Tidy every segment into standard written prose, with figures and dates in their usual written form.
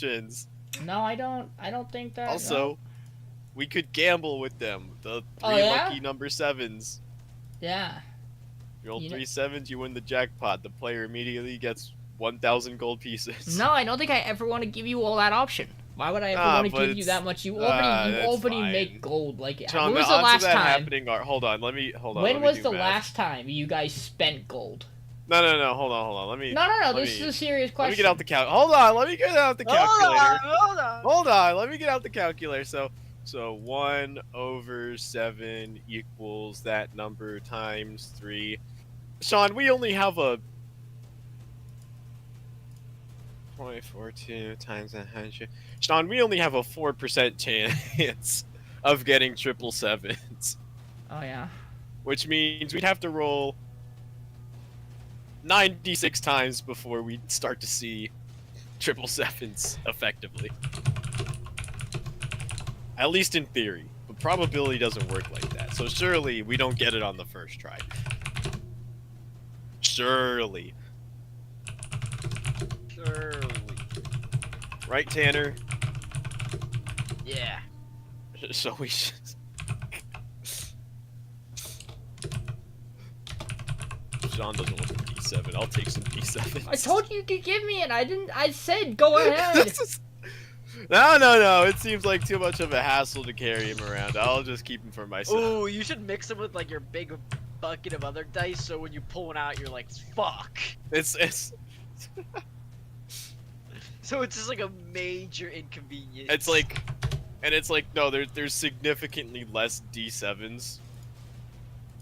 options. No, I don't think that. Also, No. we could gamble with them. The Oh, three yeah? lucky number 7s. Yeah. You roll You know- 3 7s, you win the jackpot. The player immediately gets 1,000 gold pieces. No, I don't think I ever want to give you all that option. Why would I ever want to but give you that much? You that's already fine. make gold. Like, Sean, when was the the odds last of that time? happening are... Hold on, let me When was do the math. last time you guys spent gold? No, hold on. Let me... No. This is a serious question. Let me get out the Hold on, let me get out the calculator. Hold on. Let me get out the calculator. So 1 over 7 equals that number times 3. Sean, we only have a 0.42 times 100. Sean, we only have a 4% chance of getting 777s. Oh yeah. Which means we'd have to roll 96 times before we start to see 777s effectively. At least in theory. But probability doesn't work like that. So surely we don't get it on the first try. Surely. Right, Tanner? Yeah. So we should... John doesn't want the D7. I'll take some D7s. I told you could give me it. I said go ahead. No. It seems like too much of a hassle to carry him around. I'll just keep him for myself. Ooh, you should mix them with like your big bucket of other dice, so when you pull one out, you're like, fuck. It's So it's just like a major inconvenience. it's like no, there's significantly less D7s.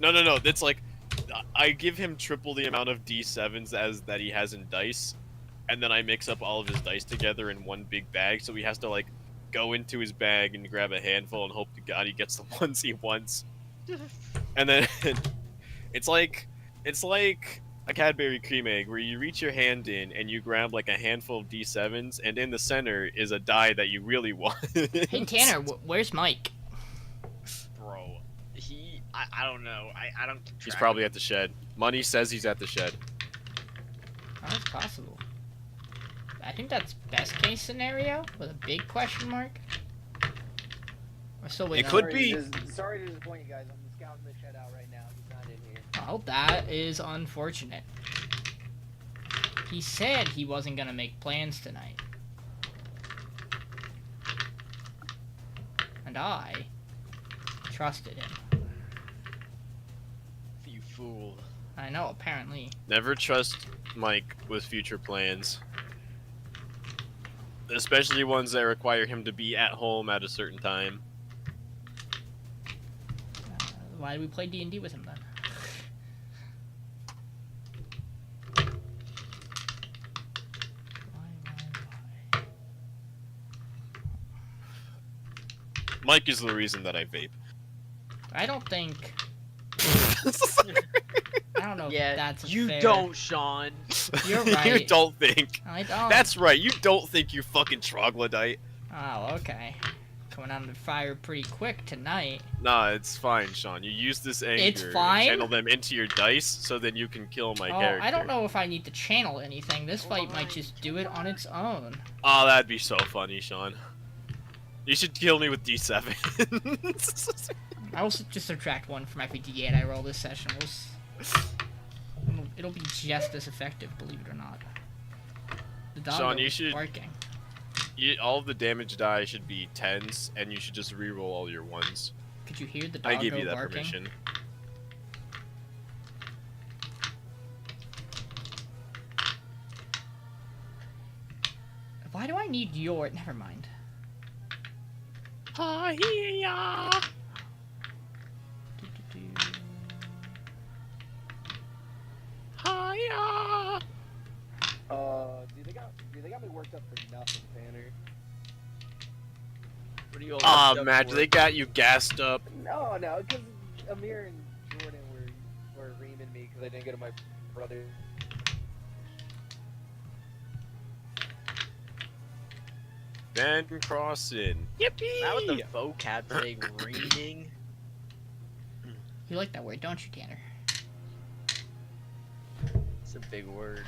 No. It's like I give him triple the amount of D7s as that he has in dice, and then I mix up all of his dice together in one big bag, so he has to like go into his bag and grab a handful and hope to God he gets the ones he wants. And then it's like a Cadbury cream egg where you reach your hand in and you grab like a handful of D7s, and in the center is a die that you really want. Hey Tanner, where's Mike? Bro, I don't know. I don't keep He's track probably of at the shed. Money says he's at the shed. Oh, it's possible. I think that's best case scenario with a big question mark. We're still waiting. It could on... be. Sorry to disappoint you guys. I'm scouting the shed out right now. He's not in here. Oh, that is unfortunate. He said he wasn't gonna make plans tonight. And I trusted him. You fool. I know, apparently. Never trust Mike with future plans. Especially ones that require him to be at home at a certain time. Why do we play D&D with him then? Why? Mike is the reason that I vape. I don't think... I don't know Yeah, if that's you fair. don't, Sean. You're You right. don't think. I don't. That's right, you don't think, you fucking troglodyte. Oh, okay. Coming on the fire pretty quick tonight. Nah, it's fine, Sean. You use this anger It's fine? and channel them into your dice so then you can kill my character. I don't know if I need to channel anything. This fight might just do it on its own. Oh, that'd be so funny, Sean. You should kill me with D7. I will just subtract 1 from every D8 I roll this session. It'll be just as effective, believe it or not. The dog Sean, you is should- barking. All of the damage die should be 10s, and you should just reroll all your 1s. Could you hear the dog I give you that barking? permission. Why do I need your... Never mind. Hi-ya! Hiya! Dude, they got me worked up for nothing, Tanner. What are you all Ah, worked up Matt, for? they got you gassed up. No, because Amir and Jordan were reaming me because I didn't go to my brother. Then crossing. Yippee! Not with the vocab saying reading. You like that word, don't you, Tanner? It's a big word.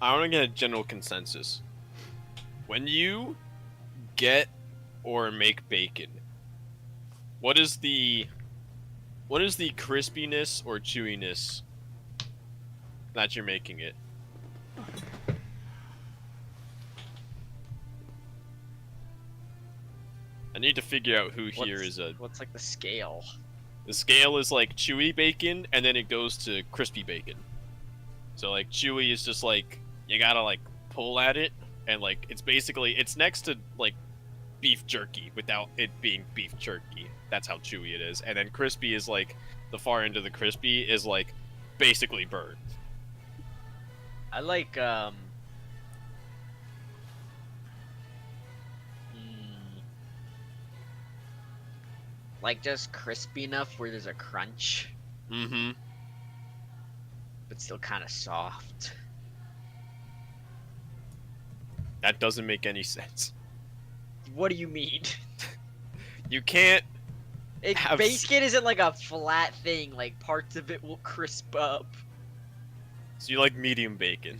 I want to get a general consensus. When you get or make bacon, what is the crispiness or chewiness that you're making it? I need to figure out who here is a. What's like the scale? The scale is like chewy bacon, and then it goes to crispy bacon. So like chewy is just like you gotta like pull at it, and like it's next to like beef jerky without it being beef jerky. That's how chewy it is. And then crispy is like the far end of the crispy is like basically burnt. I like like just crispy enough where there's a crunch, Mm-hmm. but still kind of soft. That doesn't make any sense. What do you mean? You can't have Bacon isn't like a flat thing. Like parts of it will crisp up. So you like medium bacon.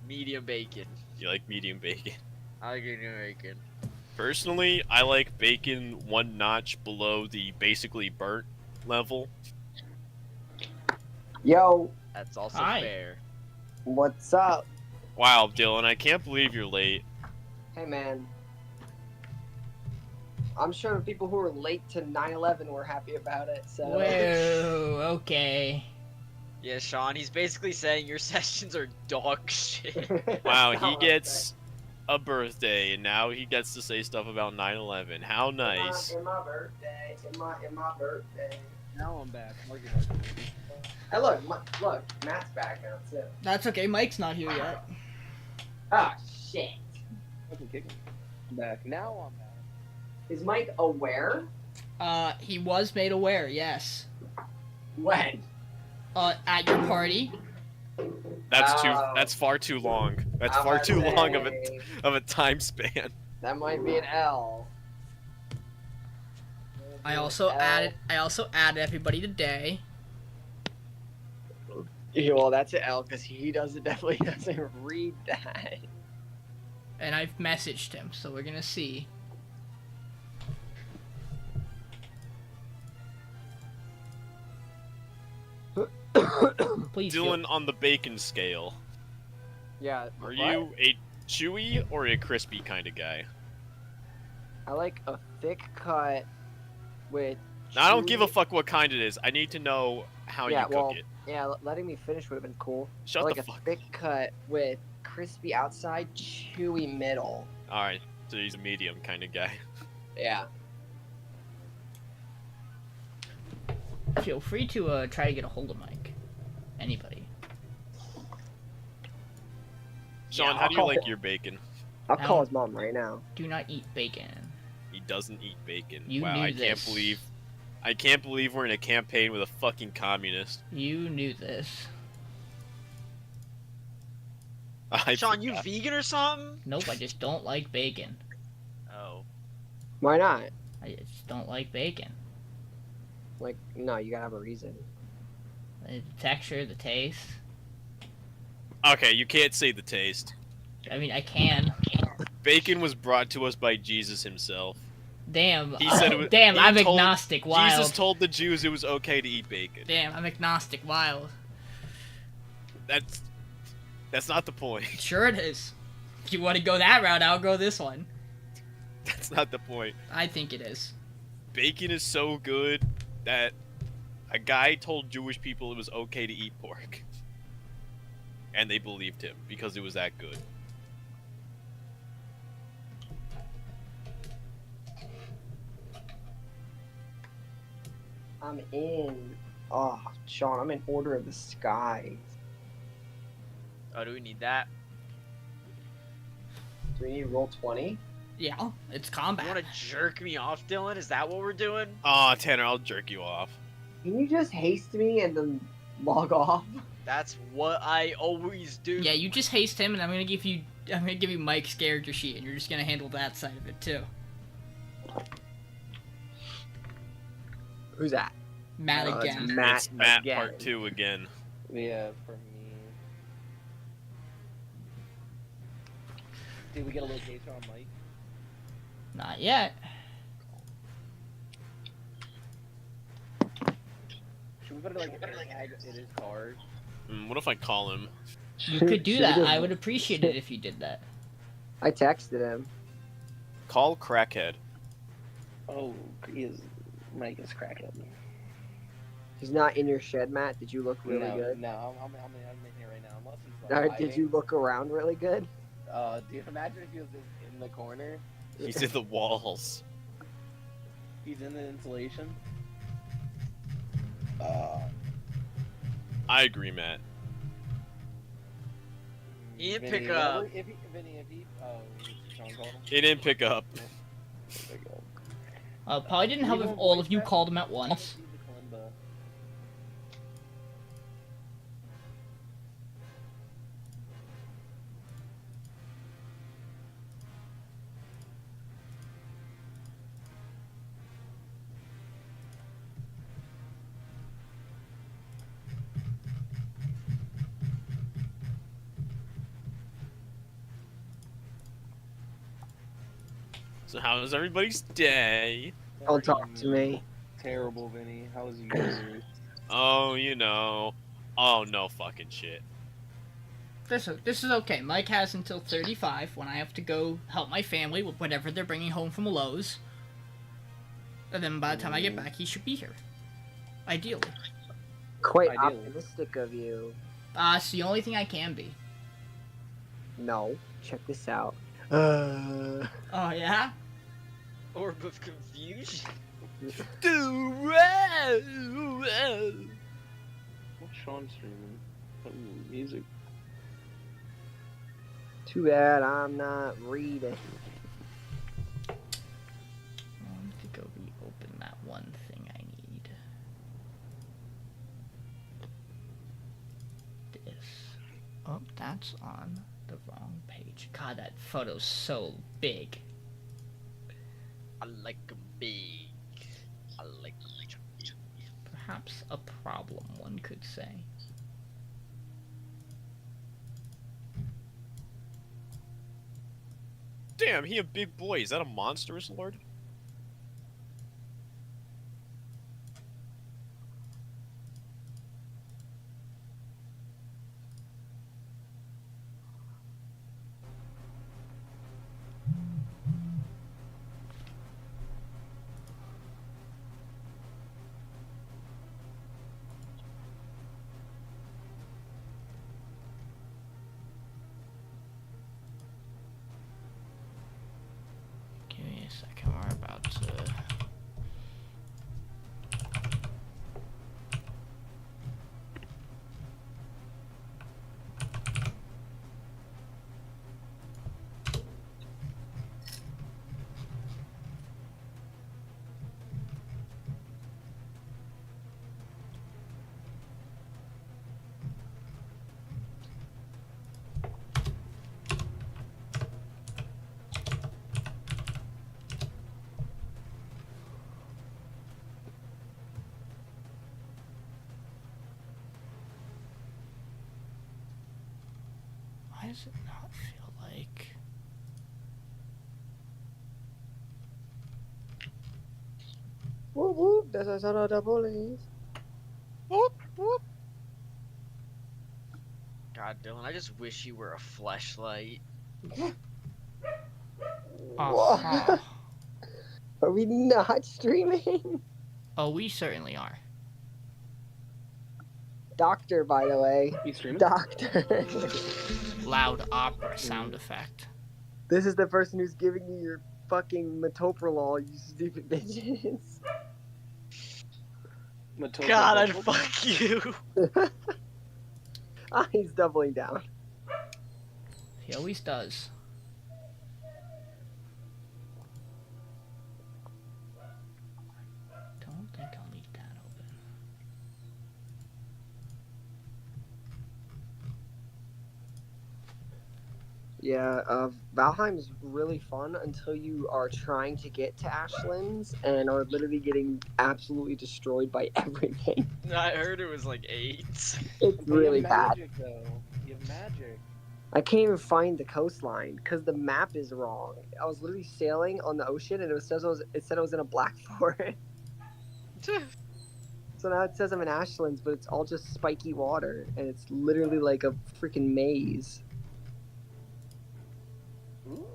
Medium bacon. You like medium bacon. I like medium bacon. Personally, I like bacon one notch below the basically burnt level. Yo, That's also Hi. fair. what's up? Wow, Dylan, I can't believe you're late. Hey, man. I'm sure the people who were late to 9/11 were happy about it. So. Whoa, okay. Yeah, Sean, he's basically saying your sessions are dog shit. Wow, That's he not gets a birthday, and now he gets to say stuff about 9/11. How what I'm nice. saying. In my birthday. In my birthday. Now I'm back. Hey, look, Matt's back now too. That's okay. Mike's not here yet. Ah, shit. Fucking kick me. I'm back. Now I'm back. Is Mike aware? He was made aware. Yes. When? At your party. That's far too long. That's far too long of a time span. That might be an L. I also added everybody today, Yeah, well, that's an L because he definitely doesn't read that. and I've messaged him, so we're gonna see. Please. Dylan, on the bacon scale, Yeah. are what? you a chewy or a crispy kind of guy? I like a thick cut with. Now, I don't give a chewy- fuck what kind it is. I need to know how Yeah, you cook well, it. Yeah, letting me finish would have been cool. Shut I like the a fuck. thick cut with crispy outside, chewy middle. All right, so he's a medium kind of guy. Yeah. Feel free to try to get a hold of Mike. Anybody. Sean, Yeah, how do you I'll- like your bacon? I'll Now- call his mom right now. Do not eat bacon. He doesn't eat bacon. You wow, knew I can't this. believe. I can't believe we're in a campaign with a fucking communist. You knew this. Sean, you forgot. vegan or something? Nope, I just don't like bacon. Oh. Why not? I just don't like bacon. Like, no, you gotta have a reason. The texture, the taste. Okay, you can't say the taste. I mean, I can. Bacon was brought to us by Jesus himself. Damn. He said it was- damn, he I'm told- agnostic. Wild. Jesus told the Jews it was okay to eat bacon. Damn, I'm agnostic. Wild. That's not the point. Sure it is. If you want to go that route, I'll go this one. That's not the point. I think it is. Bacon is so good that a guy told Jewish people it was okay to eat pork. And they believed him because it was that good. I'm in. Oh, Sean, I'm in Order of the Skies. Oh, do we need that? Do we need roll 20? Yeah, it's You combat. want to jerk me off, Dylan? Is that what we're doing? Aw, Tanner, I'll jerk you off. Can you just haste me and then log off? That's what I always do. Yeah, you just haste him, and I'm gonna give you Mike's character sheet, and you're just gonna handle that side of it too. Who's that? Matt Oh, it's again. Matt It's Matt again. Part 2 again. Yeah, for me. Did we get a location on Mike? Not yet. Should we put it like tag in his car? What if I call him? You could do that. I would appreciate it if you did that. I texted him. Call Crackhead. Oh, Mike is crackhead. He's not in your shed, Matt. Did you look really no, good? No, I'm in here right now. Unless he's like Did you look around really good? Dude, imagine if he was in the corner. He's in the walls. He's in the insulation. I agree, Matt. He didn't Vinny, pick up. Vinny, if he, Sean called him. He didn't pick up. Probably didn't help if all of you called him at once. So how was everybody's day? Don't talk to me. Terrible, Vinny. How was yours? Oh, you know. Oh, no fucking shit. This is okay. Mike has until 35 when I have to go help my family with whatever they're bringing home from Lowe's. And then by the time I get back, he should be here. Ideally. Quite Ideally. optimistic of you. It's the only thing I can be. No. Check this out. Oh, yeah? Orb of confusion. What's Sean streaming? Music. Too bad I'm not reading. I want to go reopen that one thing I need. This. Oh, that's on the wrong page. God, that photo's so big. I like 'em big. I like 'em big. Perhaps a problem, one could say. Damn, he a big boy. Is that a monstrous lord? Give me a second, we're about to... Why does it not feel like... Whoop whoop, that's a son of the police. Whoop, whoop. God, Dylan, I just wish you were a fleshlight. Uh-huh. Are we not streaming? Oh, we certainly are. Doctor, by the way. He's streaming? Doctor. Loud opera sound effect. This is the person who's giving you your fucking metoprolol, you stupid bitches. God, I'd fuck you. Ah, he's doubling down. He always does. Don't think I'll need that open. Yeah, Valheim's really fun until you are trying to get to Ashlands and are literally getting absolutely destroyed by everything. I heard it was like 8. It's really bad. Magic, though. You have magic. I can't even find the coastline because the map is wrong. I was literally sailing on the ocean, and it said I was in a black forest. So now it says I'm in Ashlands, but it's all just spiky water, and it's literally like a freaking maze. Ooh.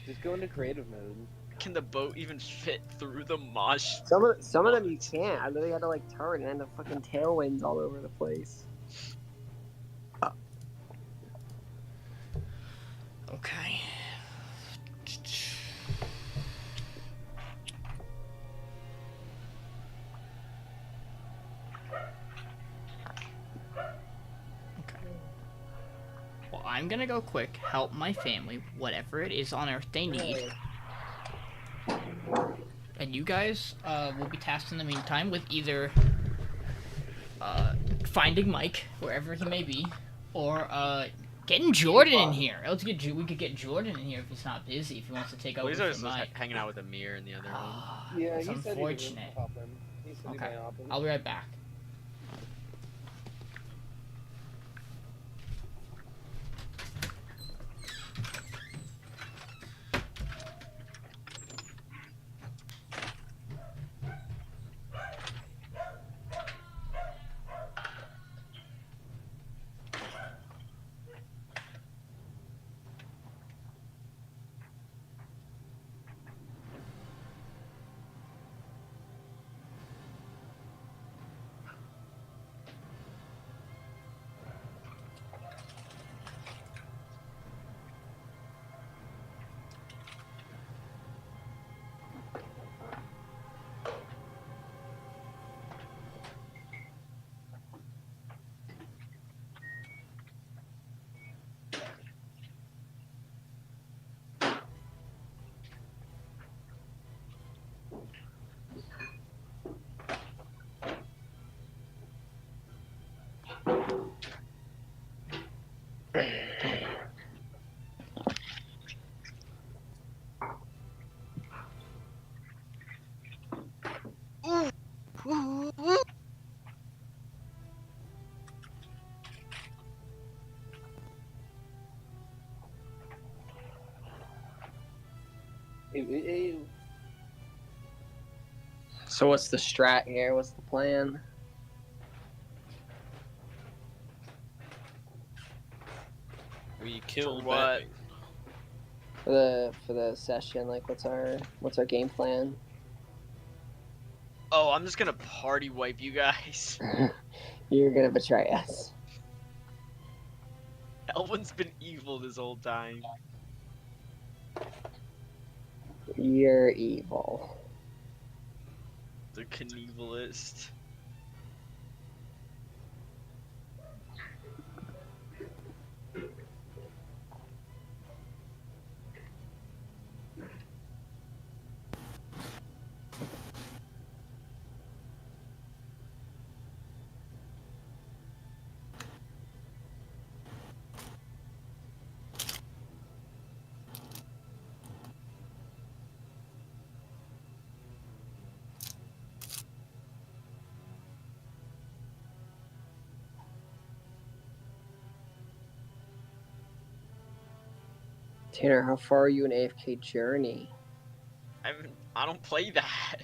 Just go into creative mode. Can the boat even fit through the mosh? Some of them you can't. I literally had to like turn and end up fucking tailwinds all over the place. Okay. Well, I'm gonna go quick, help my family, whatever it is on Earth they need. And you guys will be tasked in the meantime with either finding Mike, wherever he may be, or getting Jordan in here. We could get Jordan in here if he's not busy, if he wants to take over He's for always Mike. hanging out with Amir in the other room. Yeah, That's he said unfortunate. he hop in. He said he Okay, might hop in. I'll be right back. Ew. So what's the strat here? What's the plan? We killed what? Batman. For the session, like what's our game plan? Oh, I'm just gonna party wipe you guys. You're gonna betray us. Elwin's been evil this whole time. You're evil. The Knievelist. Tanner, how far are you in AFK Journey? I don't play that.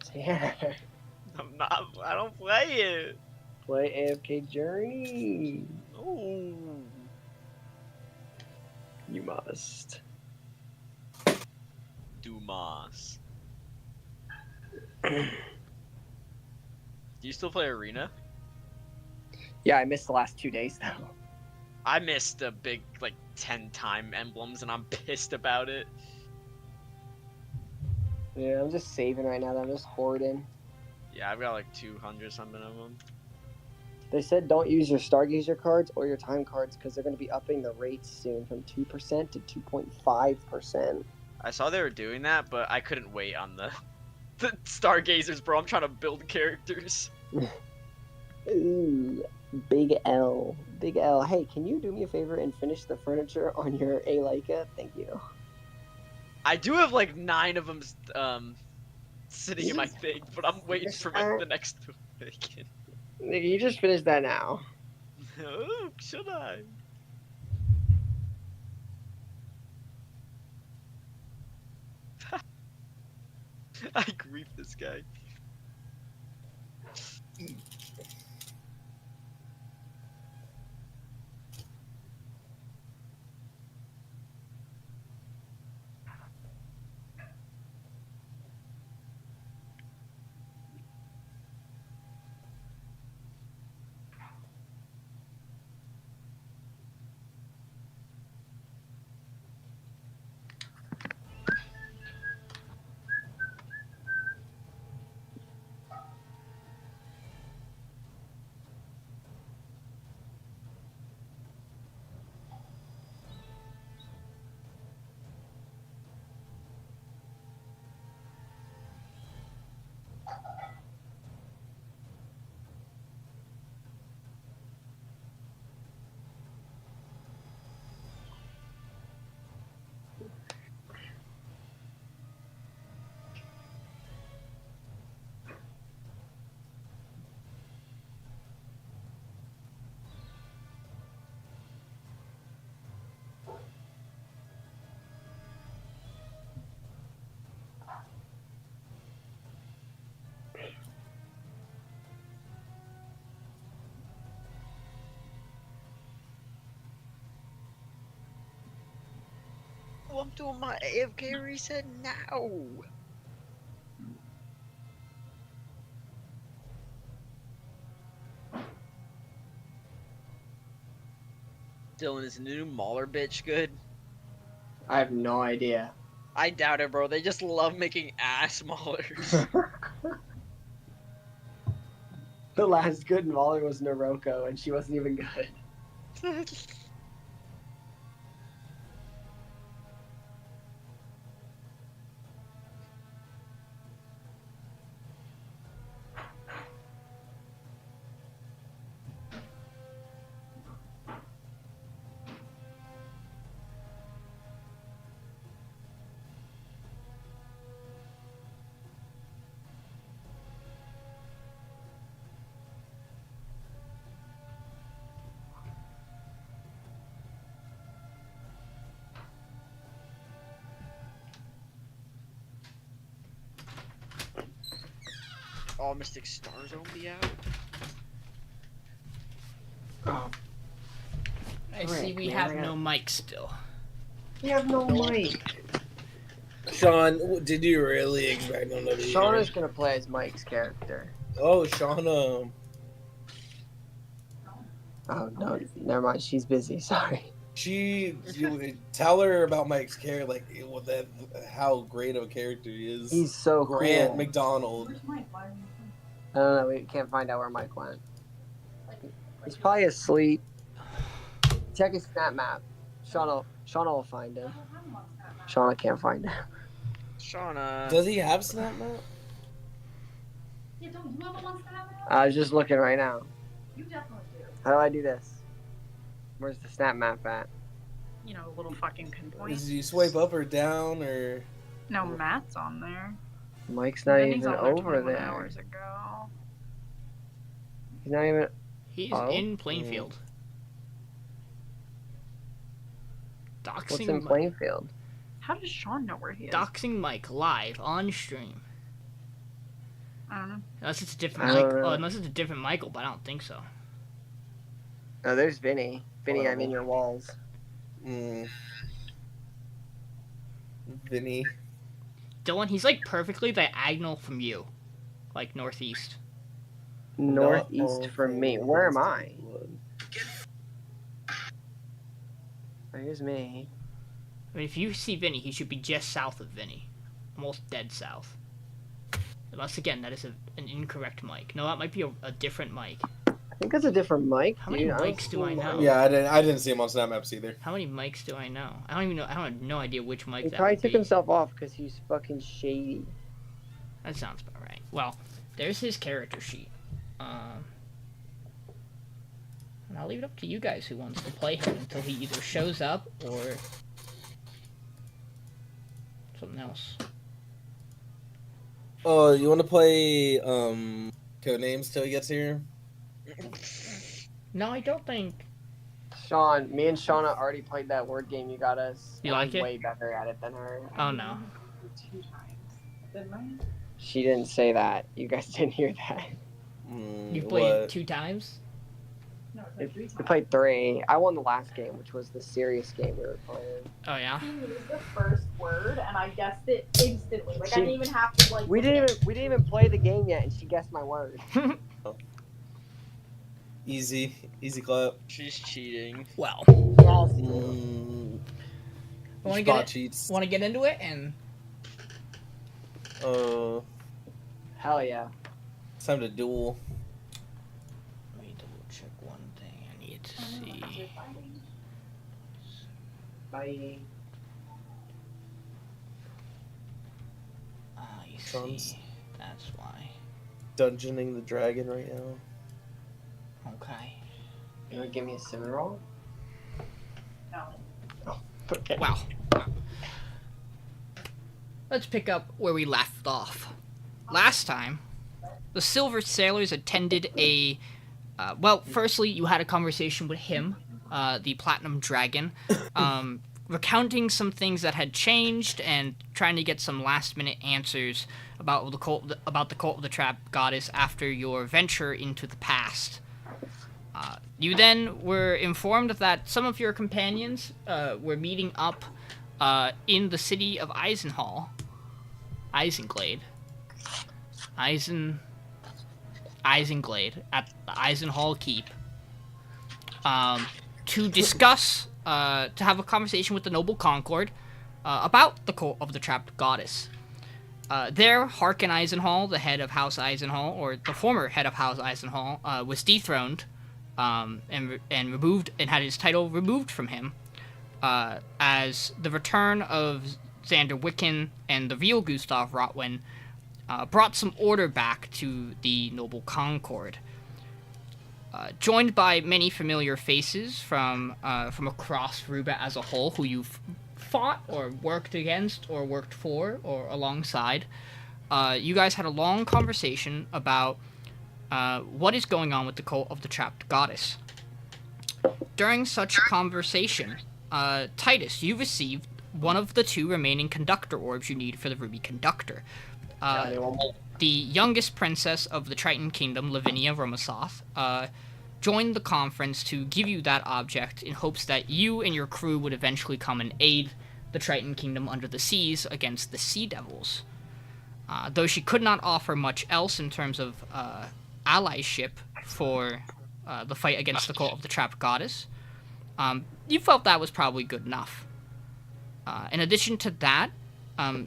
Tanner, I don't play it. play AFK Journey. No. You must. Dumas. Do you still play Arena? Yeah, I missed the last 2 days though. I missed the big, like, 10 time emblems and I'm pissed about it. Yeah, I'm just saving right now. I'm just hoarding. Yeah, I've got like 200 something of them. They said don't use your Stargazer cards or your time cards because they're going to be upping the rates soon from 2% to 2.5%. I saw they were doing that, but I couldn't wait on the Stargazers, bro. I'm trying to build characters. Ooh, big L. Big L. Hey, can you do me a favor and finish the furniture on your A Leica? Thank you. I do have like 9 of them sitting in my thing, but I'm waiting for the next one. Nigga, you just finished that now. Oh, should I? I grief this guy. Oh, I'm doing my AFK reset now. Dylan, is the new Mauler bitch good? I have no idea. I doubt it, bro. They just love making ass Maulers. The last good Mauler was Noroko, and she wasn't even good. All Mystic Stars won't be out. Oh, I see we Frick, have man. no mic still. we have no mic. Sean, did you really expect him to be Shauna's here? gonna play as Mike's character. Oh, Shauna. Oh no, never mind. She's busy. Sorry. You tell her about Mike's character, like how great of a character he is. He's so Grant cool. McDonald. I don't know. We can't find out where Mike went. He's probably asleep. Check his snap map. Shauna will find him. Shauna can't find him. Shauna. Does he have Snap Map? Yeah, don't you have a one snap map? I was just looking right now. You definitely do. How do I do this? Where's the snap map at? You know, little fucking pinpoint. Does he swipe up or down or? No, Matt's on there. Mike's not Vinny's even on there over 21 there. hours ago. He's not even. He's Oh? in Plainfield. What's Doxing in Mike. Plainfield? How does Sean know where he is? Doxing Mike live on stream. I don't know. Unless it's a different I don't Michael. know. Oh, unless it's a different Michael, but I don't think so. Oh, there's Vinny. Vinny, I'm in your walls. Vinny. Dylan, he's like perfectly diagonal from you, like northeast. Northeast from me. Where am I? Oh, here's me. I mean, if you see Vinny, he should be just south of Vinny, almost dead south. Unless again, that is an incorrect mic. No, that might be a different mic. I think that's a different mic. How many dude. mics do I know? Yeah, I didn't see him on Snap Maps either. How many mics do I know? I don't even know. I don't have no idea which mic He that probably would took be. himself off because he's fucking shady. That sounds about right. Well, there's his character sheet. And I'll leave it up to you guys who wants to play him until he either shows up or something else. Oh, you want to play Codenames till he gets here? No, I don't think. Sean, me and Shauna already played that word game you got us. You and like I'm it? way better at it than her. Oh no. 2 times. Didn't I? She didn't say that. You guys didn't hear that. You played What? 2 times? No, it's We like 3 times. played 3. I won the last game, which was the serious game we were playing. Oh yeah. It was the first word, and I guessed it instantly. Like, I She- didn't even have to, like... We didn't even play the game yet, and she guessed my word. Easy clap. She's cheating. Well, Yes. wanna Spot get it? cheats. Want to get into it? And Hell yeah. It's time to duel. let me double check one thing. I need to see. Bye. I Sounds- see. That's why. Dungeoning the dragon right now. Okay. You wanna give me a cinnamon roll? No. Okay. Wow. Let's pick up where we left off. Last time, the Silver Sailors attended a. Well, firstly, you had a conversation with him, the Platinum Dragon, recounting some things that had changed and trying to get some last-minute answers about the cult of the Trap Goddess after your venture into the past. You then were informed that some of your companions were meeting up in the city of Eisenglade, at the Eisenhall Keep, to discuss, to have a conversation with the Noble Concord about the cult of the Trapped Goddess. There, Harkin Eisenhall, the head of House Eisenhall, or the former head of House Eisenhall, was dethroned and removed, and had his title removed from him, as the return of Xander Wicken and the real Gustav Rotwin brought some order back to the Noble Concord. Joined by many familiar faces from across Ruba as a whole, who you've fought or worked against or worked for or alongside, you guys had a long conversation about what is going on with the cult of the Trapped Goddess. During such conversation, Titus, you received one of the 2 remaining conductor orbs you need for the Ruby Conductor. The youngest princess of the Triton Kingdom, Lavinia Romasoth, joined the conference to give you that object in hopes that you and your crew would eventually come and aid the Triton Kingdom under the seas against the Sea Devils. Though she could not offer much else in terms of allyship for the fight against the cult of the Trapped Goddess, you felt that was probably good enough. In addition to that,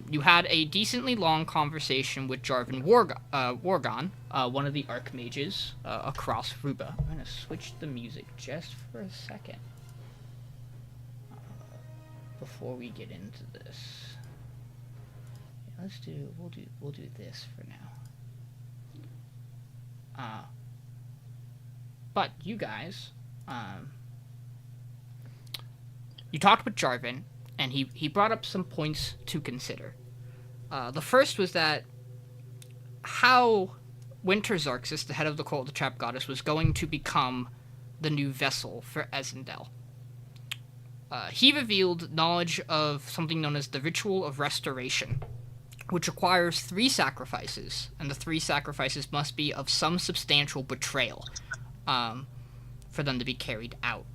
you had a decently long conversation with Jarvan Worgon, one of the Archmages across Ruba. I'm going to switch the music just for a second before we get into this. Yeah, we'll do this for now. But you guys, you talked with Jarvan, and he brought up some points to consider. The first was that how Winter Xarxis, the head of the cult of the Trap Goddess, was going to become the new vessel for Ezendel. He revealed knowledge of something known as the Ritual of Restoration, which requires 3 sacrifices, and the 3 sacrifices must be of some substantial betrayal for them to be carried out.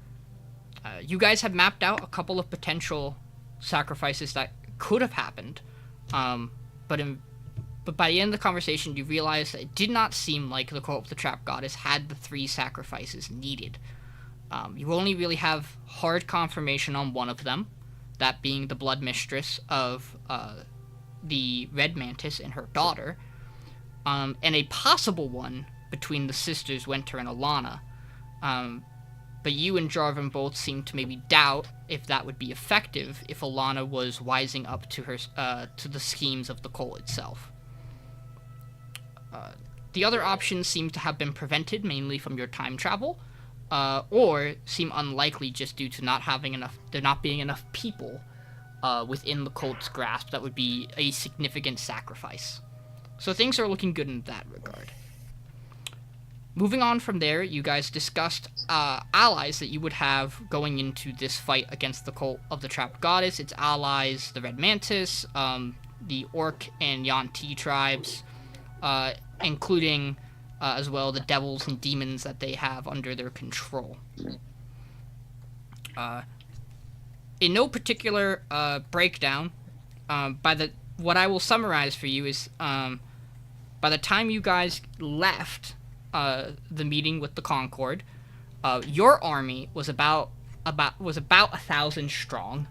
You guys have mapped out a couple of potential sacrifices that could have happened, but by the end of the conversation, you realized that it did not seem like the cult of the Trap Goddess had the 3 sacrifices needed. You only really have hard confirmation on one of them, that being the Blood Mistress of the Red Mantis and her daughter, and a possible one between the sisters Winter and Alana. But you and Jarvan both seem to maybe doubt if that would be effective if Alana was wising up to her to the schemes of the cult itself. The other options seem to have been prevented mainly from your time travel, or seem unlikely just due to there not being enough people within the cult's grasp that would be a significant sacrifice. So things are looking good in that regard. Moving on from there, you guys discussed allies that you would have going into this fight against the cult of the Trapped Goddess. Its allies, the Red Mantis, the Orc and Yuan-Ti tribes, including as well the devils and demons that they have under their control. In no particular breakdown, what I will summarize for you is by the time you guys left the meeting with the Concord, your army was about 1,000 strong.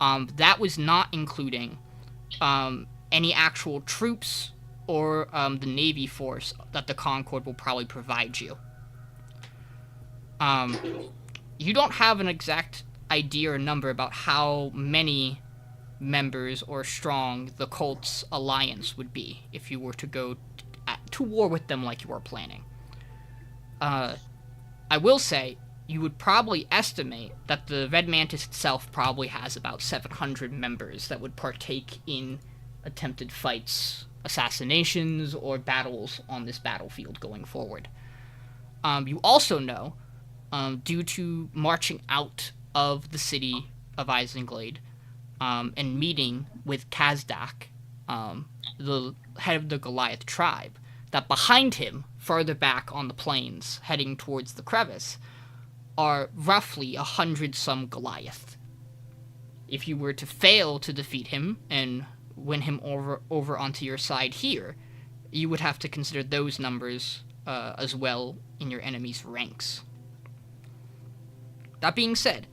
That was not including any actual troops or the Navy force that the Concord will probably provide you. You don't have an exact idea or number about how many members or strong the cult's alliance would be if you were to go to war with them like you were planning. I will say, you would probably estimate that the Red Mantis itself probably has about 700 members that would partake in attempted fights, assassinations, or battles on this battlefield going forward. You also know, due to marching out of the city of Isenglaid, and meeting with Kazdak, the head of the Goliath tribe, that behind him, further back on the plains, heading towards the crevice, are roughly 100-some Goliath. If you were to fail to defeat him and win him over onto your side here, you would have to consider those numbers as well in your enemy's ranks. That being said,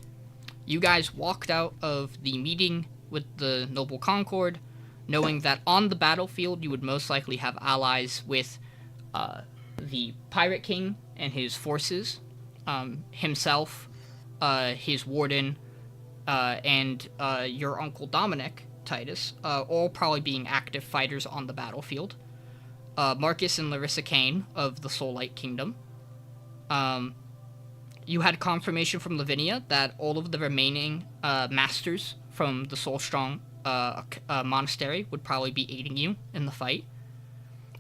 you guys walked out of the meeting with the Noble Concord, knowing that on the battlefield you would most likely have allies with the Pirate King and his forces, himself, his warden, and your Uncle Dominic, Titus, all probably being active fighters on the battlefield. Marcus and Larissa Kane of the Soullight Kingdom. You had confirmation from Lavinia that all of the remaining masters from the Soulstrong monastery would probably be aiding you in the fight.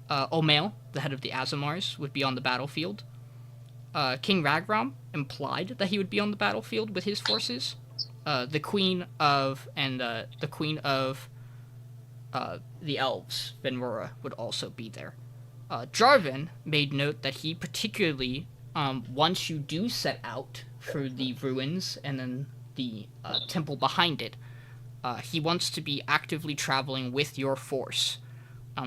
Omail, the head of the Azamars, would be on the battlefield. King Ragram implied that he would be on the battlefield with his forces. The Queen of the Elves, Venrora, would also be there. Jarvan made note that he particularly, once you do set out for the ruins and then the temple behind it, he wants to be actively traveling with your force,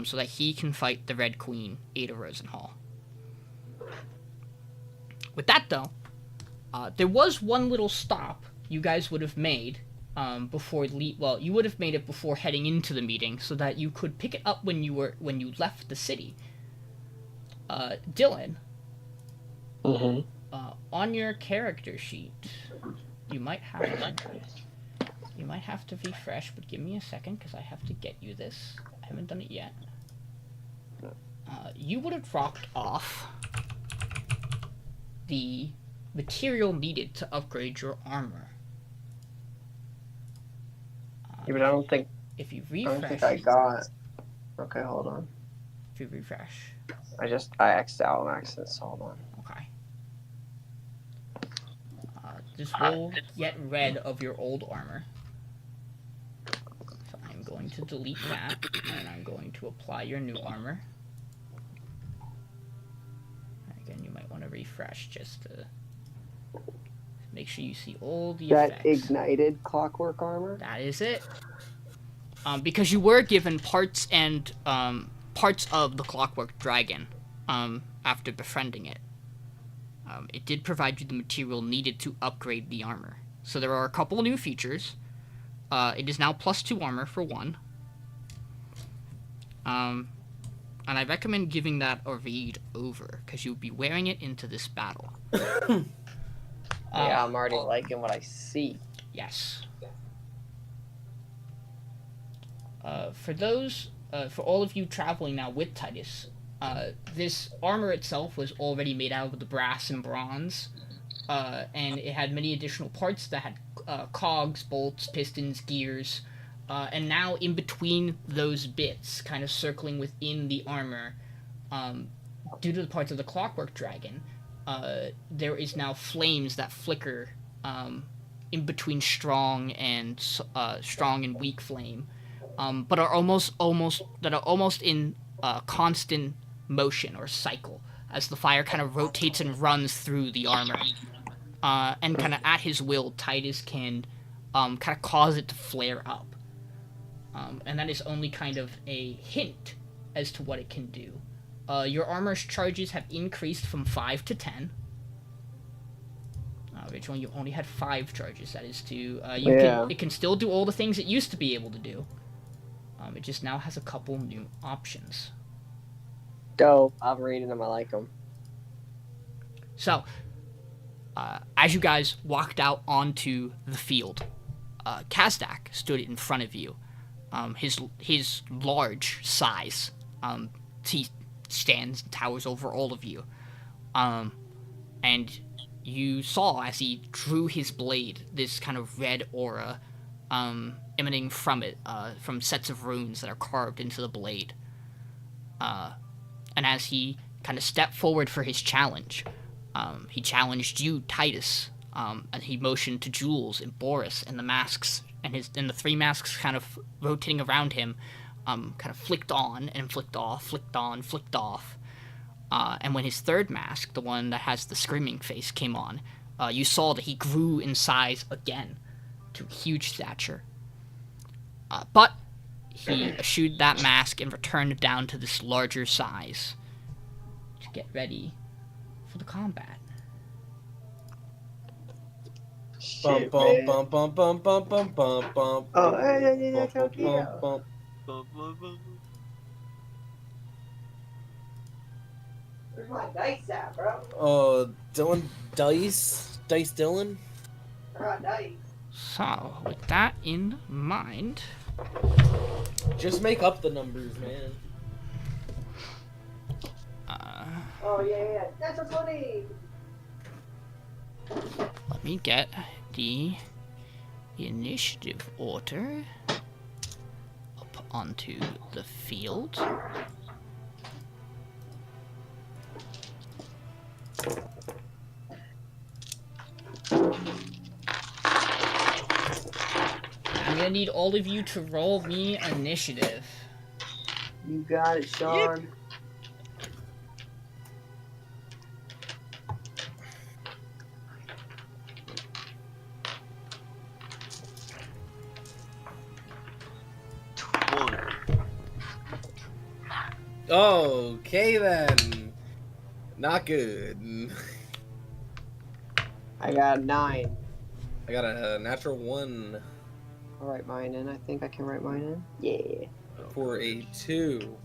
so that he can fight the Red Queen, Ada Rosenhall. With that, though, there was one little stop you guys would have made you would have made it before heading into the meeting, so that you could pick it up when you left the city. Dylan, on your character sheet, you might have to refresh, but give me a second because I have to get you this. I haven't done it yet. You would have dropped off the material needed to upgrade your armor. Yeah, but I don't think I got. Okay, hold on. If you refresh. I X'd out on accident, so hold on. Okay. This will get rid of your old armor. So I'm going to delete that, and I'm going to apply your new armor. Again, you might want to refresh just to make sure you see all the effects. That ignited clockwork armor? That is it. Because you were given parts and parts of the clockwork dragon after befriending it. It did provide you the material needed to upgrade the armor. So there are a couple new features. It is now +2 armor for 1. And I recommend giving that a read over, because you'll be wearing it into this battle. Yeah, I'm already liking what I see. Yes. For all of you traveling now with Titus, this armor itself was already made out of the brass and bronze, and it had many additional parts that had cogs, bolts, pistons, gears, and now in between those bits, kind of circling within the armor, due to the parts of the Clockwork Dragon, there is now flames that flicker in between strong and weak flame, but are almost in constant motion or cycle as the fire kind of rotates and runs through the armor, and kind of at his will, Titus can kind of cause it to flare up, and that is only kind of a hint as to what it can do. Your armor's charges have increased from 5 to 10. Originally, you only had 5 charges. That is to it can still do all the things it used to be able to do. It just now has a couple new options. Dope. I'm reading them. I like them. So, as you guys walked out onto the field, Kazdak stood in front of you. His large size, he stands and towers over all of you. And you saw as he drew his blade, this kind of red aura emanating from it, from sets of runes that are carved into the blade. And as he kind of stepped forward for his challenge, he challenged you, Titus, and he motioned to Jules and Boris and the masks, and the 3 masks kind of rotating around him, kind of flicked on and flicked off, flicked on, flicked off. And when his 3rd mask, the one that has the screaming face, came on, you saw that he grew in size again to huge stature. But he eschewed that mask and returned down to this larger size to get ready for the combat. Shit, Bum man. bum bum bum bum bum bum bum. Oh, hey, bum, Tokyo. bum, bum. Where's my dice at, bro? Oh, Dylan, dice Dylan. I got dice. So, with that in mind, Just make up the numbers, man. Oh, yeah. That's so funny. let me get the initiative order up onto the field. I'm gonna need all of you to roll me initiative. You got it, Sean. Okay then. Not good. I got 9. I got a natural 1 I'll write mine in. I think I can write mine in. Yeah. for a 2.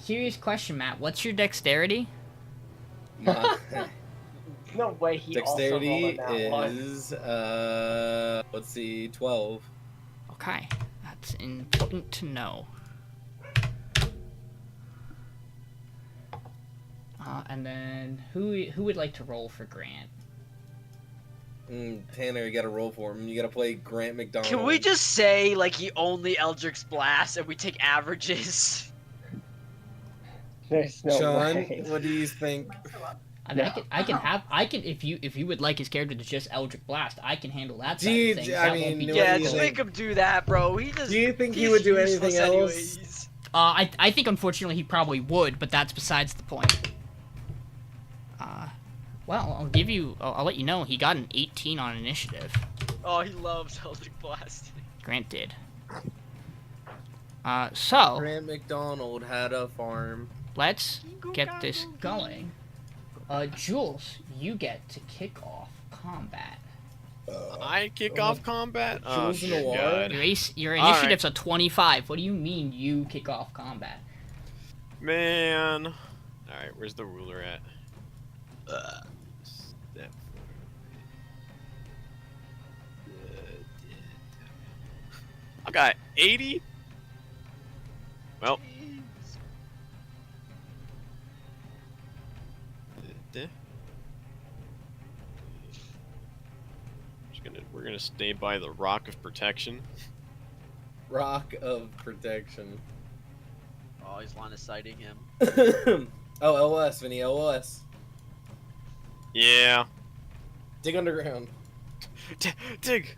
Curious question, Matt. What's your dexterity? My No way he dexterity also rolled on that one. is let's see, 12. Okay, that's important to know. And then who would like to roll for Grant? Tanner, you gotta roll for him. You gotta play Grant McDonald. Can we just say, like, he only Eldritch Blast and we take averages? There's no Sean, way. what do you think? I mean, I can if you would like his character to just Eldritch Blast, I can handle that side Gee, of things. I That mean, won't be what Yeah, do you just think? make him do that, bro. He just. Do you think he he's would do useless anything else? anyways. I think unfortunately he probably would, but that's besides the point. Well, I'll let you know he got an 18 on initiative. Oh, he loves Eldritch Blast. Grant did. So Grant McDonald had a farm. let's get this going. Jules, you get to kick off combat. I kick off combat? Oh, Jules good Noir? God. Your All right. initiative's a 25. What do you mean you kick off combat? Man. Alright, where's the ruler at? Step I got 80? Well. We're gonna stay by the Rock of Protection. Rock of Protection. Oh, he's line of sighting him. Oh, LOS, Vinny, LOS. Yeah. Dig underground. Dig.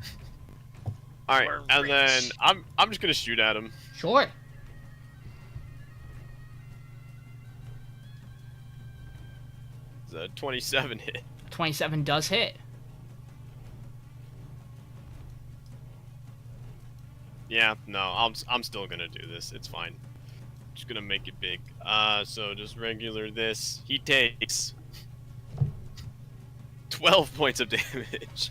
All right, We're and then rich. I'm just gonna shoot at him. Sure. It's a 27 hit. 27 does hit. Yeah, no, I'm still gonna do this. It's fine. Just gonna make it big. So just regular this. He takes 12 points of damage.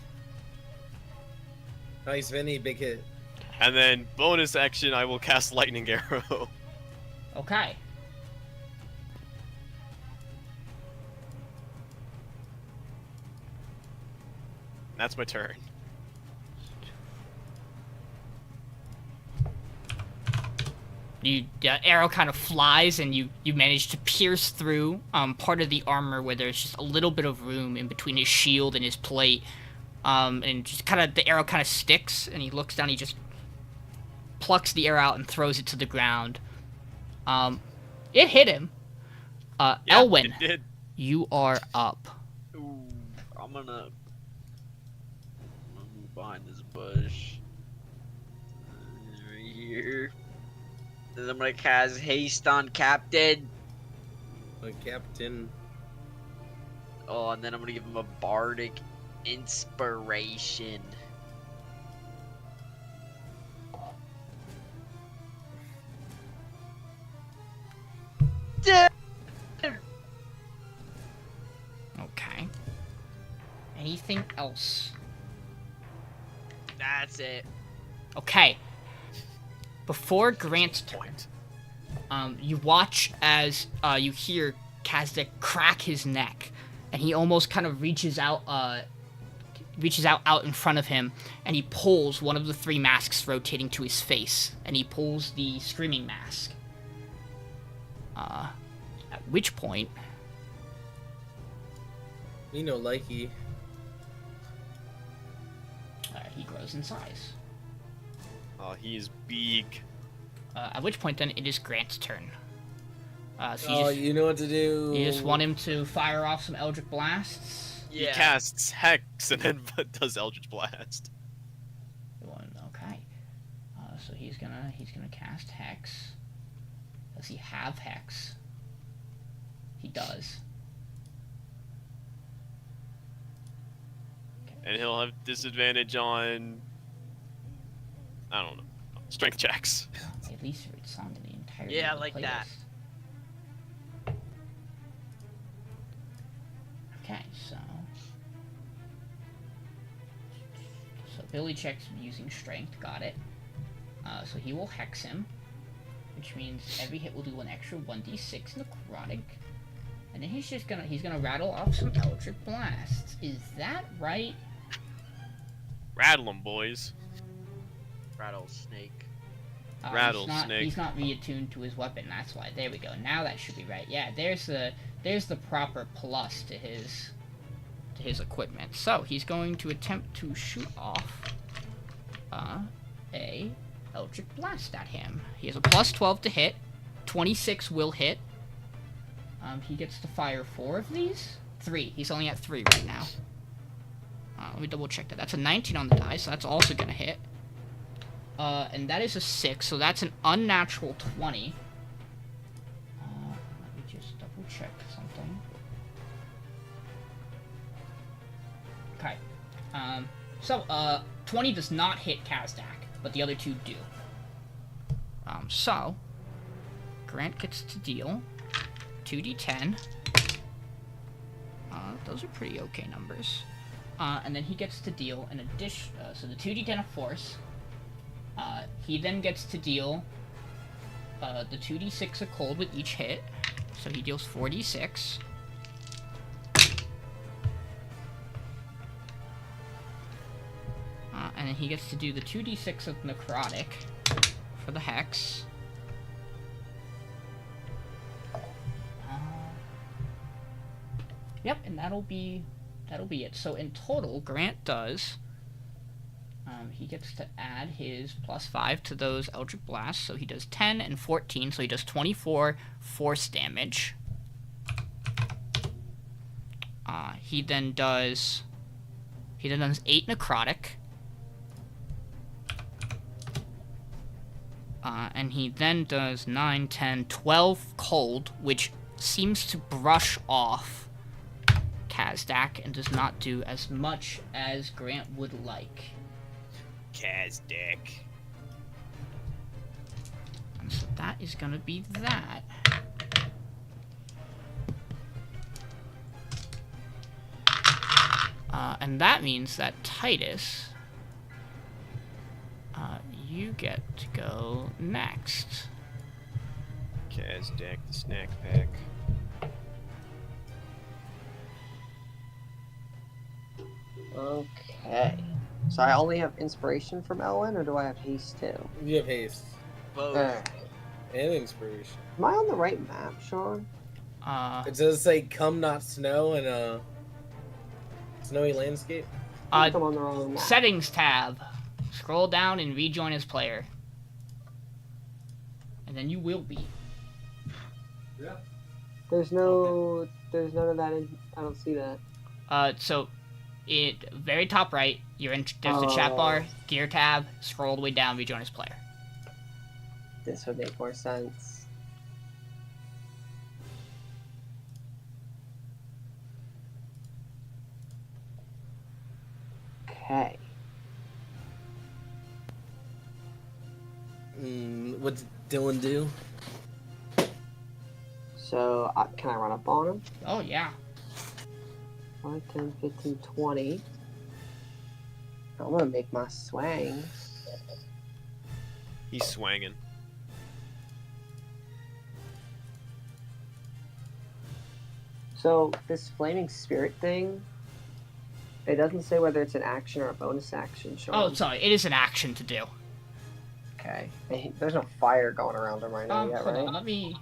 Nice, Vinny, big hit. And then bonus action, I will cast Lightning Arrow. Okay. That's my turn. The arrow kind of flies, and you manage to pierce through part of the armor where there's just a little bit of room in between his shield and his plate. And just kind of the arrow kind of sticks, and he looks down. He just plucks the arrow out and throws it to the ground. It hit him. Yeah, Elwin, it did. you are up. Ooh, I'm gonna move behind this bush. Right here. Then I'm gonna cast haste on Captain. My captain. Oh, and then I'm gonna give him a bardic inspiration. Okay. Anything else? That's it. Okay. Before Grant's turn, you watch as you hear Kazdak crack his neck, and he almost kind of reaches out in front of him, and he pulls one of the three masks rotating to his face, and he pulls the screaming mask. At which point, Me no likey. he grows in size. Oh, he's big. At which point, then, it is Grant's turn. So Oh, you know what to do. you just want him to fire off some Eldritch Blasts? He casts Hex and then does Eldritch Blast. Okay. So he's gonna cast Hex. Does he have Hex? He does. And he'll have disadvantage on... I don't know. Strength checks. At least it's on the entire. Yeah, like that. Okay, so Billy checks using strength. Got it. So he will hex him, which means every hit will do an extra 1d6 necrotic, and then he's gonna rattle off some Eldritch Blasts. Is that right? Rattle them, boys. Rattlesnake. Rattlesnake. He's not reattuned to his weapon. That's why. There we go. Now that should be right. Yeah, there's the proper plus to his equipment. So he's going to attempt to shoot off a Eldritch Blast at him. He has a plus 12 to hit. 26 will hit. He gets to fire 4 of these. 3. He's only at 3 right now. Let me double check that. That's a 19 on the die, so that's also gonna hit. And that is a 6, so that's an unnatural 20. Let me just double check something. Okay. So 20 does not hit Kazdak, but the other 2 do. So Grant gets to deal 2d10. Those are pretty okay numbers. And then he gets to deal an addition. So the 2d10 of force. He then gets to deal the 2d6 of cold with each hit. So he deals 4d6. And then he gets to do the 2d6 of necrotic for the hex. Yep, and that'll be it. So in total, Grant does He gets to add his +5 to those Eldritch Blasts, so he does 10 and 14, so he does 24 force damage. He then does 8 necrotic. And he then does 9, 10, 12 cold, which seems to brush off Kazdak and does not do as much as Grant would like. Kazdak. And so that is gonna be that. And that means that Titus, you get to go next. Kazdak the snack pack. Okay. So I only have inspiration from Elwin, or do I have haste too? You have haste Both. and inspiration. Am I on the right map, Sean? It does say "come not snow" in a snowy landscape. I think I'm on the wrong map. Settings tab. Scroll down and rejoin as player. And then you will be. There's none of that in. I don't see that. So, very top right, there's the chat bar, gear tab, scroll all the way down, rejoin as player. This would make more sense. Okay. What did Dylan do? So, can I run up on him? Oh, yeah. 5, 10, 15, 20. I'm gonna make my swang. He's swanging. So, this flaming spirit thing, it doesn't say whether it's an action or a bonus action, Sean. Oh, sorry, it is an action to do. Okay. There's no fire going around him right now yet, Hold right? on, let me...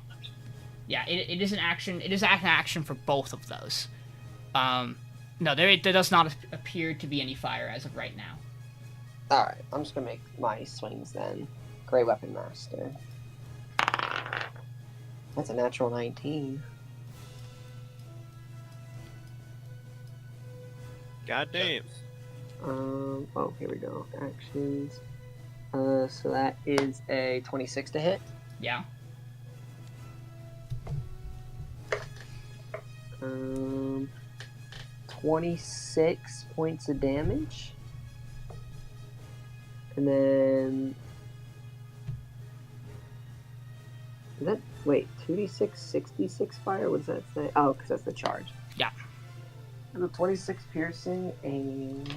Yeah, it is an action. It is an action for both of those. No, there does not appear to be any fire as of right now. Alright, I'm just gonna make my swings then. Great Weapon Master. That's a natural 19. God damn. Oh, here we go. Actions. So that is a 26 to hit. Yeah. 26 points of damage. And then... Is that... Wait, 2d6, 66 fire? What does that say? Oh, because that's the charge. Yeah. And the 26 piercing and...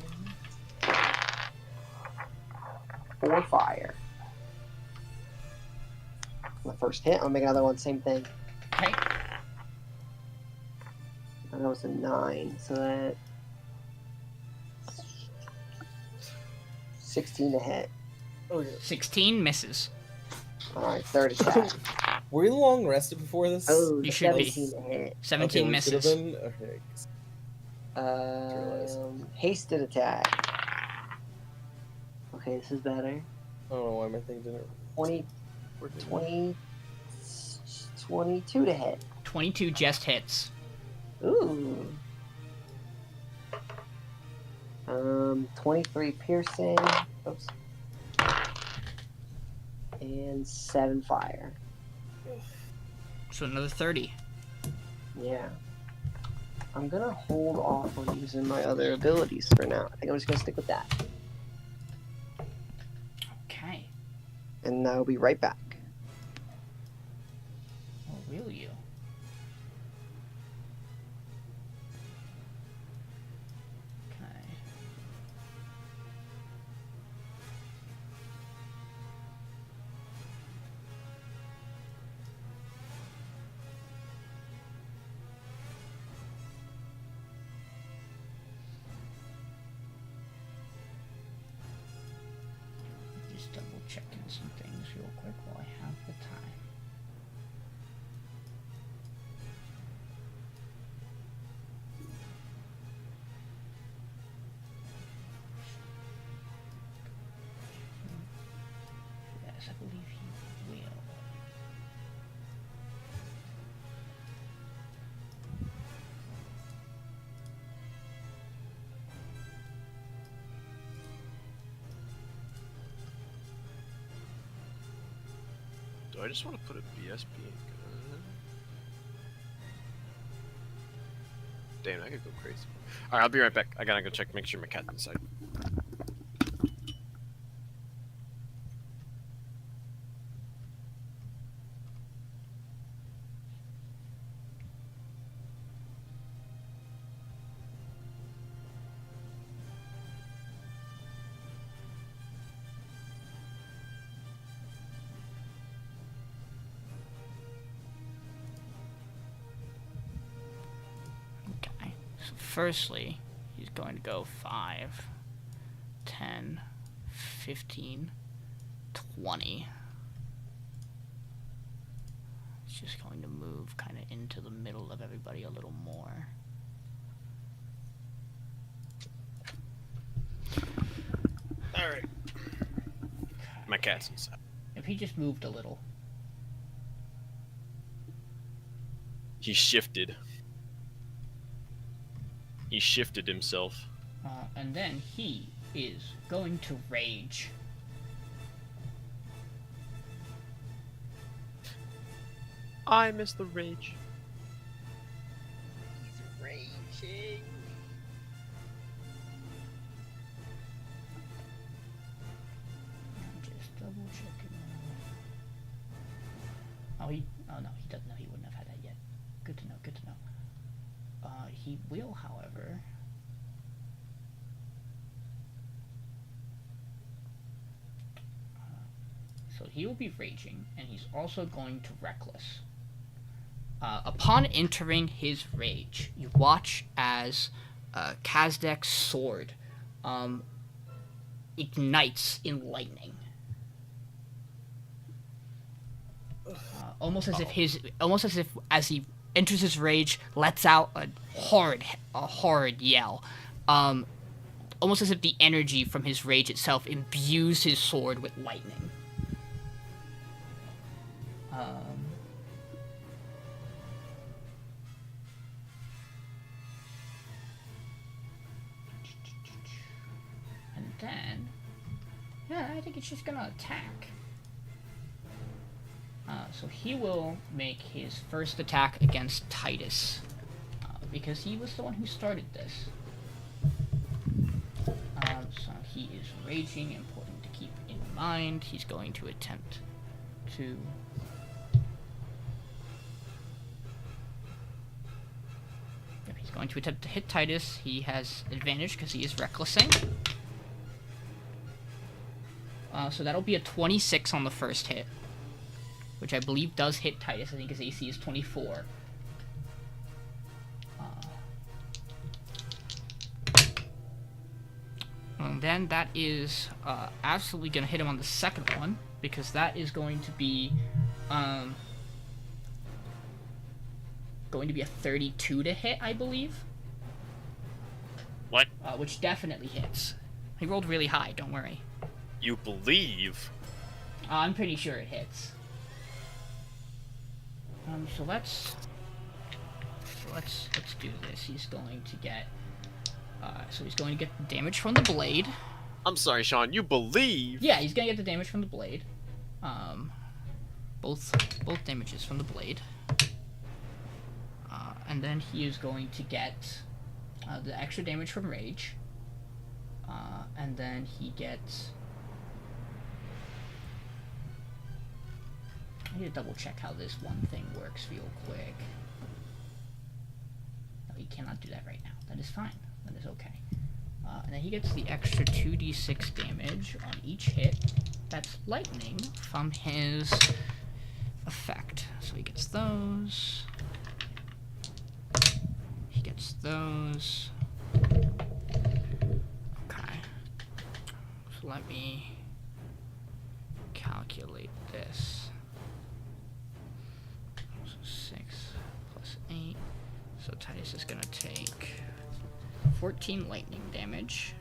4 fire. The first hit, I'll make another one, same thing. Okay. And that was a 9, so that... 16 to hit. Oh, yeah. 16 misses. Alright, third attack. Were you long rested before this? Oh, You should be. 17 to hit. 17 we misses. should've been- Okay. Hasted attack. Okay, this is better. I don't know why my thing didn't. 20, 22 to hit. 22 just hits. Ooh. 23 piercing. Oops. And 7 fire. So another 30. Yeah. I'm gonna hold off on using my other abilities for now. I think I'm just gonna stick with that. Okay. And I'll be right back. Oh, will you? Okay. Just double checking some things real quick while I have the time. Yes, I believe he will. Do I just want to put a BSP in gun? Damn, I could go crazy. Alright, I'll be right back. I gotta go check, make sure my cat's inside. Okay. So firstly, he's going to go 5, 10, 15, 20. He's just going to move kind of into the middle of everybody a little more. Alright. My cat's inside. If he just moved a little. He shifted. He shifted himself. And then he is going to rage. I miss the rage. He's raging. I'm just double checking. Oh, no, he doesn't know. He wouldn't have had that yet. Good to know, good to know. He will, however. So he will be raging, and he's also going to reckless. Upon entering his rage, you watch as Kazdak's sword ignites in lightning. Almost as if as he enters his rage, lets out a horrid yell. Almost as if the energy from his rage itself imbues his sword with lightning. And then, yeah, I think it's just gonna attack. So he will make his first attack against Titus, because he was the one who started this. So he is raging, important to keep in mind. He's going to attempt to... If he's going to attempt to hit Titus, he has advantage because he is recklessing. So that'll be a 26 on the first hit, which I believe does hit Titus. I think his AC is 24. And then that is absolutely going to hit him on the second one, because that is going to be a 32 to hit, I believe. What? Which definitely hits. He rolled really high, don't worry. You believe? I'm pretty sure it hits. So let's do this. He's going to get damage from the blade. I'm sorry, Sean. You believe? Yeah, he's gonna get the damage from the blade. Both damages from the blade. And then he is going to get the extra damage from rage. And then he gets... I need to double check how this one thing works real quick. No, he cannot do that right now. That is fine. That is okay. And then he gets the extra 2d6 damage on each hit. That's lightning from his effect. So he gets those. He gets those. Okay. So let me calculate this. 6 plus 8. So Titus is gonna take 14 lightning damage.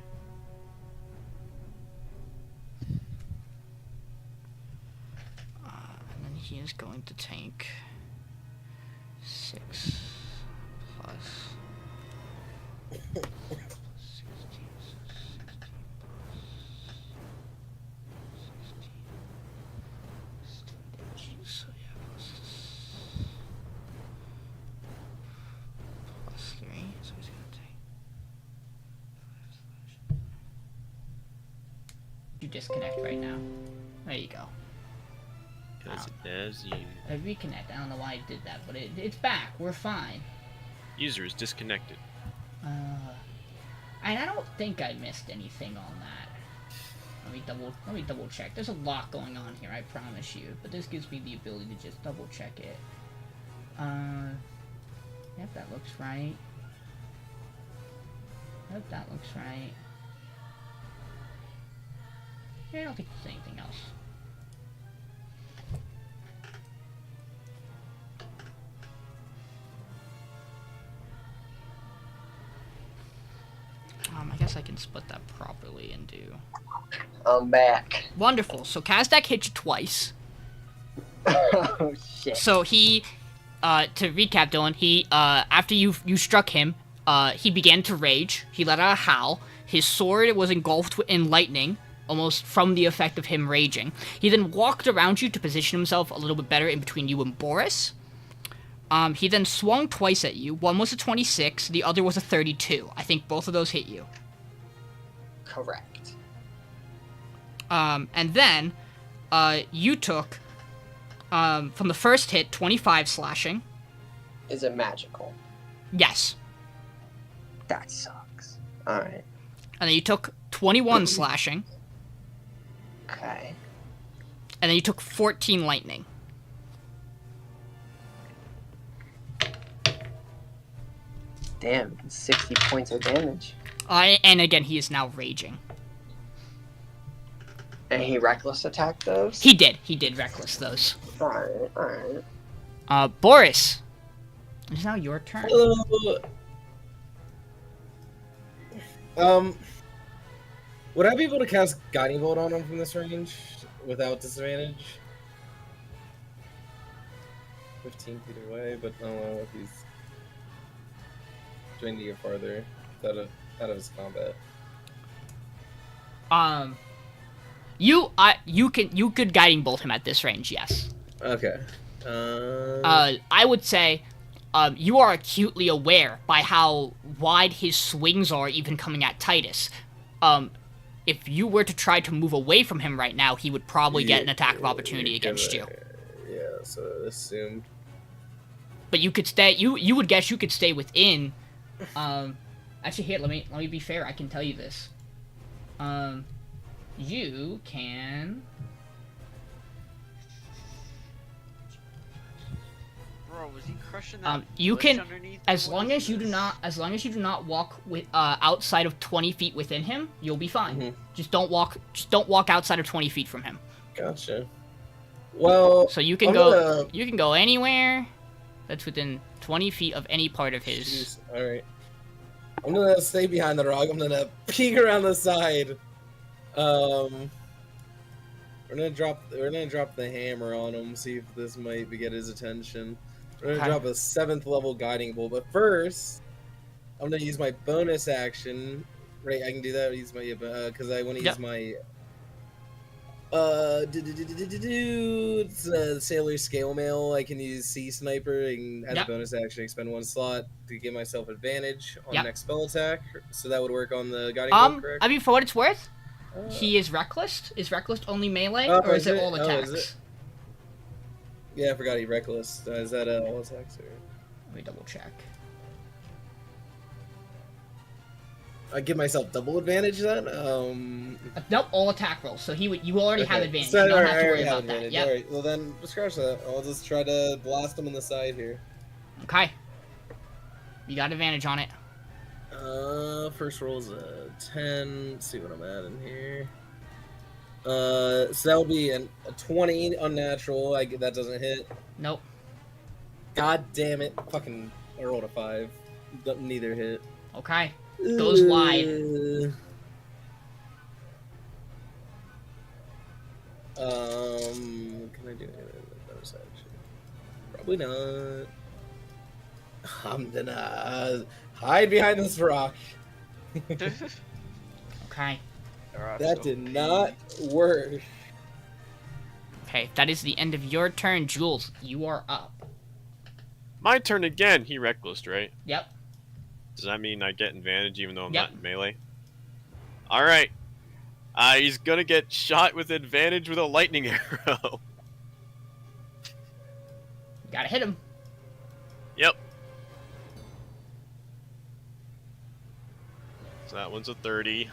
is going to take 6 plus 16, 16 damage. So yeah, plus 3. So he's gonna take 5 slash. You disconnect right now. There you go. Because it does you. I reconnect. I don't know why I did that, but it's back. We're fine. User is disconnected. And I don't think I missed anything on that. Let me double check. There's a lot going on here, I promise you. But this gives me the ability to just double check it. Yep, that looks right. Yep, that looks right. Yeah, I don't think there's anything else. I guess I can split that properly and do. I'm back. Wonderful. So Kazdak hit you twice. Oh shit. So he, to recap, Dylan, he, after you struck him, he began to rage. He let out a howl. His sword was engulfed in lightning, almost from the effect of him raging. He then walked around you to position himself a little bit better in between you and Boris. He then swung twice at you. One was a 26, the other was a 32. I think both of those hit you. Correct. And then, you took, from the first hit, 25 slashing. Is it magical? Yes. That sucks. Alright. And then you took 21 slashing. Okay. And then you took 14 lightning. Damn, 60 points of damage. And again, he is now raging. And he reckless attacked those? He did reckless those. Alright, alright. Boris. It's now your turn. Would I be able to cast Guiding Bolt on him from this range without disadvantage? 15 feet away, but I don't know if he's trying to get farther out of his combat. You could guiding bolt him at this range, yes. Okay. I would say, you are acutely aware by how wide his swings are, even coming at Titus. If you were to try to move away from him right now, he would probably get an attack of opportunity against you. Yeah, so assumed. But you could stay. You would guess you could stay within. Actually, here, let me be fair. I can tell you this. You can. Bro, was he crushing that you bush can, underneath? as What long is as you do this? not, as long as you do not walk with outside of 20 feet within him, you'll be fine. Mhm. Just don't walk outside of 20 feet from him. Gotcha. Well, So you can you can go anywhere that's within 20 feet of any part of his. All right. I'm gonna stay behind the rock. I'm gonna peek around the side. We're gonna drop the hammer on him. See if this might get his attention. We're gonna drop a 7th level guiding bolt. But first, I'm gonna use my bonus action. Right, I can do that. Use my because I want to use my it's Sailor Scale Mail. I can use Sea Sniper and as a bonus action expend 1 slot to give myself advantage on next spell attack. So that would work on the guiding bolt, correct? I mean, for what it's worth, he is reckless. Is reckless only melee, or is it all attacks? Is it? Yeah, I forgot he reckless. Is that all attacks? Or... Let me double check. I give myself double advantage then. Nope, all attack rolls. So you already have advantage. So, you don't alright, have to worry I about that. Yep. Alright, well then, scratch that. I'll just try to blast him in the side here. Okay. You got advantage on it. First roll is a 10. Let's see what I'm at in here. So that would be a 20 unnatural. That doesn't hit. Nope. God damn it! Fucking, I rolled a 5. Neither hit. Okay. Goes wide. Can I do any bonus action? Probably not. I'm gonna hide behind this rock. Okay. That did not work. Okay, that is the end of your turn, Jules. You are up. My turn again. He reckless, right? Yep. Does that mean I get advantage even though I'm Yep. not in melee? All right. He's gonna get shot with advantage with a lightning arrow. Gotta hit him. Yep. So that one's a 30.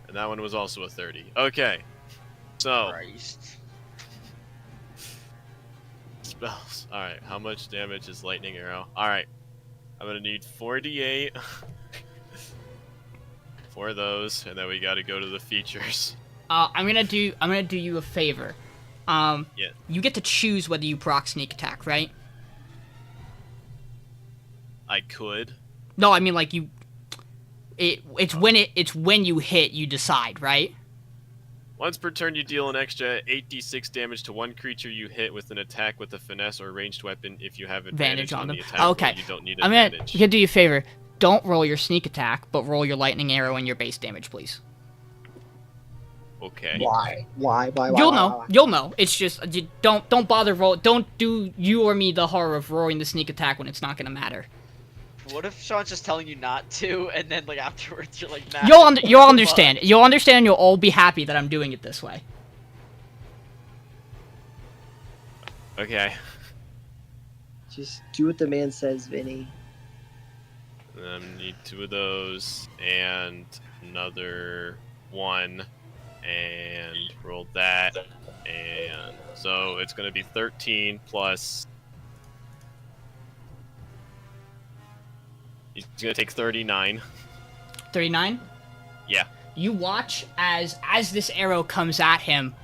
And that one was also a 30. Okay. So, Christ. spells. Alright, how much damage is lightning arrow? Alright. I'm gonna need 48 for those, and then we gotta go to the features. I'm gonna do you a favor. Yeah. You get to choose whether you proc sneak attack, right? I could. No, I mean like you. It's when you hit you decide, right? Once per turn, you deal an extra 8d6 damage to one creature you hit with an attack with a finesse or ranged weapon if you have advantage on them. the attack roll. Okay. You don't need I'm advantage. gonna do you a favor. Don't roll your sneak attack, but roll your lightning arrow and your base damage, please. Okay. Why? You'll know. You'll know. It's just you don't bother roll. Don't do you or me the horror of rolling the sneak attack when it's not gonna matter. What if Sean's just telling you not to, and then like afterwards you're like, nah. You'll understand. You'll understand. You'll all be happy that I'm doing it this way. Okay. Just do what the man says, Vinny. Need 2 of those and another 1, and roll that, and so it's gonna be 13 plus. He's gonna take 39. 39. Yeah. You watch as this arrow comes at him,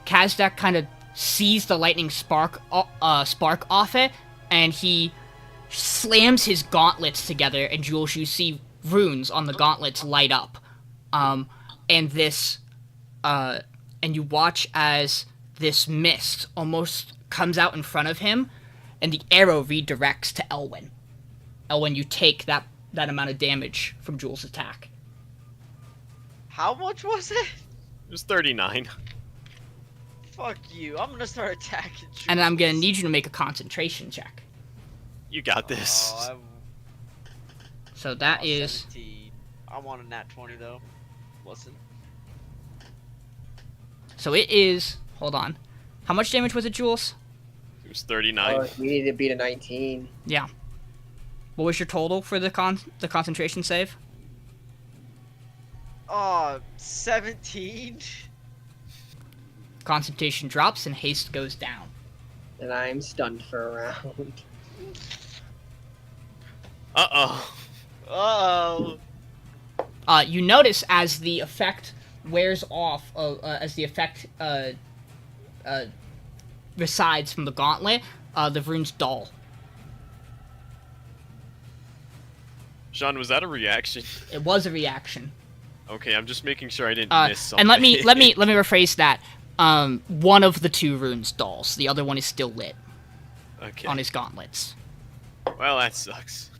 Kazdak kind of sees the lightning spark off it, and he slams his gauntlets together, and Jules, you see runes on the gauntlets light up. And you watch as this mist almost comes out in front of him, and the arrow redirects to Elwin. Elwin, you take that amount of damage from Jules' attack. How much was it? It was 39. Fuck you. I'm gonna start attacking Jules. And I'm gonna need you to make a concentration check. You got this. Oh, So that is 17. I want a nat 20 though. Listen. So it is. Hold on. How much damage was it, Jules? It was 39. Oh, we need to beat a 19. Yeah. What was your total for the concentration save? Oh, 17? Concentration drops and haste goes down. And I'm stunned for a round. Uh-oh. Uh-oh. You notice as the effect wears off, as the effect resides from the gauntlet, the runes dull. Sean, was that a reaction? It was a reaction. Okay, I'm just making sure I didn't miss something. And let me rephrase that. One of the 2 runes dulls. The other one is still lit Okay. on his gauntlets. Well, that sucks.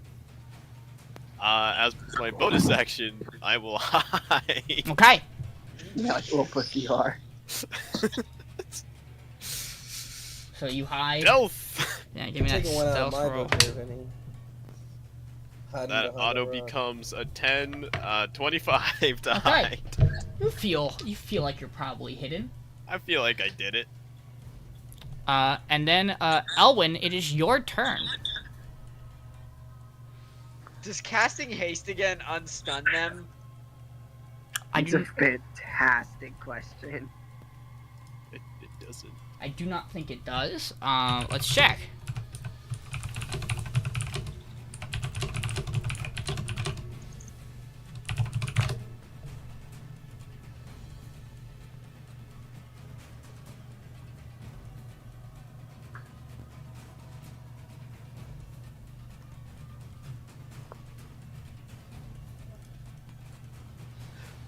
As my bonus action, I will hide. Okay. Yeah, like little pussy you are. So you hide. Stealth! Yeah, give me that Taking one out of stealth my roll. book there, Vinny. Hiding That behind auto the rock. becomes a 10, 25 to Okay. hide. You feel like you're probably hidden. I feel like I did it. And then Elwin, it is your turn. Does casting haste again unstun them? It's a fantastic question. It doesn't. I do not think it does. Let's check.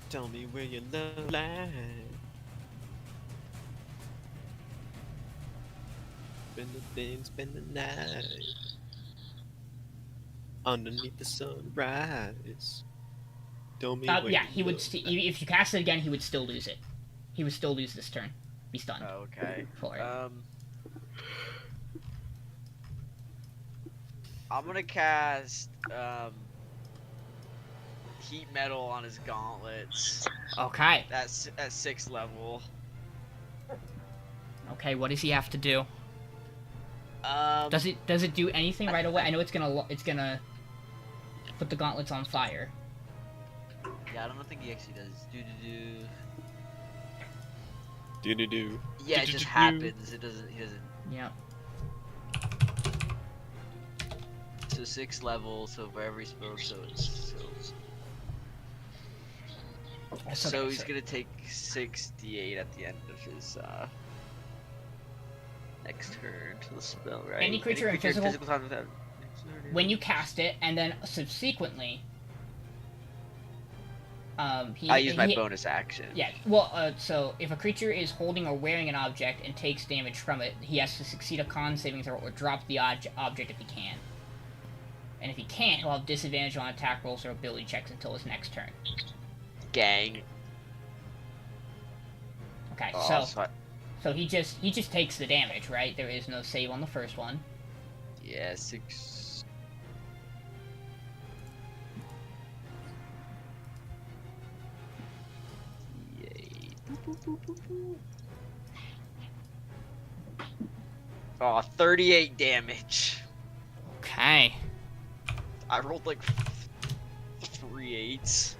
Tell me where your love lies. Spend the night underneath the sunrise. Don't mean Yeah, he would. If you cast it again, he would still lose it. He would still lose this turn. Be stunned. Okay. For it. I'm gonna cast heat metal on his gauntlets. Okay. That's at 6th level. Okay. What does he have to do? Does it do anything right away? I know it's gonna put the gauntlets on fire. Yeah, I don't think he actually does. Do. Yeah, it just happens. He doesn't. Yep. So 6th level. So for every spell, so he's gonna take 6d8 at the end of his next turn to the spell, right? Any creature in physical time without... when you cast it, and then subsequently, I use my bonus action. Yeah. Well, so if a creature is holding or wearing an object and takes damage from it, he has to succeed a con saving throw or drop the object if he can. And if he can't, he'll have disadvantage on attack rolls or ability checks until his next turn. Gang. Okay, Oh, so he just takes the damage, right? There is no save on the first one. Yeah, 6. Yay. Oh, 38 damage. Okay. I rolled like 3 8s.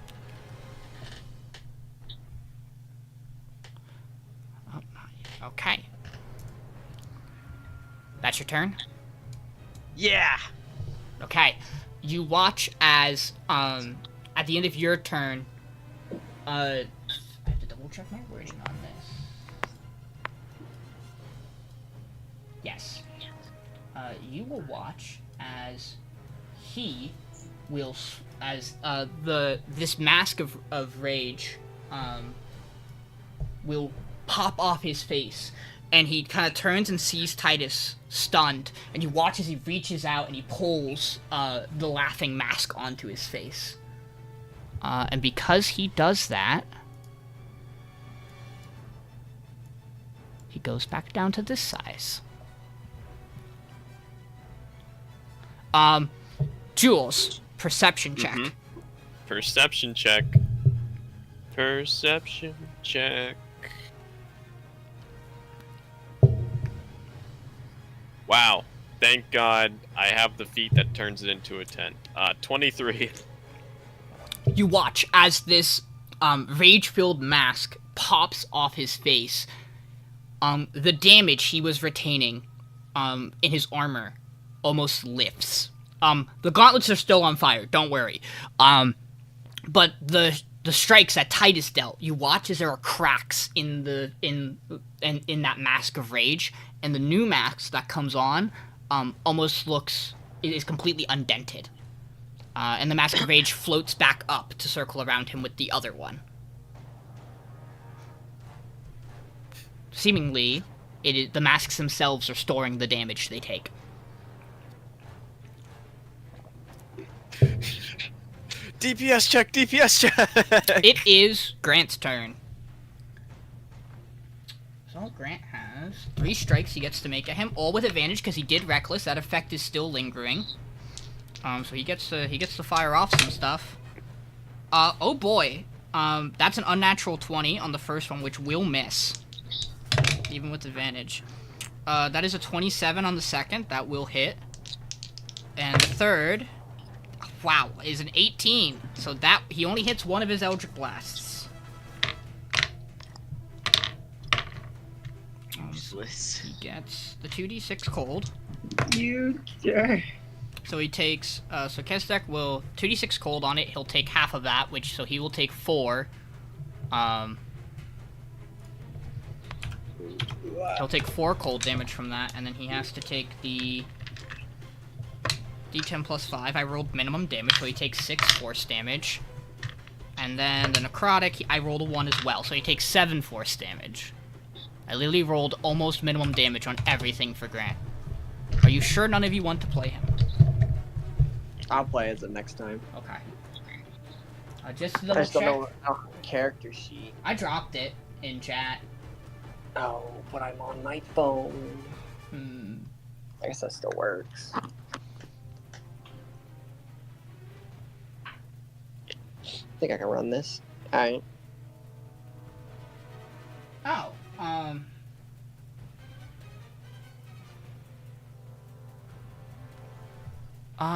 Okay. That's your turn? Yeah. Okay. You watch as, at the end of your turn, I have to double check my wording on this. Yes. You will watch as he will, this mask of rage, will pop off his face, and he kind of turns and sees Titus stunned, and you watch as he reaches out and he pulls the laughing mask onto his face. And because he does that, he goes back down to this size. Jules, perception check. Mm-hmm. Perception check. Perception check. Wow. Thank God I have the feat that turns it into a 10. 23. You watch as this rage-filled mask pops off his face. The damage he was retaining in his armor almost lifts. The gauntlets are still on fire, don't worry. But the strikes that Titus dealt, you watch as there are cracks in that mask of rage, and the new mask that comes on is completely undented. And the mask of rage floats back up to circle around him with the other one. Seemingly, the masks themselves are storing the damage they take. DPS check, DPS check! It is Grant's turn. So Grant has 3 strikes he gets to make at him, all with advantage because he did reckless. That effect is still lingering. So he gets to fire off some stuff. Oh boy. That's an unnatural 20 on the first one, which will miss, even with advantage. That is a 27 on the second. That will hit. And the third, wow, is an 18. So that he only hits one of his Eldritch Blasts. Useless. He gets the 2d6 cold. You dare. So he takes, so Kazdak will 2d6 cold on it. He'll take half of that, so he will take 4. He'll take 4 cold damage from that, and then he has to take the d10 plus 5. I rolled minimum damage, so he takes 6 force damage. And then the necrotic, I rolled a 1 as well, so he takes 7 force damage. I literally rolled almost minimum damage on everything for Grant. Are you sure none of you want to play him? I'll play as it next time. Okay. Just to I double just don't know check, character sheet. I dropped it in chat. Oh, but I'm on my phone. Hmm. I guess that still works. I think I can run this. Alright. Oh,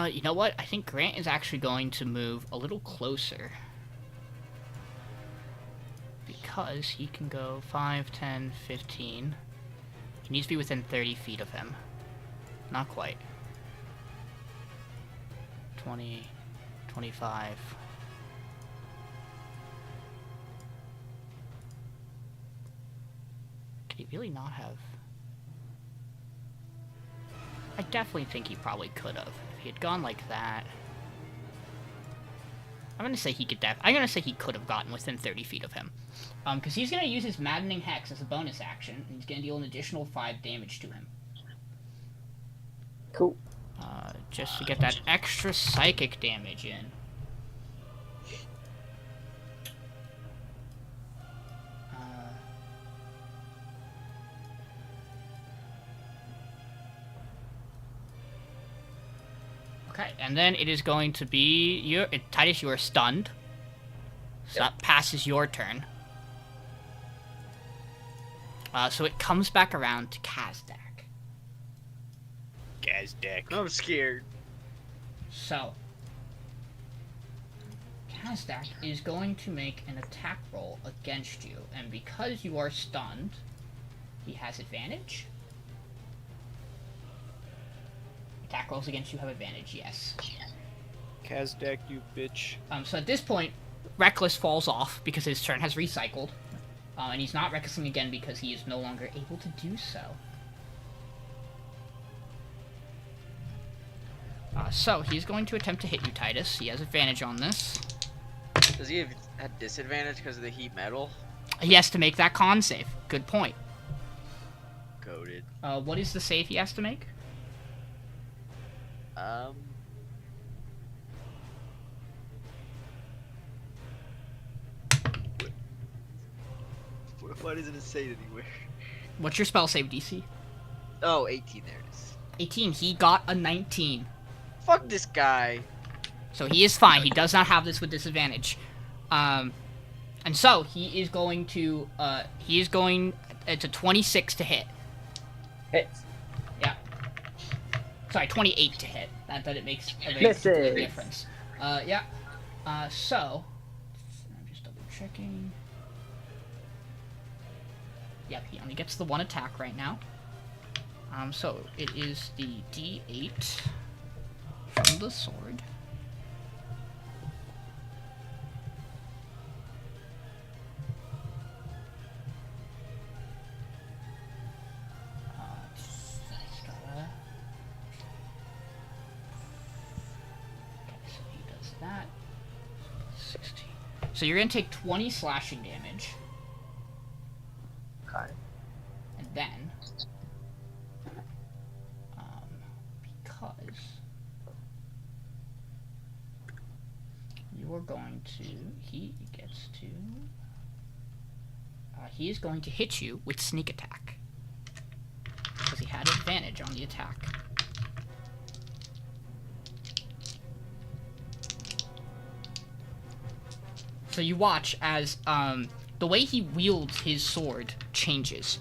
you know what? I think Grant is actually going to move a little closer. Because he can go 5, 10, 15. He needs to be within 30 feet of him. Not quite. 20, 25. Could he really not have? I definitely think he probably could have. If he had gone like that. I'm gonna say he could I'm gonna say he could have gotten within 30 feet of him. Because he's gonna use his Maddening Hex as a bonus action, and he's gonna deal an additional 5 damage to him. Cool. Just to get that extra psychic damage in. Okay, and then it is going to be Titus, you are stunned. So that passes your turn. So it comes back around to Kazdak. Kazdak. I'm scared. So Kazdak is going to make an attack roll against you, and because you are stunned, he has advantage. Attack rolls against you have advantage, yes. Kazdak, you bitch. So at this point, Reckless falls off because his turn has recycled. And he's not Recklessing again because he is no longer able to do so. So he's going to attempt to hit you, Titus. He has advantage on this. Does he have disadvantage because of the heat metal? He has to make that con save. Good point. Coded. What is the save he has to make? Why doesn't it say it anywhere? What's your spell save DC? Oh, 18, there it is. 18. He got a 19. Fuck this guy. So he is fine. He does not have this with disadvantage. And so he is going to, it's a 26 to hit. Hits. Yeah. Sorry, 28 to hit. Not that it makes a very Misses. particular difference. Yeah. So, I'm just double checking. Yep, he only gets the 1 attack right now. So it is the D8 from the sword. That 16. So you're gonna take 20 slashing damage, Okay. and then because you're going to, he is going to hit you with sneak attack because he had advantage on the attack. So you watch as the way he wields his sword changes.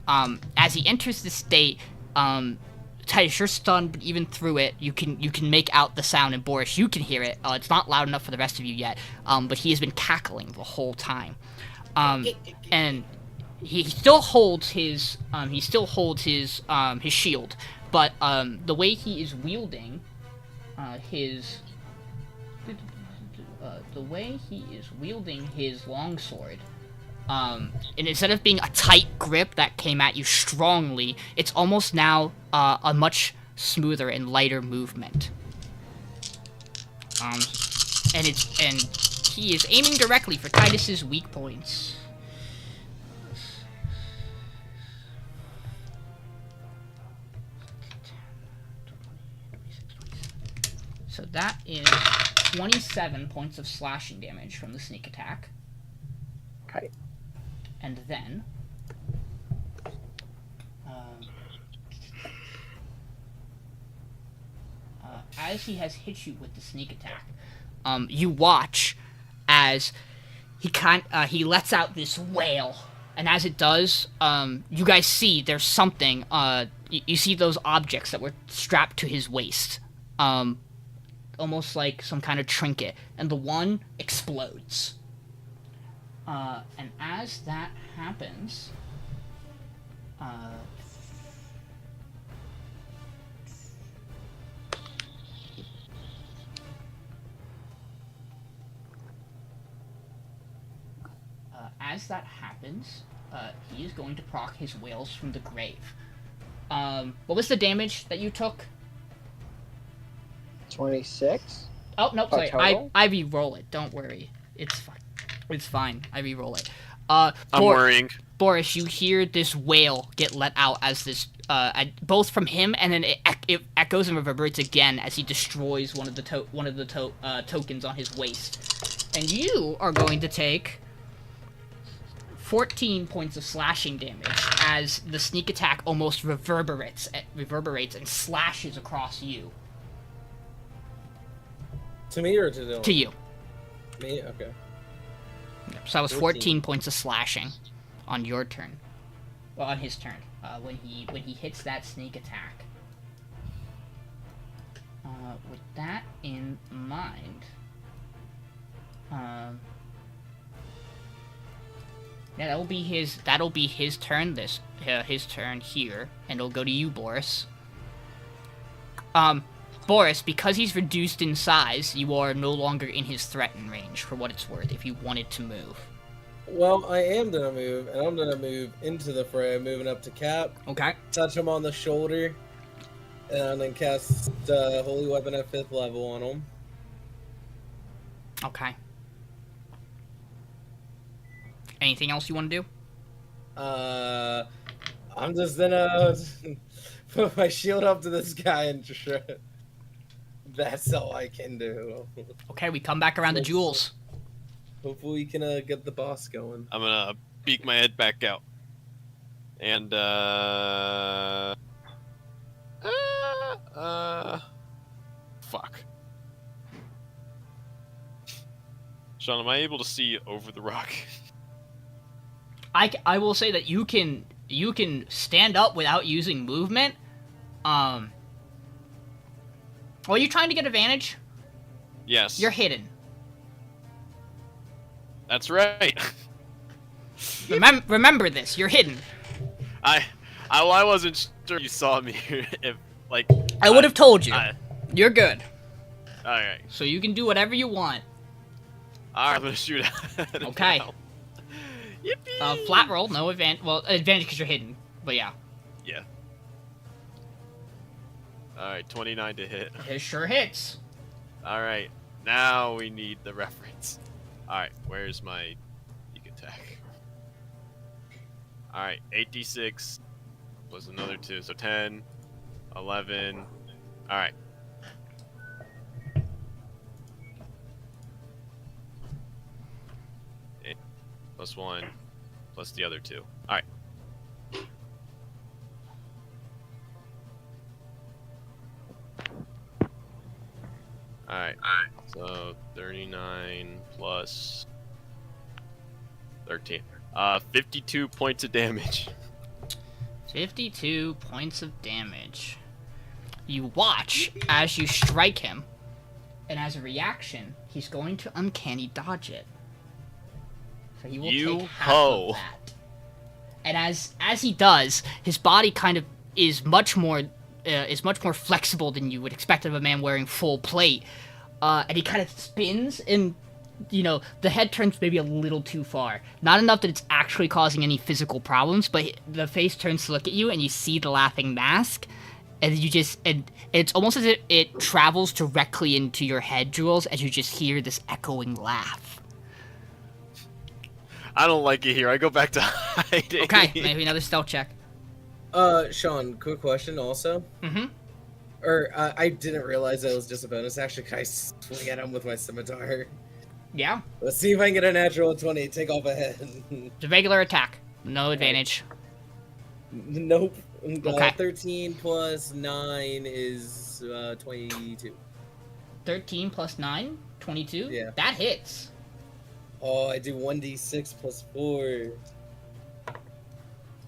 As he enters the state, Titus, you're stunned, but even through it, you can make out the sound, and Boris, you can hear it. It's not loud enough for the rest of you yet, but he has been cackling the whole time. And he still holds his shield, but the way he is wielding his longsword, and instead of being a tight grip that came at you strongly, it's almost now a much smoother and lighter movement. And he is aiming directly for Titus's weak points. So that is 27 points of slashing damage from the sneak attack. Okay. And then... as he has hit you with the sneak attack, you watch as he lets out this wail, and as it does, you guys see there's something. You see those objects that were strapped to his waist, almost like some kind of trinket, and the one explodes. And as that happens, he is going to proc his wails from the grave. What was the damage that you took? 26. Oh no, sorry. total? I re-roll it. Don't worry. It's fine. It's fine. I re-roll it. I'm worrying. Boris, you hear this wail get let out as this, both from him and then it echoes and reverberates again as he destroys one of the tokens on his waist. And you are going to take 14 points of slashing damage as the sneak attack almost reverberates and slashes across you. To me or to Dylan? To you. Me? Okay. Yep, so that was 14 points of slashing on your turn. Well, on his turn. When he hits that sneak attack. With that in mind, yeah, that'll be his turn. His turn here, and it'll go to you, Boris. Boris, because he's reduced in size, you are no longer in his threaten range, for what it's worth, if you wanted to move. Well, I am gonna move, and I'm gonna move into the fray, moving up to Cap. Okay. Touch him on the shoulder, and then cast Holy Weapon at 5th level on him. Okay. Anything else you want to do? I'm just gonna put my shield up to this guy and shred. That's all I can do. Okay, we come back around to Jules. Hopefully we can get the boss going. I'm gonna peek my head back out. And, fuck. Sean, am I able to see over the rock? I will say that you can stand up without using movement. Are you trying to get advantage? Yes. You're hidden. That's right. Remember this. You're hidden. I wasn't sure you saw me. If like I would have told you. You're good. All right. So you can do whatever you want. All right, I'm gonna shoot at him Okay. now. Yippee! Flat roll, no advantage. Well, advantage because you're hidden. But yeah. Yeah. All right, 29 to hit. It sure hits. All right, now we need the reference. All right, where's my sneak attack? All right, 8d6 plus another 2, so 10, 11. All right. Plus 1, plus the other 2. All right. Alright, so 39 plus 13. 52 points of damage. 52 points of damage. You watch as you strike him, and as a reaction, he's going to uncanny dodge it. So he will take half of that. And as he does, his body kind of is much more flexible than you would expect of a man wearing full plate. And he kind of spins, and, you know, the head turns maybe a little too far. Not enough that it's actually causing any physical problems, but the face turns to look at you, and you see the laughing mask, and and it's almost as if it travels directly into your head, Jules, as you just hear this echoing laugh. I don't like it here. I go back to hiding. Okay, maybe another stealth check. Sean, quick question also. Mm-hmm. Or I didn't realize that it was just a bonus action. Can I swing at him with my scimitar? Yeah. Let's see if I can get a natural 20. Take off a head. It's a regular attack. No advantage. Nope. Okay. 13 plus 9 is 22. 13 plus 9, 22? Yeah. That hits. Oh, I do 1d6 plus 4.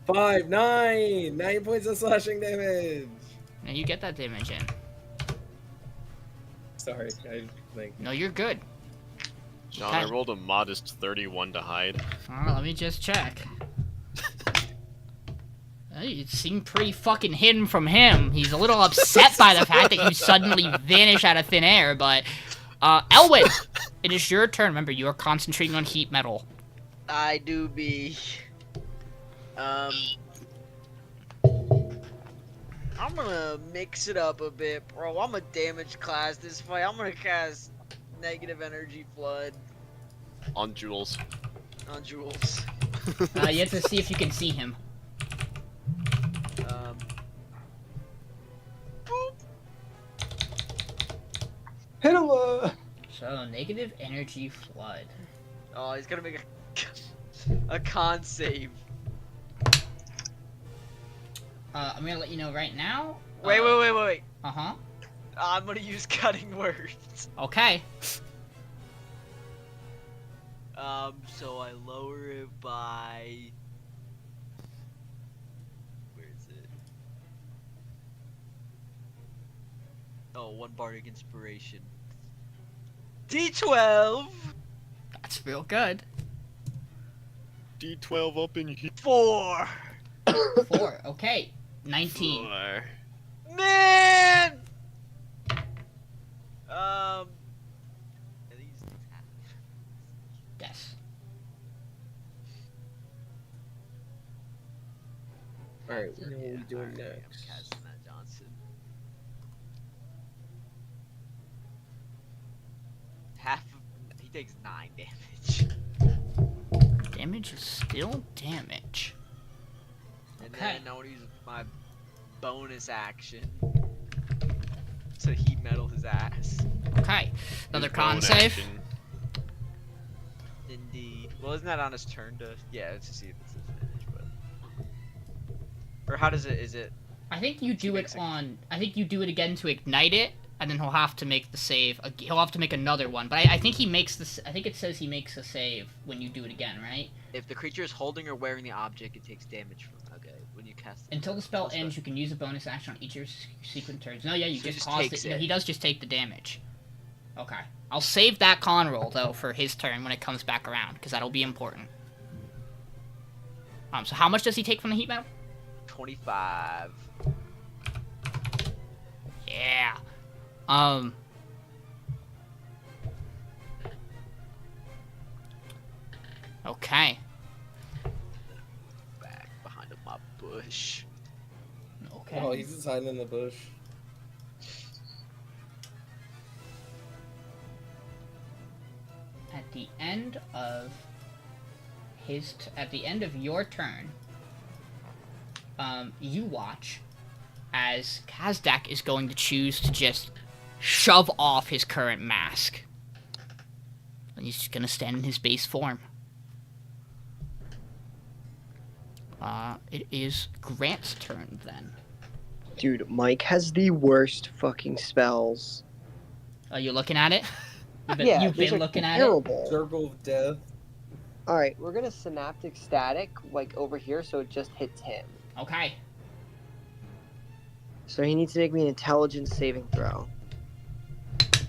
5, 9! 9 points of slashing damage! And you get that damage in. Sorry, I think. No, you're good. John, I rolled a modest 31 to hide. Let me just check. You seem pretty fucking hidden from him. He's a little upset by the fact that you suddenly vanish out of thin air, but... Elwin! It is your turn. Remember, you are concentrating on heat metal. I do be. I'm gonna mix it up a bit, bro. I'm a damage class this fight. I'm gonna cast negative energy flood On Jules. on Jules. You have to see if you can see him. Boop. Hit him! So, negative energy flood. Oh, he's gonna make a con save. I'm gonna let you know right now. Wait. Uh-huh. I'm gonna use cutting words. Okay. So I lower it by. Where is it? Oh, 1 bardic inspiration. D12. That's real good. D12 up in here. 4. 4. Okay. 19. 4. Man. At least half. Yes. Alright, what are we doing Alright, I'm next? casting that Johnson. He takes 9 damage. Damage is still damage. And Okay. then I want to use my bonus action to heat metal his ass. Okay. Another His con bone save. action. Indeed. Well, isn't that on his turn to? Yeah, let's just see if it's advantage, but. Or how does it? Is it? I think you do makes it a- on. I think you do it again to ignite it, and then he'll have to make the save. He'll have to make another one. But I think he makes this. I think it says he makes a save when you do it again, right? If the creature is holding or wearing the object, it takes damage from. Okay, when you cast. it. Until the spell ends, you can use a bonus action on each of your sequent turns. No, yeah, you So he just just caused takes it. No, it. he does just take the damage. Okay. I'll save that con roll though for his turn when it comes back around, because that'll be important. So how much does he take from the heat metal? 25. Yeah. Okay. Back behind my bush. Okay. Oh, he's just hiding in the bush. At the end of your turn, you watch as Kazdak is going to choose to just shove off his current mask. And he's just gonna stand in his base form. It is Grant's turn then. Dude, Mike has the worst fucking spells. Are you looking at it? Yeah, You've these been are looking at it? terrible. Circle of Death. Alright, we're gonna Synaptic Static, like, over here, so it just hits him. Okay. So he needs to make me an intelligence saving throw. Let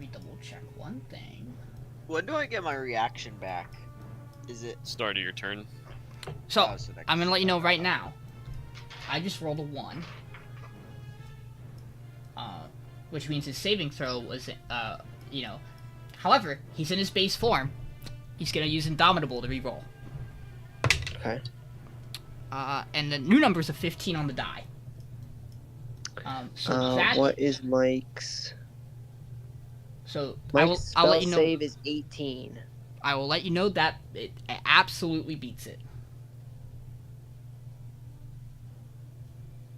me double check one thing. When do I get my reaction back? Is it? Start of your turn. So, Oh, so that I'm gonna let you know right now. I just rolled a 1. Which means his saving throw was, However, he's in his base form. He's gonna use Indomitable to reroll. Okay. And the new number's a 15 on the die. So that... What is Mike's? So, Mike's I'll spell let you know... save is 18. I will let you know that it absolutely beats it.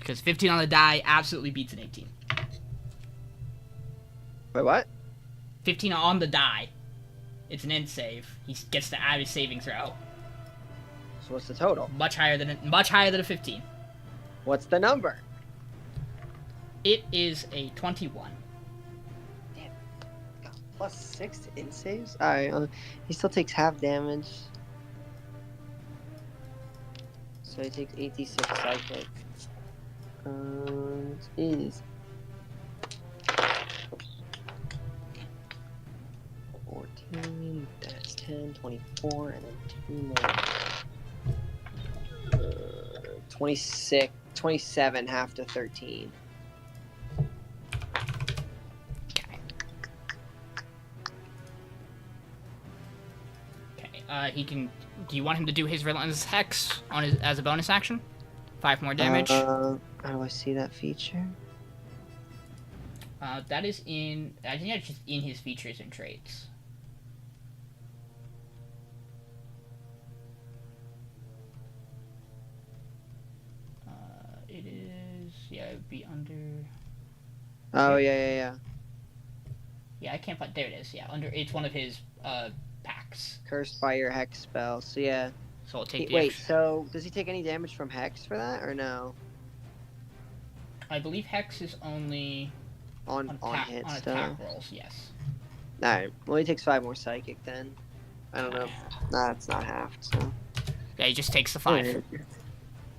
Because 15 on the die absolutely beats an 18. Wait, what? 15 on the die. It's an end save. He gets to add his saving throw. So what's the total? Much higher than a 15. What's the number? It is a 21. Damn. Got +6 to int saves? Alright, he still takes half damage. So he takes 86 psychic. It is 14, that's 10, 24, and then 2 more. 26, 27, half to 13. Okay, he can... Do you want him to do his Relentless Hex on his, as a bonus action? 5 more damage. How do I see that feature? That is in... I think that's just in his features and traits. It is... Yeah, it would be under... Oh, yeah. Yeah, I can't find... There it is, yeah. It's one of his, packs. Cursed by your Hex spell, so yeah. So I'll take the Wait, extra... so does he take any damage from Hex for that, or no? I believe Hex is only... On hits, on attack rolls, yes. Alright, well he takes 5 more Psychic then. I don't know. Nah, it's not half, so... Yeah, he just takes the 5.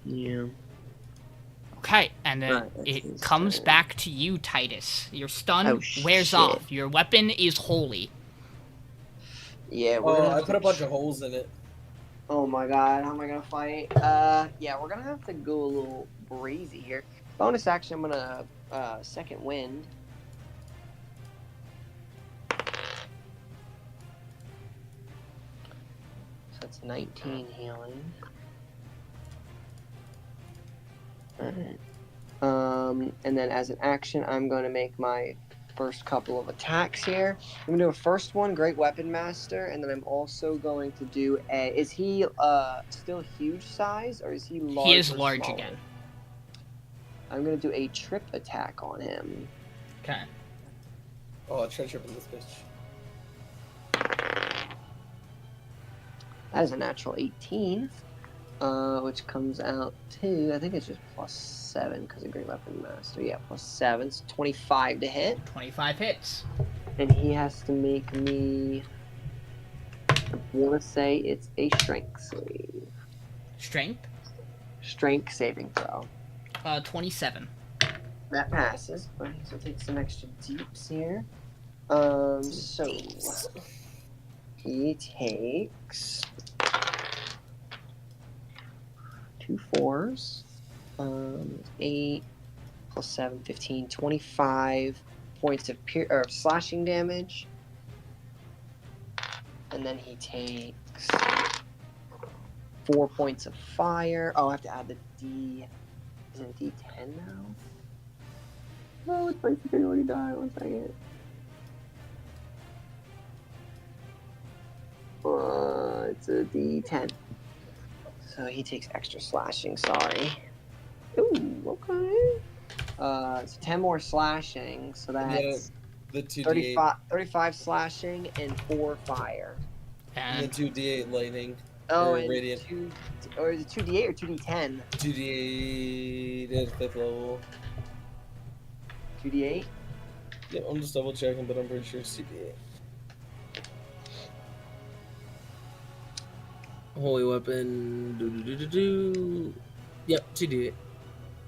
Yeah. Okay, and then Right, it comes back to you, Titus. Your stun wears shit. off. Your weapon is holy. Yeah, I put a bunch of holes in it. Oh my god, how am I gonna fight? Yeah, we're gonna have to go a little brazy here. Bonus action, I'm gonna, second wind. So that's 19 healing. Alright. And then as an action, I'm going to make my first couple of attacks here. I'm going to do a first one, Great Weapon Master, and then I'm also going to do a... Is he still huge size, or is he large? He is or large smaller? again. I'm going to do a trip attack on him. Okay. Oh, I'll try tripping this bitch. That is a natural 18, which comes out to, I think it's just +7 because of Great Weapon Master. Yeah, +7, so 25 to hit. 25 hits. And he has to make me, I want to say it's a strength save. Strength? Strength saving throw. 27. That passes, but he'll take some extra deeps here. So he takes 2 4s, 8 plus 7, 15, 25 points of slashing damage. And then he takes 4 points of fire. Oh, I have to add the D. Is it D10 now? No, it's basically already died. 1 second. It's a D10. So he takes extra slashing, sorry. Ooh, okay. It's 10 more slashing, so that's the 2d8. 35 slashing and 4 fire. And the 2d8 lightning. Oh, or and radiant. or is it 2d8 or 2d10? 2d8 at 5th level. 2d8? Yeah, I'm just double checking, but I'm pretty sure it's 2d8. Holy weapon. Yep, 2d8.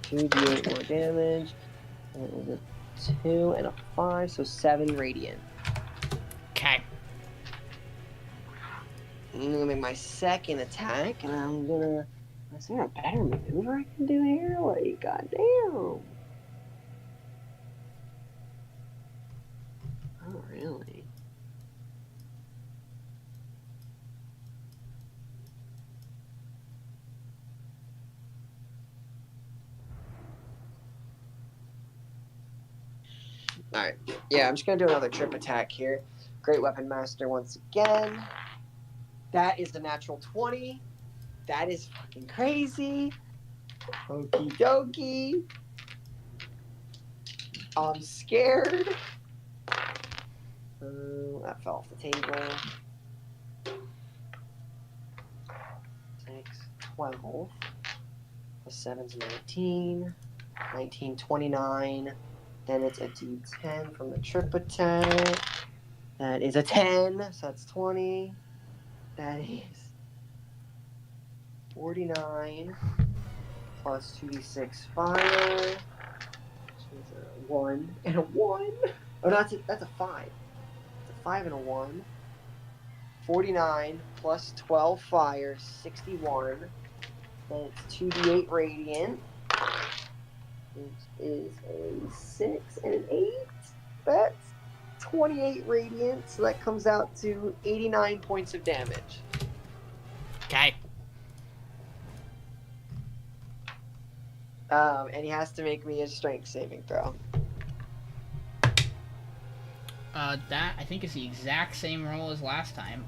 2d8 more damage. And it was a 2 and a 5, so 7 radiant. Okay. I'm gonna make my second attack, and I'm gonna... Is there a better maneuver I can do here? Like, goddamn. Oh, really? Alright, yeah, I'm just gonna do another trip attack here. Great Weapon Master once again. That is the natural 20. That is fucking crazy. Okie dokie. I'm scared. That fell off the table. 6, 12. Plus 7's 19. 19, 29. Then it's a d10 from the trip attack. That is a 10, so that's 20. That is 49. Plus 2d6 fire. Which is a 1 and a 1. Oh, no, that's a 5. It's a 5 and a 1. 49 plus 12 fire, 61. Then it's 2d8 radiant. Which is a 6 and an 8. That's 28 radiant, so that comes out to 89 points of damage. Okay. And he has to make me a strength saving throw. That I think is the exact same roll as last time.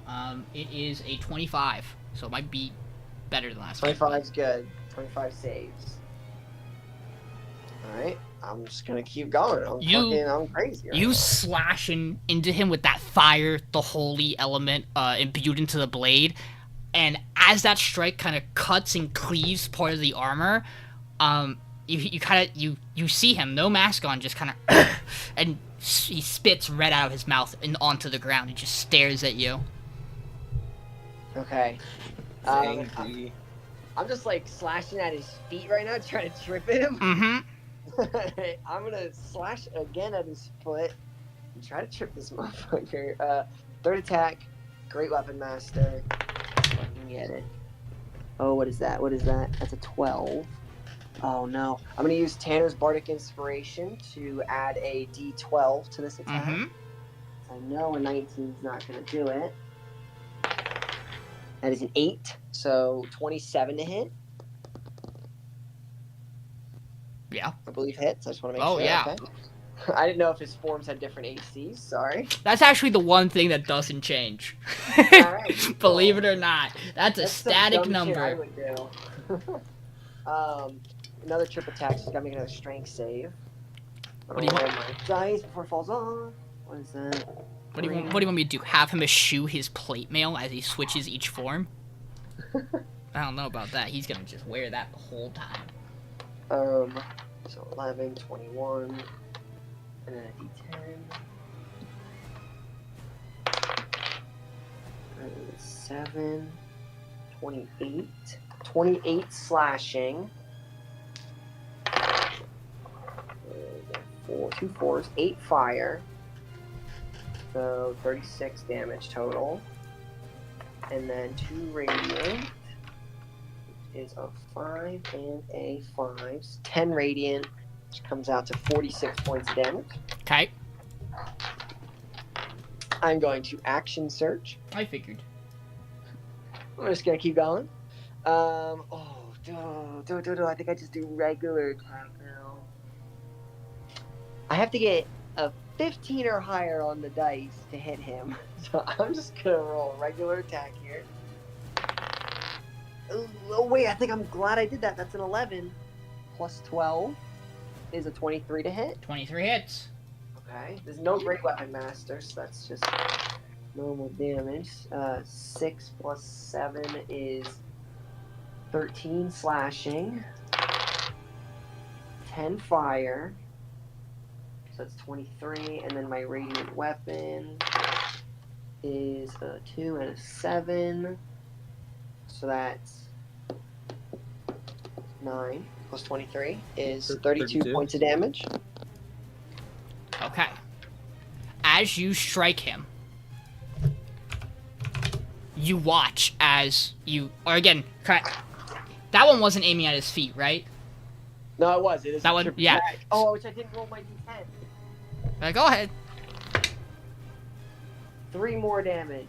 It is a 25, so it might be better than last time. 25's good. 25 saves. Alright, I'm just gonna keep going. I'm crazy. You slashing into him with that fire, the holy element imbued into the blade, and as that strike kind of cuts and cleaves part of the armor, you see him, no mask on, just kind of, and he spits red out of his mouth and onto the ground. He just stares at you. Okay. Angry. I'm just like slashing at his feet right now, trying to trip him. Mm-hmm. I'm gonna slash again at his foot and try to trip this motherfucker. Third attack, great weapon master. I can get it. Oh, what is that? What is that? That's a 12. Oh no. I'm gonna use Tanner's Bardic Inspiration to add a D12 to this attack. Mm-hmm. I know a 19's not gonna do it. That is an 8, so 27 to hit. Yeah. I believe hits. I just want to make Oh, sure. yeah. Okay. I didn't know if his forms had different ACs. Sorry. That's actually the one thing that doesn't change. Alright, Believe cool. it or not. That's a some static dumb shit I number. would do. Another trip attack. She's got to make another strength save. What do you want? Roll my dice before it falls off. What is that? What do you want me to do? Have him eschew his plate mail as he switches each form? I don't know about that. He's gonna just wear that the whole time. So 11, 21, and then a d10. 7, 28. 28 slashing. 2 4s, 8 fire. So 36 damage total. And then 2 radiant. Is a 5 and a 5. 10 radiant, which comes out to 46 points of damage. Okay. I'm going to action search. I figured. I'm just gonna keep going. I think I just do regular attack now. I have to get a 15 or higher on the dice to hit him, so I'm just gonna roll a regular attack here. Oh wait, I think I'm glad I did that. That's an 11 plus 12 is a 23 to hit. 23 hits. Okay, there's no great weapon master, so that's just normal damage. 6 plus 7 is 13 slashing, 10 fire, so that's 23, and then my radiant weapon is a 2 and a 7, so that's 9 plus 23 is 32 points of damage. Okay. As you strike him, you watch as you, or again, that one wasn't aiming at his feet, right? No, it was. It is that a one, triple yeah. attack. Oh, which I didn't roll my d10. Go ahead. 3 more damage.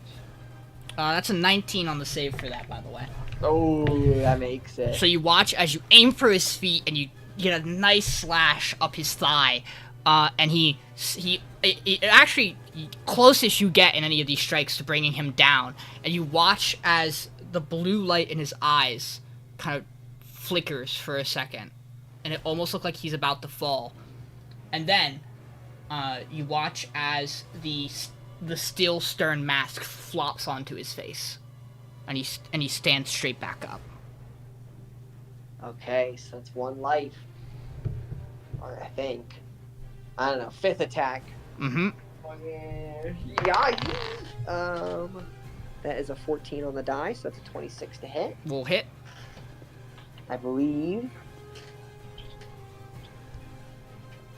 That's a 19 on the save for that, by the way. Oh, that makes it. So you watch as you aim for his feet, and you get a nice slash up his thigh, and he actually, closest you get in any of these strikes to bringing him down, and you watch as the blue light in his eyes kind of flickers for a second, and it almost looks like he's about to fall. And then you watch as the steel stern mask flops onto his face, and he stands straight back up. Okay, so that's 1 life. Or I think. I don't know. 5th attack. Mm-hmm. Yeah. That is a 14 on the die, so that's a 26 to hit. Will hit. I believe.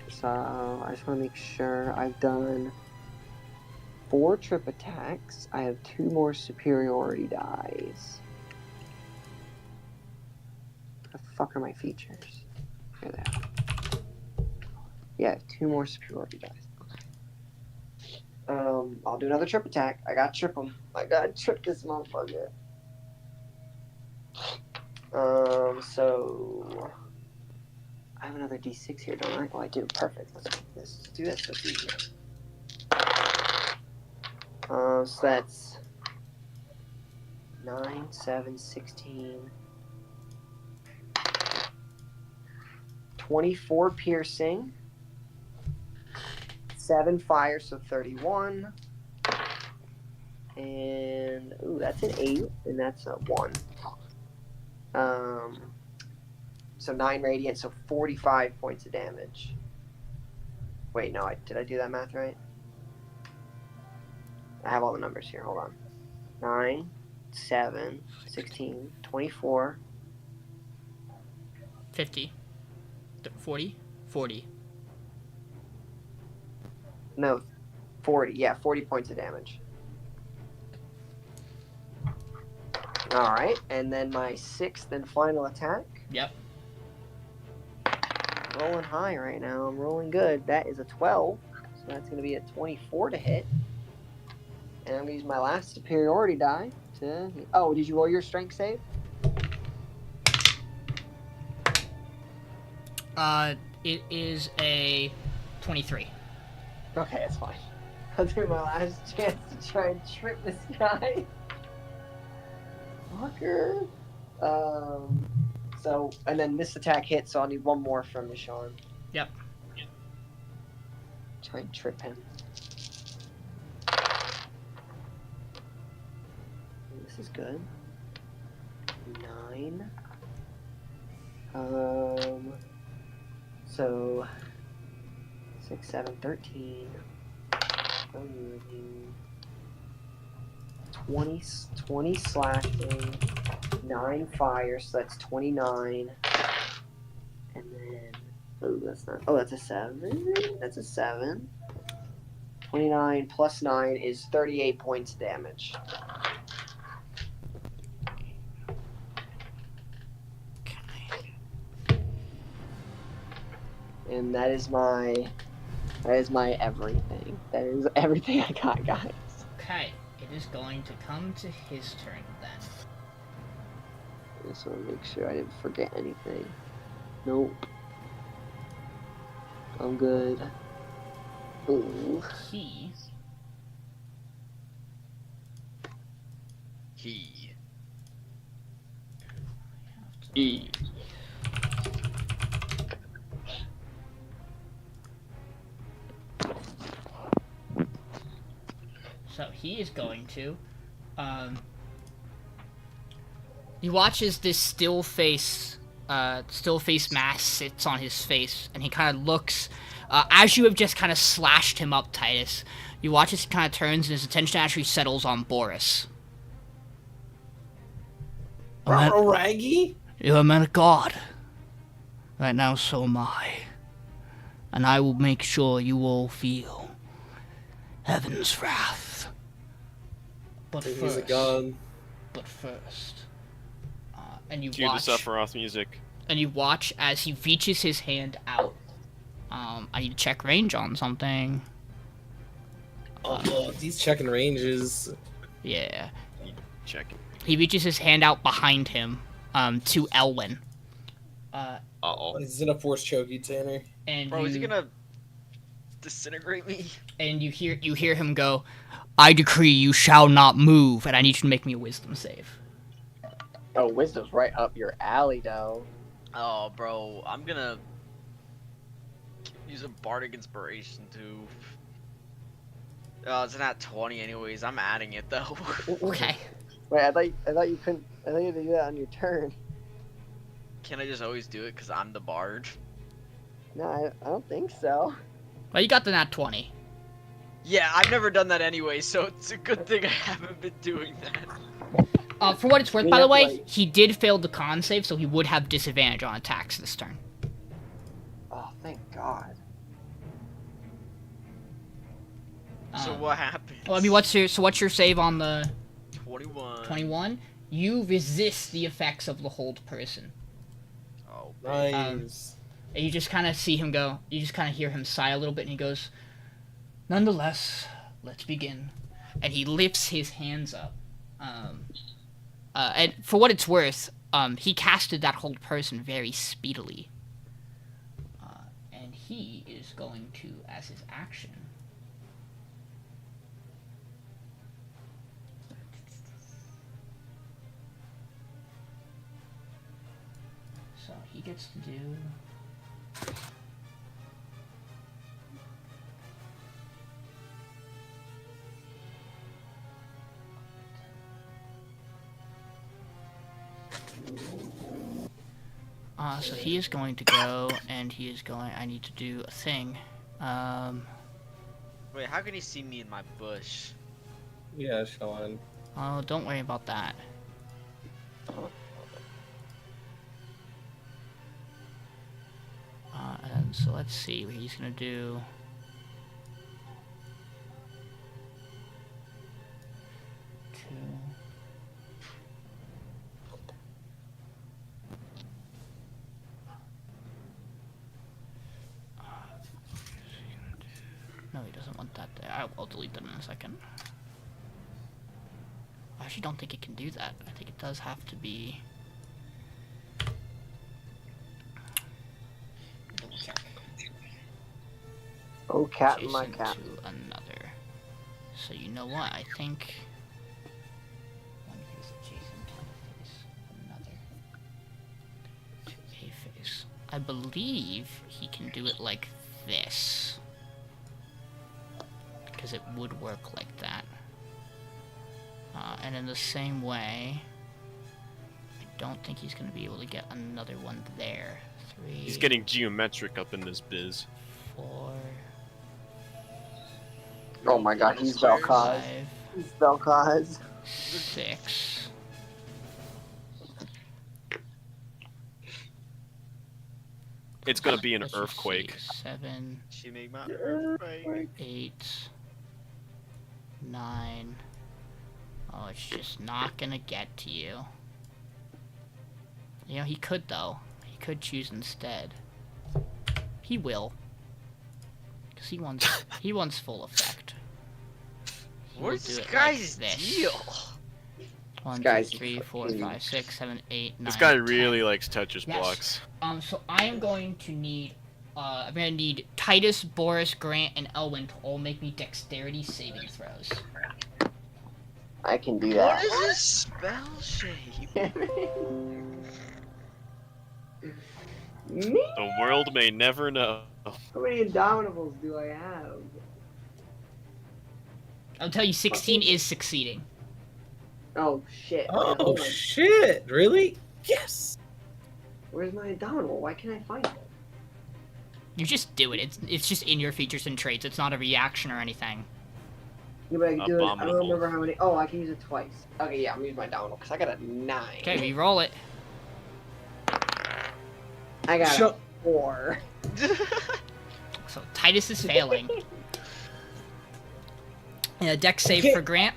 So I just want to make sure I've done 4 trip attacks. I have 2 more superiority dies. What the fuck are my features? Here they are. Yeah, I have 2 more superiority dice. I'll do another trip attack. I gotta trip him. I gotta trip this motherfucker. So I have another D6 here, don't I? Oh, I do. Perfect. Let's do this. That's easier. So that's 9, 7, 16, 24 piercing, 7 fire, so 31. And ooh, that's an 8, and that's a 1. So 9 radiant, so 45 points of damage. Wait, no, did I do that math right? I have all the numbers here, hold on. 9, 7, 16, 24. 50. 40? 40. No, 40, yeah, 40 points of damage. Alright, and then my 6th and final attack. Yep. Rolling high right now, I'm rolling good. That is a 12, so that's going to be a 24 to hit. And I'm going to use my last superiority die to... Oh, did you roll your strength save? It is a 23. Okay, that's fine. I'll do my last chance to try and trip this guy. Fucker. So, and then this attack hit, so I'll need 1 more from Nishan. Yep. Try and trip him. This is good. 9. So 6, 7, 13. 20 slashing, 9 fire, so that's 29. And then, that's a 7. That's a 7. 29 plus 9 is 38 points damage. And that is my everything. That is everything I got, guys. Okay, it is going to come to his turn then. I just want to make sure I didn't forget anything. Nope. I'm good. Ooh. He So he is going to, he watches this still face mask sits on his face, and he kind of looks, as you have just kind of slashed him up, Titus, you watch as he kind of turns and his attention actually settles on Boris. Raggy? You're a man of God. Right now, so am I. And I will make sure you all feel heaven's wrath. But He's first, a god. And you Cue the watch, Sephiroth music. and you watch as he reaches his hand out. I need to check range on something. He's checking ranges. Yeah. Check it. He reaches his hand out behind him, to Elwin. Uh-oh. He's gonna force choke you, Tanner. And Bro, you, is he gonna disintegrate me? And you hear him go, I decree you shall not move, and I need you to make me a wisdom save. Oh, wisdom's right up your alley, though. Oh, bro, I'm gonna use a bardic inspiration to. Oh, it's not 20 anyways. I'm adding it though. Okay. Wait, I thought you couldn't. I thought you had to do that on your turn. Can I just always do it because I'm the bard? No, I don't think so. Well, you got the nat 20. Yeah, I've never done that anyway, so it's a good thing I haven't been doing that. For what it's worth, We by the have, way, like- he did fail the con save, so he would have disadvantage on attacks this turn. Oh, thank God. So what happens? Well, I mean, what's your save on the 21. 21? You resist the effects of the hold person. Oh, Nice. And you just kind of see him go. You just kind of hear him sigh a little bit, and he goes, "Nonetheless, let's begin." And he lifts his hands up. And for what it's worth, he casted that hold person very speedily. And he is going to, as his action, so he gets to do. So he is going to go, and he is going. I need to do a thing. Wait, how can he see me in my bush? Yeah, Sean. Oh, don't worry about that. And so let's see what he's gonna do. No, he doesn't want that there. I'll delete that in a second. I actually don't think it can do that. I think it does have to be... Double check. Oh, cat in my Adjacent cat. to another. So you know what? I think... One face adjacent to a face. Another. To a face. I believe he can do it like this. Because it would work like that. And in the same way, I don't think he's going to be able to get another one there. 3. He's getting geometric up in this biz. 4. Oh my God, he's Vel'Koz. 5. He's Vel'Koz. 6. It's gonna be an Let's just earthquake. see, 7. She make my earthquake. 8. 9. Oh, it's just not gonna get to you. You know, he could though. He could choose instead. He will. Because he wants full effect. He will What's do this it guy's like this. deal? 1, 2, guy's 3, 4, fucking- 5, 6, 7, 8, 9, This guy 10. really likes Tetris Yes. blocks. So I am going to need, I'm gonna need Titus, Boris, Grant, and Elwin to all make me dexterity saving throws. I can do What that. is this spell shape? Me? The world may never know. How many Indomitables do I have? I'll tell you, 16 is succeeding. Oh shit. Oh shit! Really? Yes. Where's my Indomitable? Why can't I find it? You just do it. It's just in your features and traits. It's not a reaction or anything. Yeah, but I can do it. I don't Abominable. remember how many. Oh, I can use it twice. Okay, yeah, I'm gonna use my Indomitable because I got a 9. Okay, re-roll it. I got Show- a 4. So Titus is failing. And a dex save Okay. for Grant.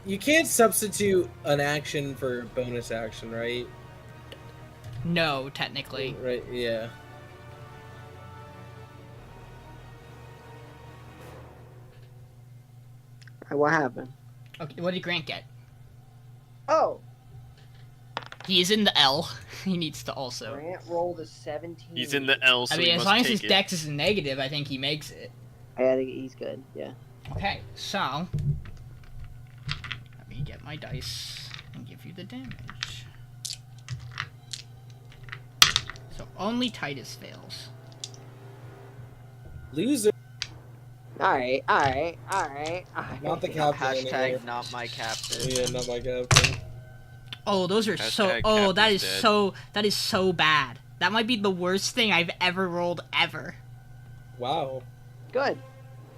You can't substitute an action for a bonus action, right? No, technically. Right. Yeah. What happened? Okay, what did Grant get? Oh, He is in the L. He needs to also. Grant rolled a 17. He's in the L, so I mean, he as must long as take his it. dex is negative, I think he makes it. I think he's good. Yeah. Okay, so let me get my dice and give you the damage. So only Titus fails. Loser. Alright. Not the captain. Hashtag anymore. not my captain. Yeah, not my captain. Oh, those are so. Hashtag Oh, that is captain's dead. so. That is so bad. That might be the worst thing I've ever rolled ever. Wow. Good.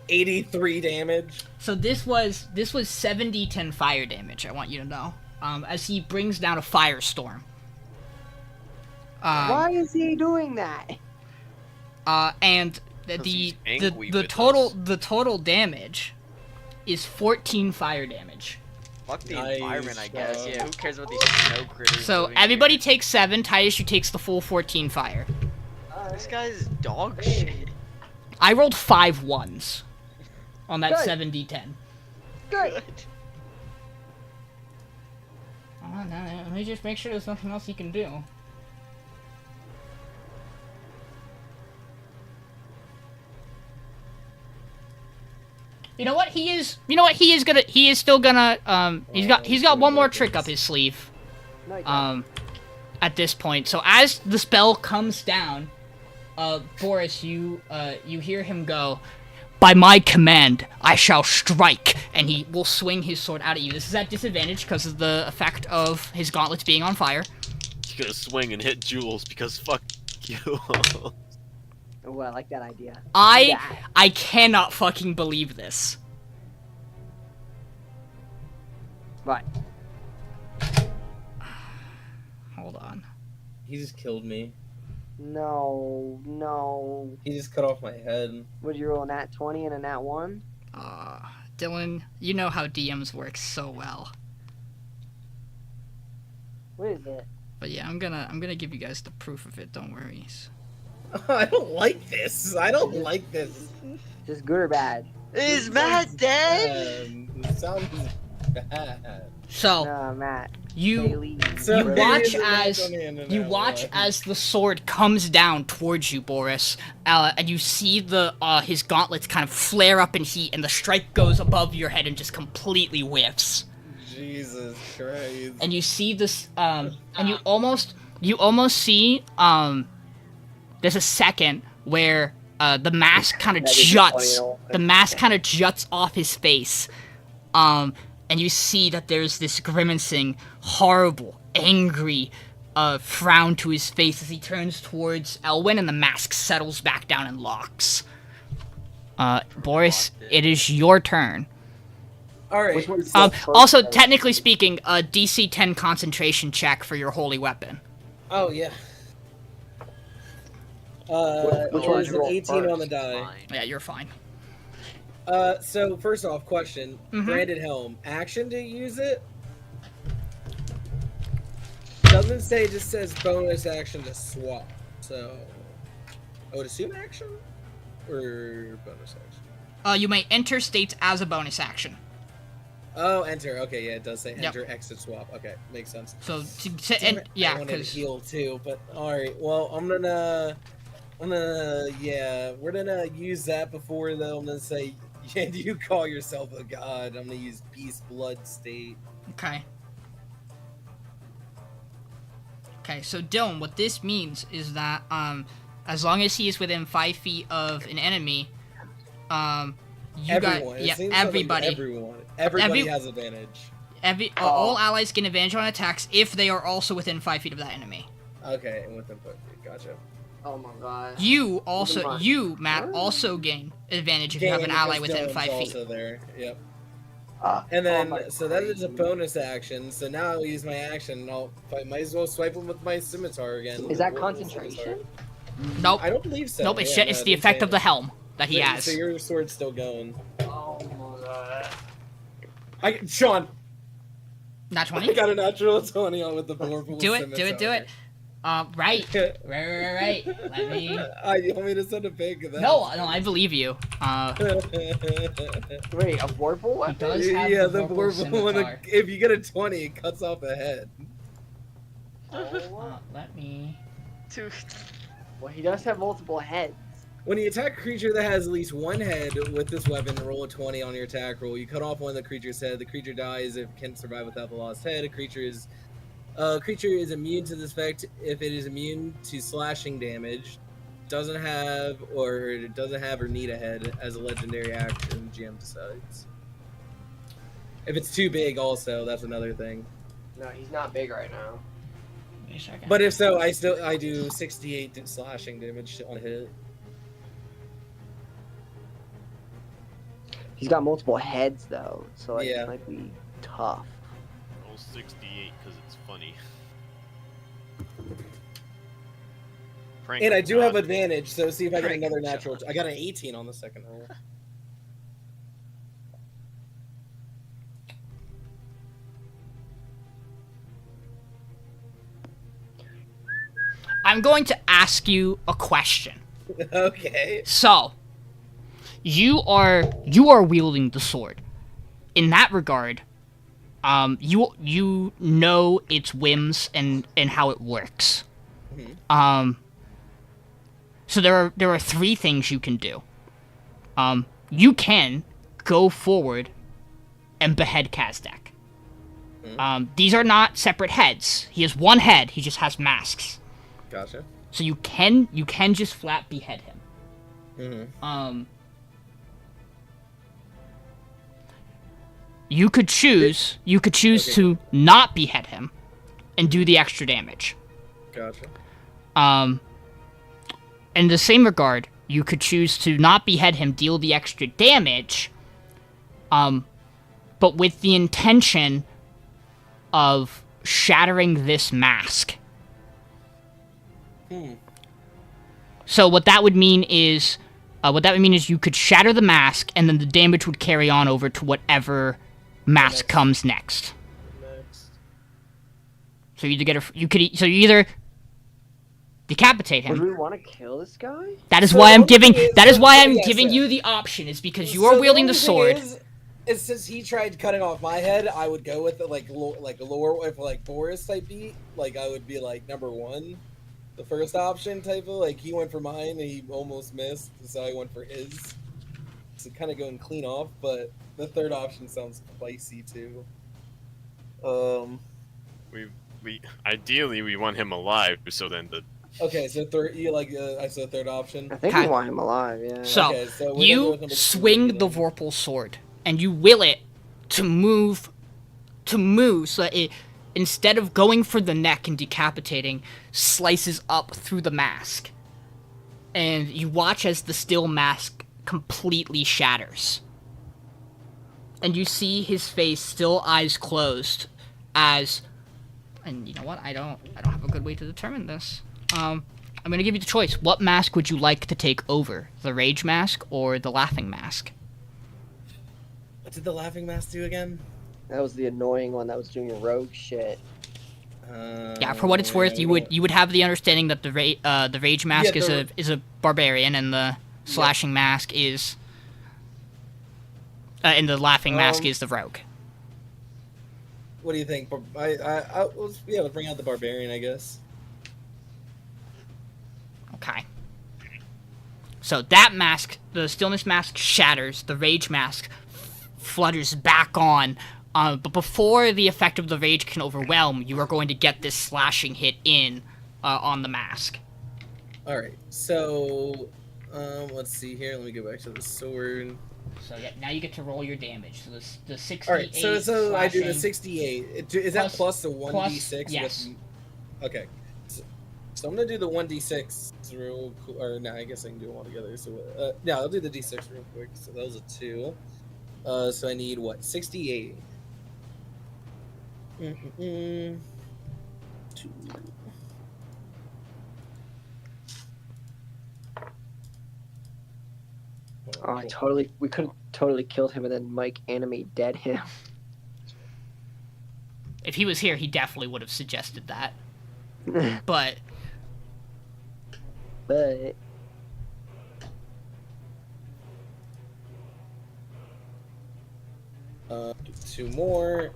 83 damage. So this was 7d10 fire damage. I want you to know. As he brings down a firestorm. Why is he doing that? And 'Cause he's the angry with total damage is 14 fire damage. Fuck the Nice, environment, I guess. bro. Yeah, who cares about these snow critters? So living everybody here? takes 7. Titus, you takes the full 14 fire. This guy's dog shit. I rolled 5 1s on that Good. 7d10. Good. Oh, no, let me just make sure there's nothing else you can do. You know what? He is still gonna. He's got one more trick up his sleeve. No, you don't. At this point. So as the spell comes down, Boris, you hear him go, "By my command, I shall strike," and he will swing his sword out at you. This is at disadvantage because of the effect of his gauntlets being on fire. He's gonna swing and hit Jules because fuck you. Oh, I like that idea. I cannot fucking believe this. What? Hold on. He just killed me. No. He just cut off my head. Would you roll a nat 20 and a nat 1? Dylan, you know how DMs work so well. What is it? But yeah, I'm gonna give you guys the proof of it. Don't worry. I don't like this. Just good or bad? Is Matt dead? It sounds bad. So No, Matt. you Bailey. So You it watch is a nat as- 20 and a you nat watch 1. as the sword comes down towards you, Boris, and you see the his gauntlets kind of flare up in heat, and the strike goes above your head and just completely whiffs. Jesus Christ. And you see this, and you almost see, there's a second where the mask kind of That is juts. funny. The mask kind of juts off his face, and you see that there's this grimacing, horrible, angry frown to his face as he turns towards Elwin, and the mask settles back down and locks. Boris, it is your turn. Alright. Which one's the first Also, one? technically speaking, a DC 10 concentration check for your holy weapon. Oh, yeah. Which it one was did you an roll 18 on the first? die. Fine. Yeah, you're fine. So first off, question. Mhm. Branded helm. Action to use it? Doesn't say, it just says bonus action to swap. So, I would assume action? Or bonus action? You may enter states as a bonus action. Oh, enter. Okay, yeah, it does say Yep. enter, exit, swap. Okay, makes sense. So, Damn it, I yeah, wanted to because heal too, but alright. Well, we're gonna use that before though. I'm gonna say, yeah, you call yourself a god. I'm gonna use beast blood state. okay. Okay, so Dylan, what this means is that as long as he is within 5 feet of an enemy, you Everyone. got It yeah seems like everybody. Everybody Every- has advantage. All allies gain advantage on attacks if they are also within 5 feet of that enemy. Okay, and within 5 feet. Gotcha. Oh my god. You mind. Matt, also gain advantage if you have an Game, ally because within Dylan's 5 feet. Also there. Yep. Ah, And then, oh my so that is a God. bonus action. So now I'll use my action. And might as well swipe him with my scimitar again. Is that Or with my scimitar. concentration? Nope. I don't believe so. Nope, it's Yeah, it's no, the it didn't effect say of the that. helm that he has. So your sword's still going. Oh my god. Sean, Not I 20? got a natural 20 on with the vorpal Do it. Right. Right. Let me... You want me to send a pic of that? No, I believe you. Wait, a vorpal He weapon? does have yeah, the the vorpal vorpal one. scimitar. If you get a 20, it cuts off a head. Let me... Dude. Well, he does have multiple heads. When you attack a creature that has at least one head with this weapon, roll a 20 on your attack roll. You cut off one of the creature's head. The creature dies if it can survive without the lost head. A creature is Creature is immune to this effect if it is immune to slashing damage, doesn't have or need a head as a legendary action. GM decides. If it's too big, also that's another thing. No, he's not big right now. Wait a second. But if so, I do 68 slashing damage on hit. He's got multiple heads though, so like, Yeah. it might be tough. Roll 68 because it's funny. Prank And I or do have not. advantage, so see if I get Prank another or natural. not. I got an 18 on the second roll. I'm going to ask you a question. Okay. So, you are wielding the sword. In that regard, you know its whims and how it works. Mhm. So there are three things you can do. You can go forward and behead Kazdak. These are not separate heads. He has one head. He just has masks. Gotcha. So you can just flat behead him. Mm-hmm. You could choose Okay. to not behead him and do the extra damage. Gotcha. In the same regard, you could choose to not behead him, deal the extra damage, but with the intention of shattering this mask. So what that would mean is you could shatter the mask, and then the damage would carry on over to whatever mask comes next. So you either decapitate Would him. we want to kill this guy? That is So why the I'm only giving. thing is- That is so- why I'm yeah, giving so- you the option. Is because you So are the wielding the only thing sword. is since he tried cutting off my head, I would go with it like a lower, if like Boris type beat, like I would be like number one, the first option type of like he went for mine and he almost missed, so I went for his. So kind of going clean off, but the third option sounds spicy too. We ideally we want him alive, so then the Okay, so third, you like I said third option. I think Okay. we want him alive. Yeah. So Okay, so we're gonna go you with number two swing the then. Vorpal sword, and you will it to move, so that it, instead of going for the neck and decapitating, slices up through the mask. And you watch as the steel mask completely shatters. And you see his face, still eyes closed, as, and you know what? I don't have a good way to determine this. I'm gonna give you the choice. What mask would you like to take over? The Rage Mask or the Laughing Mask? What did the laughing mask do again? That was the annoying one that was doing your rogue shit. Yeah, for what it's worth, you would have the understanding that the Rage Mask Yeah, is a barbarian, and the Slashing Mask is, and the Laughing Mask is the rogue. What do you think? Let's bring out the barbarian, I guess. Okay. So that mask, the Stillness Mask shatters, the Rage Mask flutters back on, but before the effect of the Rage can overwhelm, you are going to get this slashing hit in on the mask. Alright, so, let's see here. Let me go back to the sword. So yeah, now you get to roll your damage. So the 68 Alright, so I do the slashing- 68. Is that plus the 1d6? yes. Okay. So I'm gonna do the 1d6 real quick. Or, no, I guess I can do them all together. So, yeah, I'll do the d6 real quick. So that was a 2. So I need, what, 68? 2. Oh, we could have totally killed him and then Mike animate dead him. If he was here, he definitely would have suggested that. But But 2 more.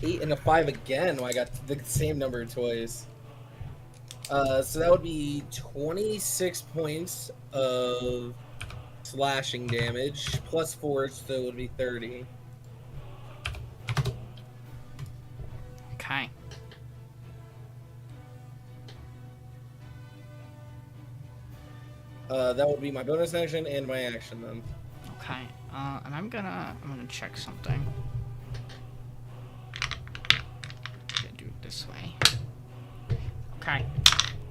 8 and a 5 again. Well, I got the same number twice. So that would be 26 points of slashing damage plus 4, so it would be 30. okay. That would be my bonus action and my action then. Okay. And I'm gonna check something. Gonna do it this way. Okay.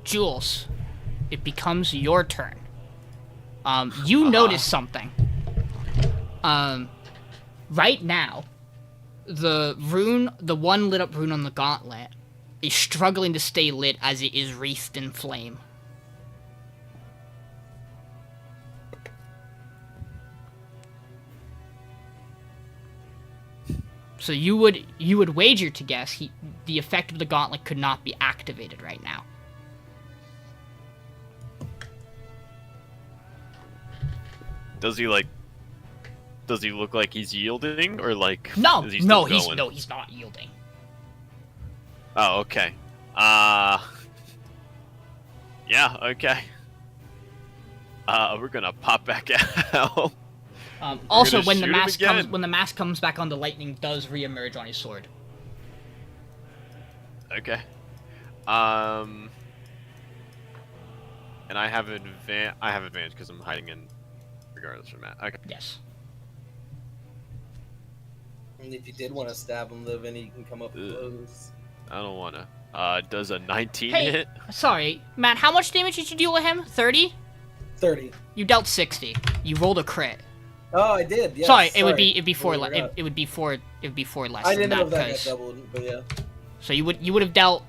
Jules, it becomes your turn. You notice something. Right now, the one lit up rune on the gauntlet, is struggling to stay lit as it is wreathed in flame. So you would wager to guess the effect of the gauntlet could not be activated right now. Does he look like he's yielding, or like? No, is he still he's going? he's not yielding. Oh, okay. Yeah, okay. We're gonna pop back out. Also, gonna when the shoot him mask again. when the mask comes back on, the lightning does reemerge on his sword. Okay. And I have advantage because I'm hiding in, regardless from that. Okay. Yes. And if you did want to stab him, though, Vinny, you can come up close. I don't wanna. Does a 19 Hey, hit? sorry, Matt. How much damage did you deal with him? 30? 30. You dealt 60. You rolled a crit. Oh, I did. Yes, sorry, it'd be four Totally forgot. it would be four less I than didn't know that, if that got 'cause- doubled, but yeah. So you would have dealt.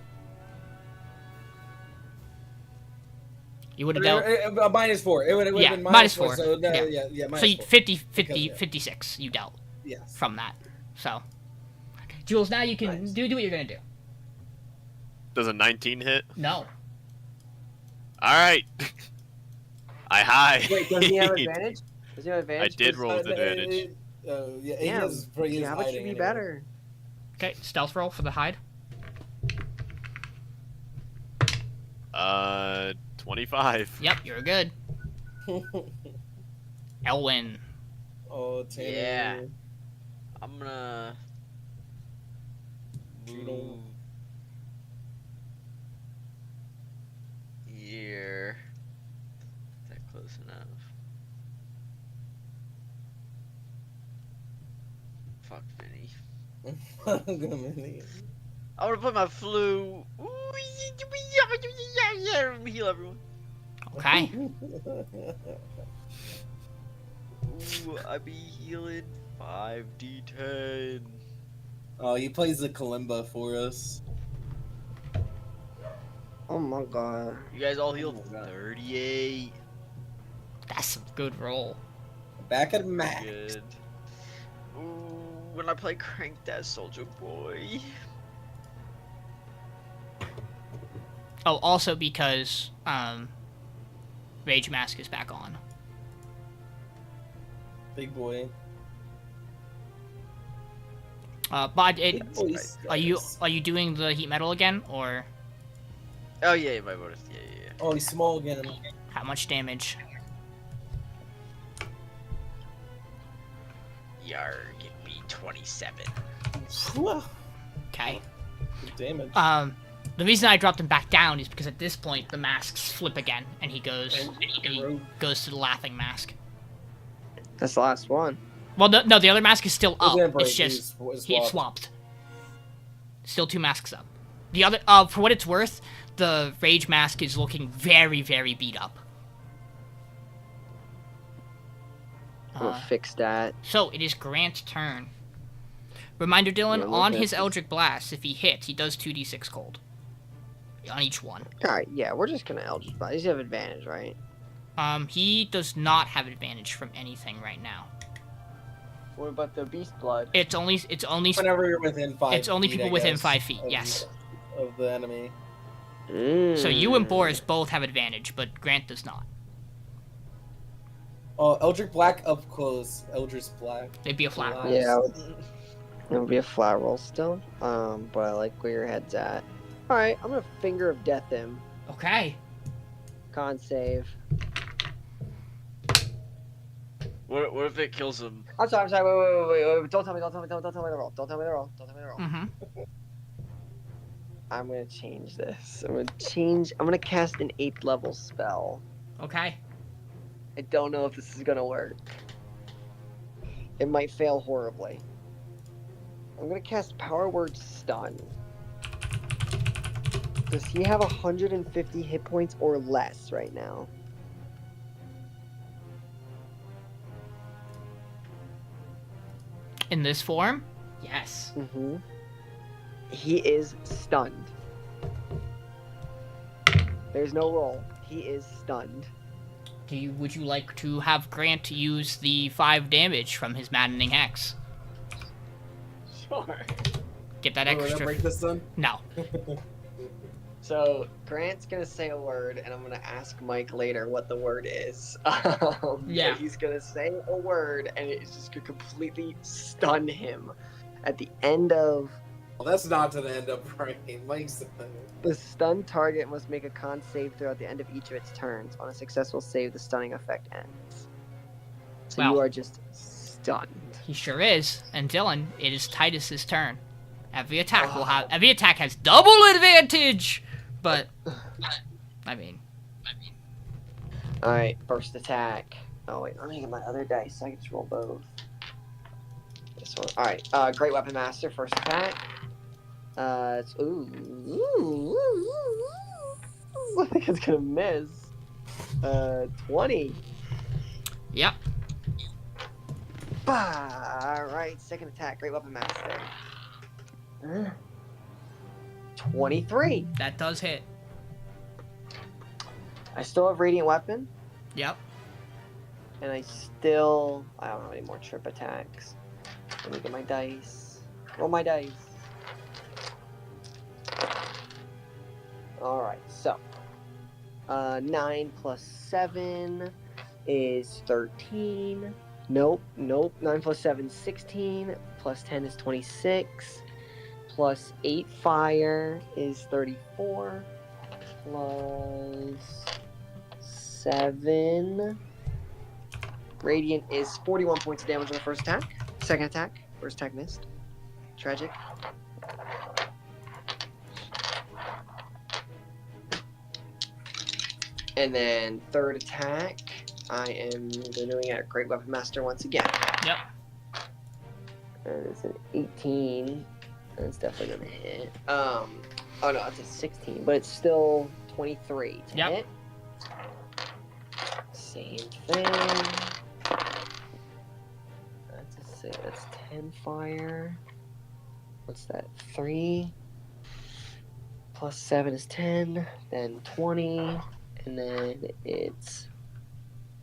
You would have dealt. -4. It would have Yeah, been -4. So no, Yeah. yeah, So -4. 50, Because, yeah. 56 you dealt Yes. from that. So, Jules, now you can Nice. do what you're gonna do. Does a 19 hit? No. All right. I hide. Wait, does he have advantage? Does he have advantage? I did roll with advantage. Yeah, he Damn. is pretty. Yeah, how much should be better? Okay, stealth roll for the hide. 25. Yep, you're good. Elwin. Oh, Tanner. Yeah. I'm gonna move here. Is that close enough? Fuck Vinny. I'm gonna mini. I wanna put my flu. Heal everyone. Okay. Ooh, I be healing 5d10. Oh, he plays the kalimba for us. Oh my god. You guys all healed Oh my God. 38. That's a good roll. Back at max. Good. Ooh, when I play Crank that Soldier Boy. Oh, also because Rage Mask is back on. Big boy. But Big boy are you status. doing the heat metal again, or Oh yeah, my bonus. Yeah. Oh, he's small again. how much damage? Yarg, give me 27. Okay. Good damage. The reason I dropped him back down is because at this point the masks flip again, and he goes to the laughing mask. That's the last one. Well, no, the other mask is still He's up. gonna break. It's just He's he swapped. swapped. Still two masks up. The other, for what it's worth, the Rage mask is looking very, very beat up. I'm gonna fix that. So it is Grant's turn. Reminder, Dylan, Yeah, on look his at- Eldritch Blast, if he hits, he does 2d6 cold. On each one. Alright, yeah, we're just gonna Eldritch Blast. He's have advantage, right? He does not have advantage from anything right now. What about the beast blood? It's only Whenever you're within 5 It's only feet, people I within guess, 5 feet, of- yes. Of the enemy. So you and Boris both have advantage, but Grant does not. Oh, Eldritch Black up close. Eldritch Black. It'd be a flat roll. Yeah, it would be a flat roll still. But I like where your head's at. Alright, I'm gonna Finger of Death him. Okay. Con save. What if it kills him? I'm sorry, wait. Don't tell me the roll. Don't tell me the roll. Mm-hmm. I'm gonna change this. I'm gonna cast an 8th level spell. Okay. I don't know if this is gonna work. It might fail horribly. I'm gonna cast Power Word Stun. Does he have 150 hit points or less right now? In this form? Yes. Mm-hmm. He is stunned. There's no roll. He is stunned. Would you like to have Grant use the 5 damage from his Maddening Hex? Sure. Get that Oh, we're gonna extra... break this then? No. So Grant's gonna say a word, and I'm gonna ask Mike later what the word is. Yeah. But he's gonna say a word, and it's just gonna completely stun him. At the end of Well, that's not to the end up right. Mike's. the stunned target must make a con save throughout the end of each of its turns. On a successful save, the stunning effect ends. So Well. you are just stunned. He sure is. And Dylan, it is Titus's turn. Every attack has double advantage! But, I mean. Alright, first attack. Oh wait, let me get my other dice so I can just roll both. This one. Alright, Great Weapon Master, first attack. It's, I think it's gonna miss. 20. Yep. Alright, second attack, Great Weapon Master. 23. That does hit. I still have Radiant Weapon, Yep. and I don't have any more trip attacks. Let me get my dice. Roll my dice. Alright, so 9 plus 7 is 13. Nope. 9 plus 7 is 16. Plus 10 is 26. Plus 8 fire is 34. Plus 7 radiant is 41 points of damage on the first attack. Second attack. First attack missed. Tragic. And then third attack, I am doing a Great Weapon Master once again. Yep. And it's an 18. That's definitely gonna hit. Oh no, it's a 16, but it's still 23 to Yep. hit. Same thing. That's 10 fire. What's that? 3 plus 7 is 10. Then 20, and then it's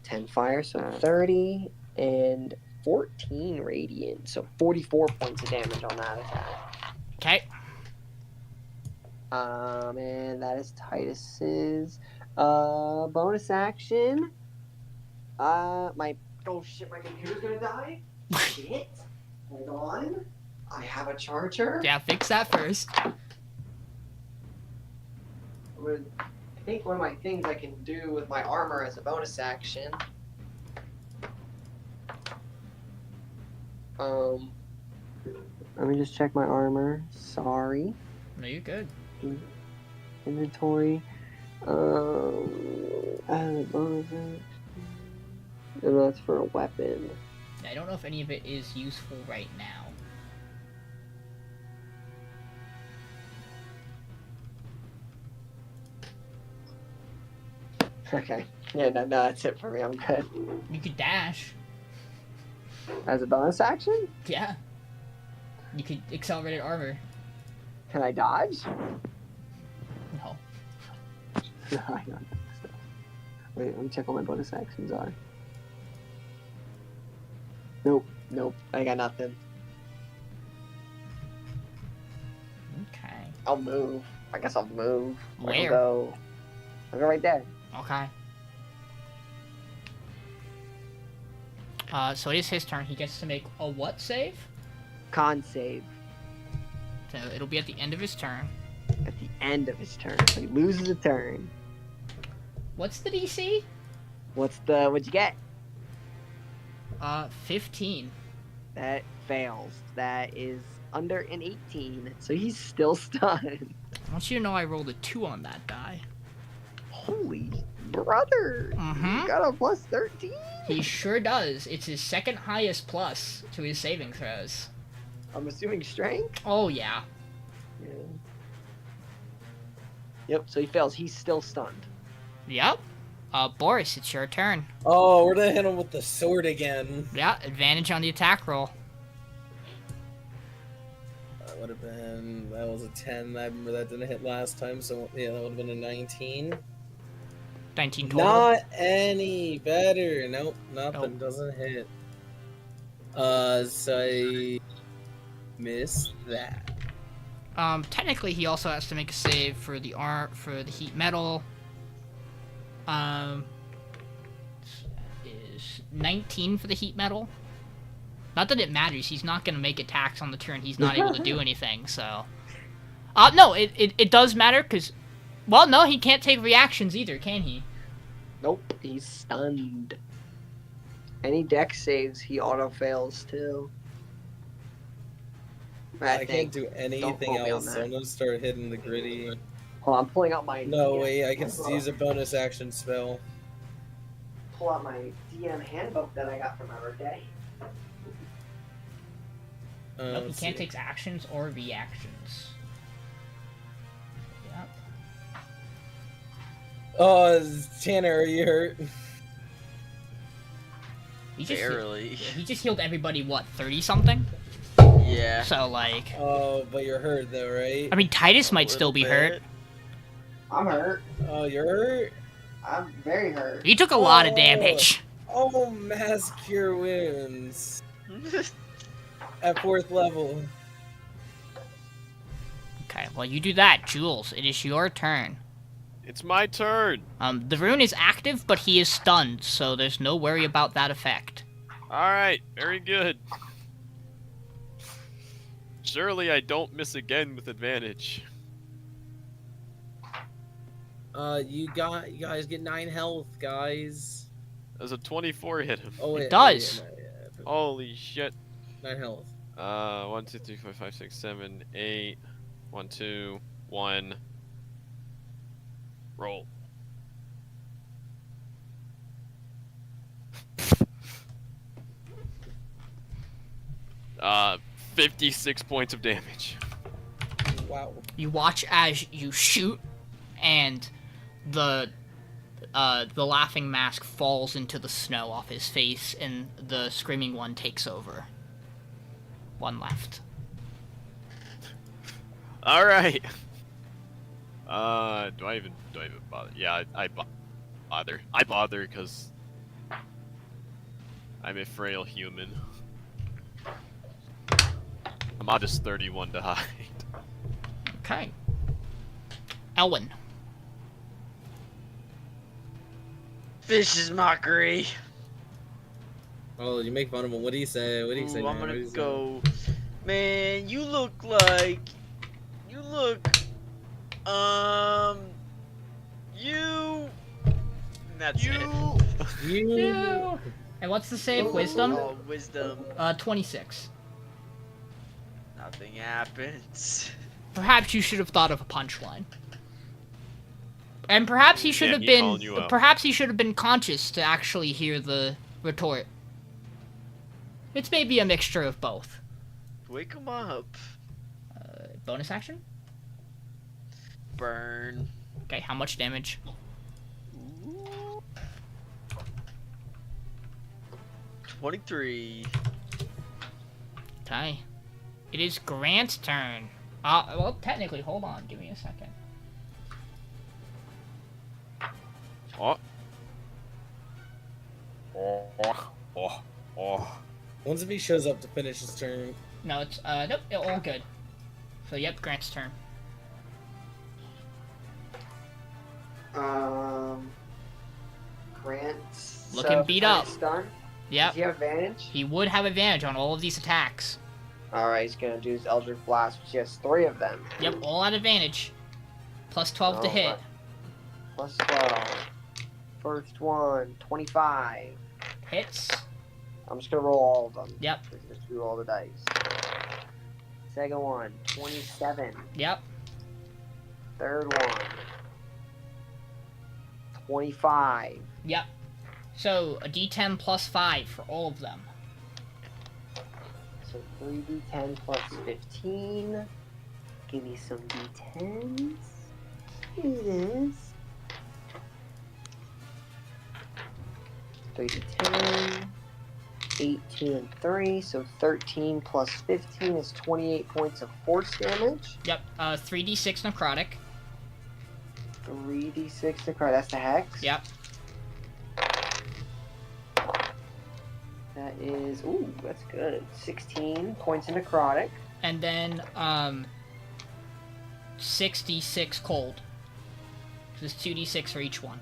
10 fire, so 30 and 14 radiant, so 44 points of damage on that attack. Okay. And that is Titus's bonus action. Oh shit, my computer's gonna die. Shit. Hold on. I have a charger. Yeah, fix that first. I think one of my things I can do with my armor as a bonus action. Let me just check my armor. Sorry. No, you're good. Inventory. Bonus action. And that's for a weapon. I don't know if any of it is useful right now. Okay. Yeah, no, that's it for me. I'm good. You could dash. As a bonus action? Yeah. You could accelerated armor. Can I dodge? No. No, I don't think so. Wait, let me check what my bonus actions are. Nope. I got nothing. Okay. I'll move. I guess I'll move. Where? I'll go right there. Okay. So it is his turn. He gets to make a what save? Con save So it'll be at the end of his turn. at the end of his turn. So he loses a turn. What's the DC? What'd you get? 15. That fails. That is under an 18. So he's still stunned. I want you to know I rolled a 2 on that die. Holy Brother, Mm-hmm. you got a plus 13? He sure does. It's his second highest plus to his saving throws. I'm assuming strength? Oh, yeah. Yeah. Yep, so he fails. He's still stunned. Yep. Boris, it's your turn. Oh, we're gonna hit him with the sword again. Yeah, advantage on the attack roll. That would have been, that was a 10. I remember that didn't hit last time, so yeah, that would have been a 19. 19 total. Not any better. Nope, nothing. Nope. Doesn't hit. So I missed that. Technically, he also has to make a save for the heat metal. Is 19 for the heat metal. Not that it matters. He's not gonna make attacks on the turn. He's not able to do anything. So, no, it does matter because, well, no, he can't take reactions either, can he? Nope, he's stunned. Any dex saves, he auto fails too. I can't do quote anything me on else, that. so I'm gonna start hitting the gritty. Hold on, I'm pulling out my. No, DM. wait, I can use a bonus action spell. Pull out my DM handbook that I got for my birthday. Nope, he Let's can't see. take actions or reactions. Yep. Oh, Tanner, are you hurt? He just Barely. he just healed everybody. What, 30 something? Yeah. So like, Oh, but you're hurt though, right? I mean, Titus might still be hurt. I'm hurt. Oh, you're hurt? I'm very hurt. He took a lot of damage. Oh, mass cure wounds. At 4th level. Okay, well, you do that, Jules. It is your turn. It's my turn. The rune is active, but he is stunned, so there's no worry about that effect. Alright, very good. Surely I don't miss again with advantage. You guys get 9 health, guys. Does a 24 hit him? Oh, It wait, does. yeah, Holy shit. 9 health. 1, 2, 3, 4, 5, 6, 7, 8. 1, 2, 1. Roll. Uh, 56 points of damage. Wow. You watch as you shoot, and the laughing mask falls into the snow off his face, and the screaming one takes over. One left. All right. Do I even bother? Yeah, I bother. I bother because I'm a frail human. I'm modest 31 to hide. Okay. Elwin. Vicious mockery. Oh, you make fun of him. What do you say? What do you say? Ooh, I'm man? What do gonna you say? go. Man, you look like. You look. You. And that's it. You. And what's the save? Wisdom? Oh, wisdom. 26. Nothing happens. Perhaps you should have thought of a punchline. And perhaps he should Yeah, have he been. called you out. Perhaps he should have been conscious to actually hear the retort. It's maybe a mixture of both. Wake him up. Bonus action? Burn. Okay, how much damage? Ooh. 23. Okay. It is Grant's turn. Well, technically, hold on. Give me a second. Oh. Oh. Once if he shows up to finish his turn. No, it's, nope, all good. So, yep, Grant's turn. Grant. Looking beat up. Stun. Yep. Does he have advantage? He would have advantage on all of these attacks. Alright, he's gonna do his Eldritch Blast, which he has 3 of them. Yep, all at advantage. Plus 12 to hit. Alright. Plus 12. First one, 25. Hits. I'm just gonna roll all of them. Yep. Just do all the dice. Second one, 27. Yep. Third one, 25. Yep. So a D10 plus 5 for all of them. So 3d10 plus 15. Give me some d10s. Here it is. 3d10. 8, 2, and 3. So 13 plus 15 is 28 points of force damage. Yep. 3d6 necrotic. 3d6 necrotic. That's the hex. Yep. That is, ooh, that's good. 16 points of necrotic. And then 6d6 cold. So there's 2d6 for each one.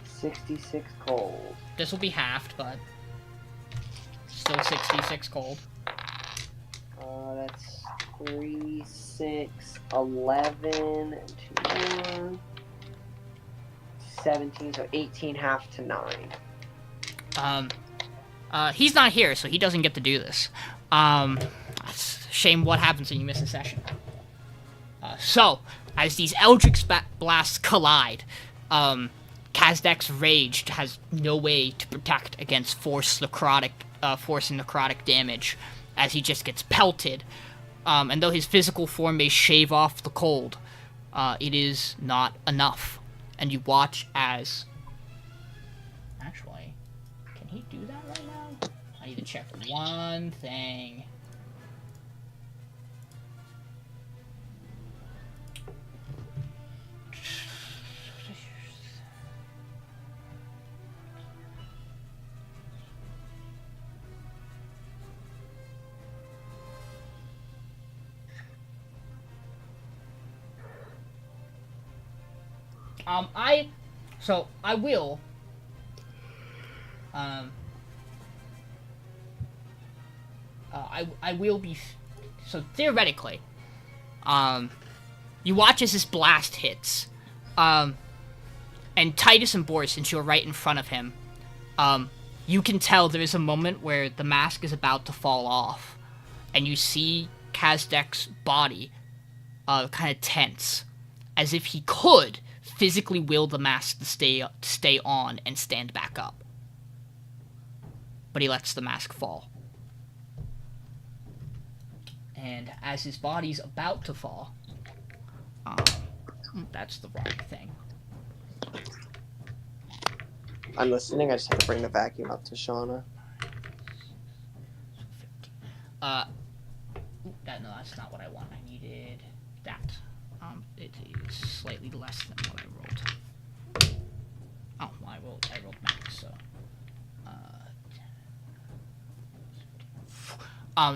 66 cold. This will be halved, but still 6d6 cold. That's 3, 6, 11, and 2 more. 17, so 18 half to 9. He's not here, so he doesn't get to do this. It's a shame what happens when you miss a session. So, as these Eldritch Blasts collide, Kazdak's Rage has no way to protect against force and necrotic damage, as he just gets pelted. And though his physical form may shave off the cold, it is not enough. And you watch as... Actually, can he do that right now? I need to check one thing. I will. I will be. So theoretically, you watch as this blast hits, and Titus and Boris, since you're right in front of him, you can tell there is a moment where the mask is about to fall off, and you see Kazdak's body, kind of tense, as if he could physically will the mask to stay on and stand back up. But he lets the mask fall. And as his body's about to fall, that's the wrong thing. I'm listening, I just have to bring the vacuum up to Shauna. No, that's not what I want. I needed that. It is slightly less than what I rolled. Oh, well, I rolled max, so.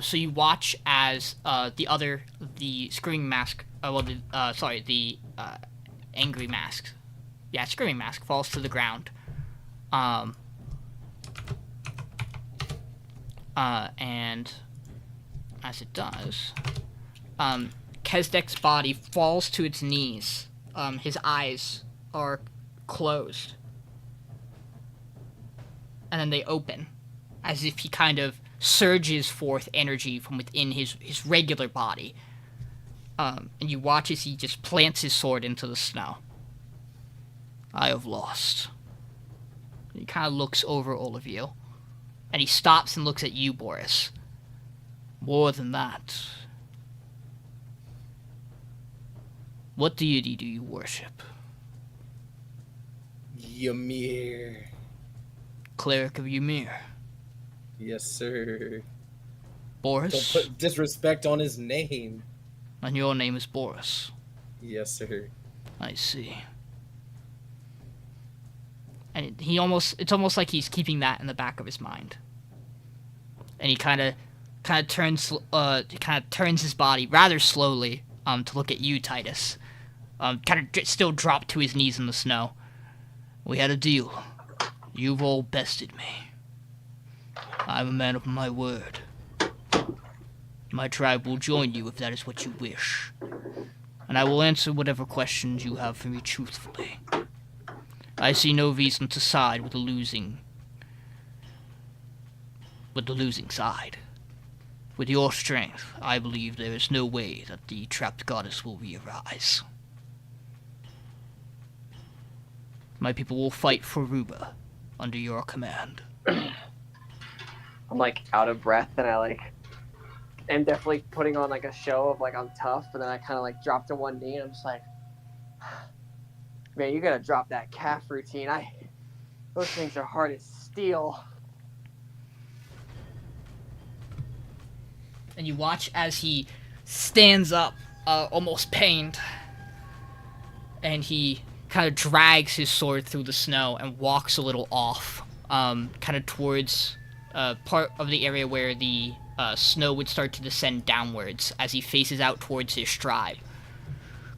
So you watch as the screaming mask, the angry mask. Yeah, screaming mask falls to the ground. And as it does, Kazdak's body falls to its knees. His eyes are closed. And then they open, as if he kind of surges forth energy from within his regular body. And you watch as he just plants his sword into the snow. I have lost. And he kind of looks over all of you. And he stops and looks at you, Boris. More than that. What deity do you worship? Ymir. Cleric of Ymir. Yes, sir. Boris? Don't put disrespect on his name. And your name is Boris. Yes, sir. I see. And it's almost like he's keeping that in the back of his mind. And he kind of turns his body rather slowly to look at you, Titus. Kind of still dropped to his knees in the snow. We had a deal. You've all bested me. I'm a man of my word. My tribe will join you if that is what you wish. And I will answer whatever questions you have for me truthfully. I see no reason to side with the losing side. With your strength, I believe there is no way that the trapped goddess will re-arise. My people will fight for Ruba under your command. I'm like out of breath, and I like am definitely putting on like a show of like I'm tough, but then I kind of like drop to one knee, and I'm just like, man, you gotta drop that calf routine. Those things are hard as steel. And you watch as he stands up, almost pained, and he kind of drags his sword through the snow and walks a little off, kind of towards part of the area where the snow would start to descend downwards as he faces out towards his tribe.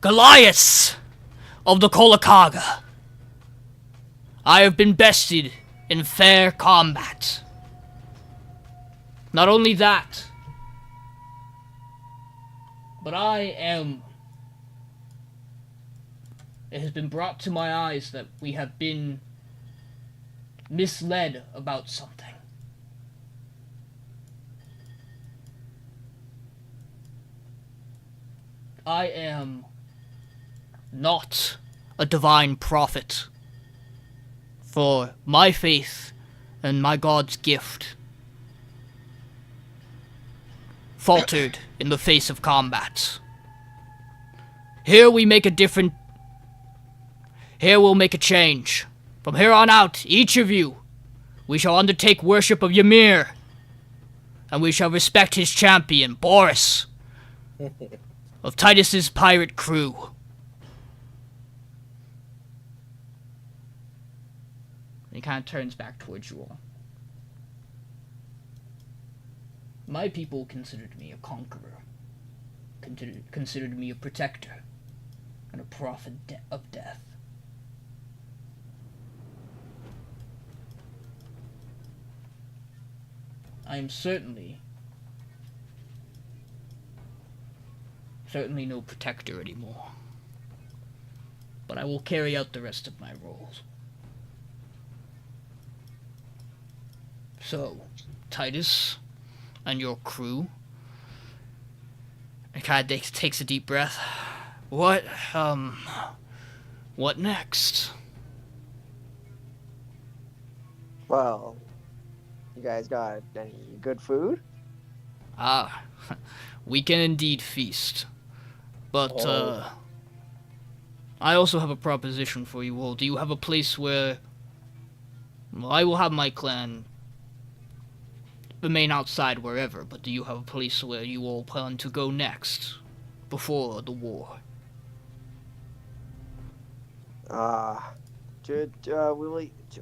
Goliaths of the Kolakaga, I have been bested in fair combat. Not only that, but it has been brought to my eyes that we have been misled about something. I am not a divine prophet, for my faith and my God's gift faltered in the face of combat. Here we'll make a change. From here on out, each of you, we shall undertake worship of Ymir, and we shall respect his champion, Boris, of Titus's pirate crew. He kind of turns back towards you all. My people considered me a conqueror, considered me a protector, and a prophet of death. I am certainly no protector anymore, but I will carry out the rest of my roles. So, Titus and your crew, and kind of takes a deep breath. What next? Well, you guys got any good food? We can indeed feast. But, I also have a proposition for you all. Do you have a place where... Well, I will have my clan remain outside wherever, but do you have a place where you all plan to go next, before the war?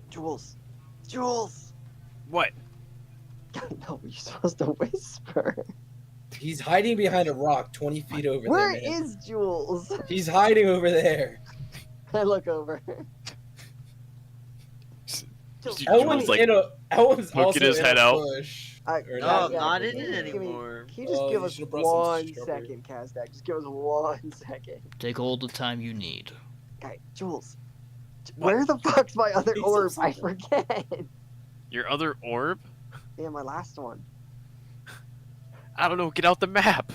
Jules. Jules! What? No, you're supposed to whisper. He's hiding behind a rock 20 feet over Where there, man. is Jules? He's hiding over there. I look over. Elwin's like, Elwin's looking also his in head a out. bush. No, I'm not in it anymore. Can you just give us 1 second, Kazdak? Just give us 1 second. Take all the time you need. Okay, Jules. What? Where the fuck's my other He's orb? I upset. forget. Your other orb? Yeah, my last one. I don't know. Get out the map.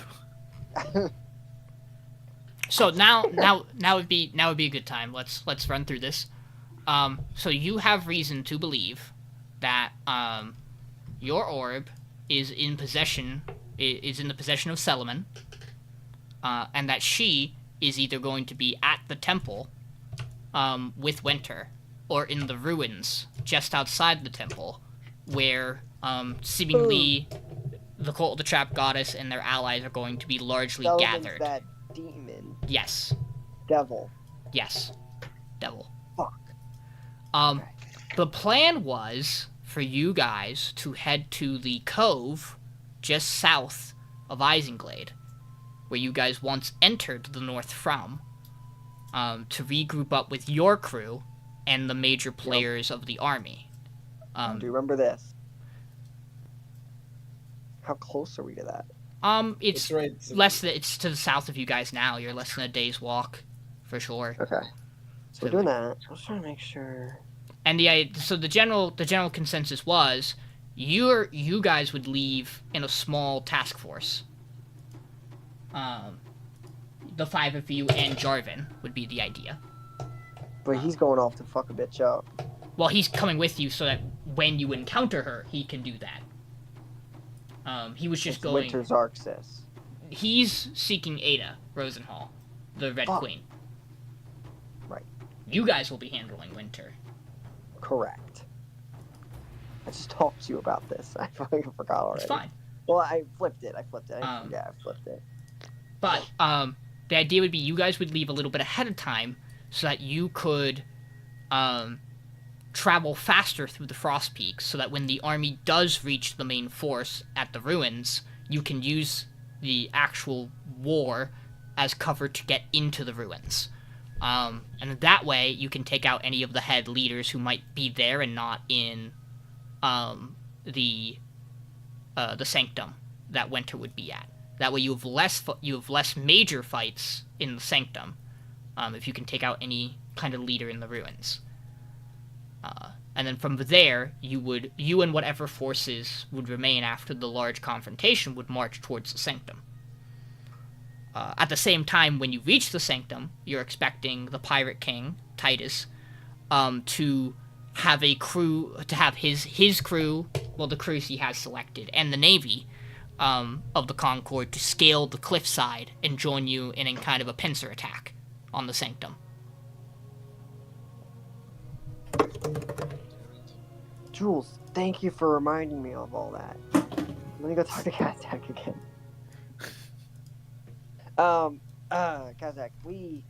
So now would be a good time. Let's run through this. So you have reason to believe that your orb is in the possession of Solomon, and that she is either going to be at the temple with Winter, or in the ruins just outside the temple, where seemingly the cult of the Trap Goddess and their allies are going to be largely Solomon's gathered. that demon. Yes. Devil. Yes. Devil. Fuck. Okay. The plan was for you guys to head to the cove just south of Isenglade, where you guys once entered the north from, to regroup up with your crew and the major players of the army. Do you remember this? How close are we to that? It's right. it's to the south of you guys now. You're less than a day's walk, for sure. Okay. So we're doing that. I was trying to make sure. And the general consensus was, you guys would leave in a small task force. The 5 of you and Jarvan would be the idea. But he's going off to fuck a bitch up. Well, he's coming with you so that when you encounter her, he can do that. He was just It's going... Winter's Arxis. He's seeking Ada Rosenhall, the Red Queen. Right. You guys will be handling Winter. Correct. I just talked to you about this. I fucking forgot already. It's fine. Well, I flipped it. I flipped it. I flipped it. But, the idea would be you guys would leave a little bit ahead of time so that you could, travel faster through the Frost Peaks so that when the army does reach the main force at the ruins, you can use the actual war as cover to get into the ruins. And that way you can take out any of the head leaders who might be there and not in, the Sanctum that Winter would be at. That way you have less major fights in the Sanctum, if you can take out any kind of leader in the ruins. And then from there, you and whatever forces would remain after the large confrontation would march towards the Sanctum. At the same time, when you reach the Sanctum, you're expecting the Pirate King, Titus, to have a crew, to have his crew, well, the crews he has selected, and the Navy, of the Concord to scale the cliffside and join you in a kind of a pincer attack on the Sanctum. Jules, thank you for reminding me of all that. Let me go talk to Kazdak again. Kazdak, we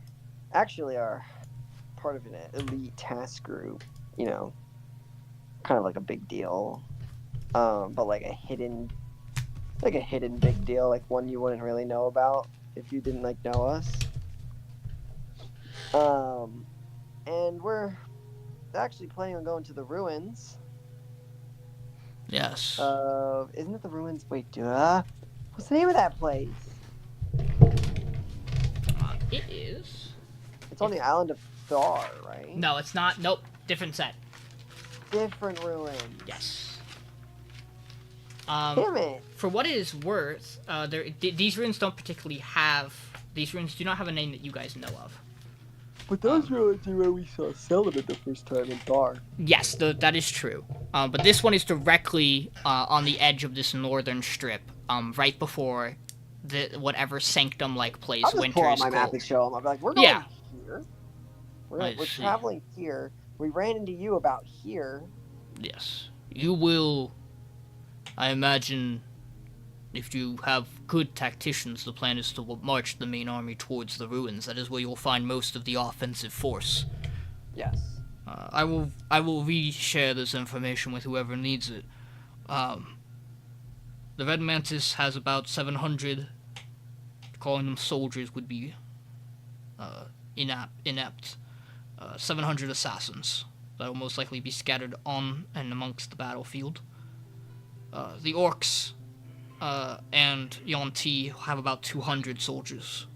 actually are part of an elite task group, you know, kind of like a big deal, but like a hidden big deal, like one you wouldn't really know about if you didn't like know us. And we're actually planning on going to the ruins. Yes. Isn't it the ruins? Wait, what's the name of that place? It is. It's on the island of Thar, right? No, it's not. Nope. Different set. Different ruins. Yes. Damn it. For what it is worth, these ruins don't particularly have... These ruins do not have a name that you guys know of. But those ruins are where we saw Settlement the first time in Thar. Yes, that is true. But this one is directly on the edge of this northern strip, right before whatever Sanctum-like place I'll just Winter pull out is my called. map and show them. I'll be like, we're going here. I We're see. traveling here. We ran into you about here. Yes. You will... I imagine if you have good tacticians, the plan is to march the main army towards the ruins. That is where you'll find most of the offensive force. Yes. I will reshare this information with whoever needs it. The Red Mantis has about 700. Calling them soldiers would be inept. 700 assassins that will most likely be scattered on and amongst the battlefield. The Orcs and Yonti have about 200 soldiers.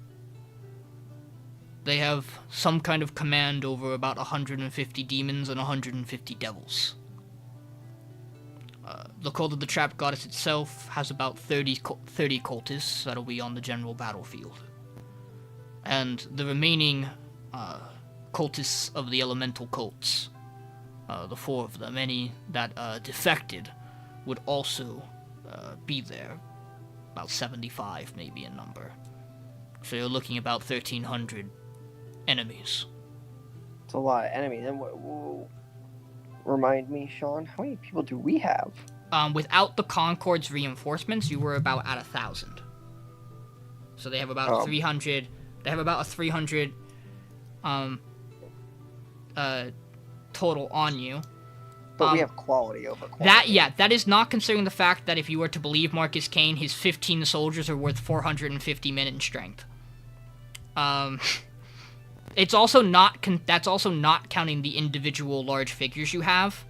They have some kind of command over about 150 demons and 150 devils. The Cult of the Trap Goddess itself has about 30 cultists that'll be on the general battlefield. And the remaining cultists of the elemental cults, the 4 of them, any that defected, would also be there. About 75 maybe in number. So you're looking about 1,300 enemies. It's a lot of enemies. And remind me, Sean, how many people do we have? Without the Concord's reinforcements, you were about at 1,000. So they have about 300. They have about a 300 total on you. But we have quality over quality. That is not considering the fact that if you were to believe Marcus Kane, his 15 soldiers are worth 450 men in strength. It's also not that's also not counting the individual large figures you have,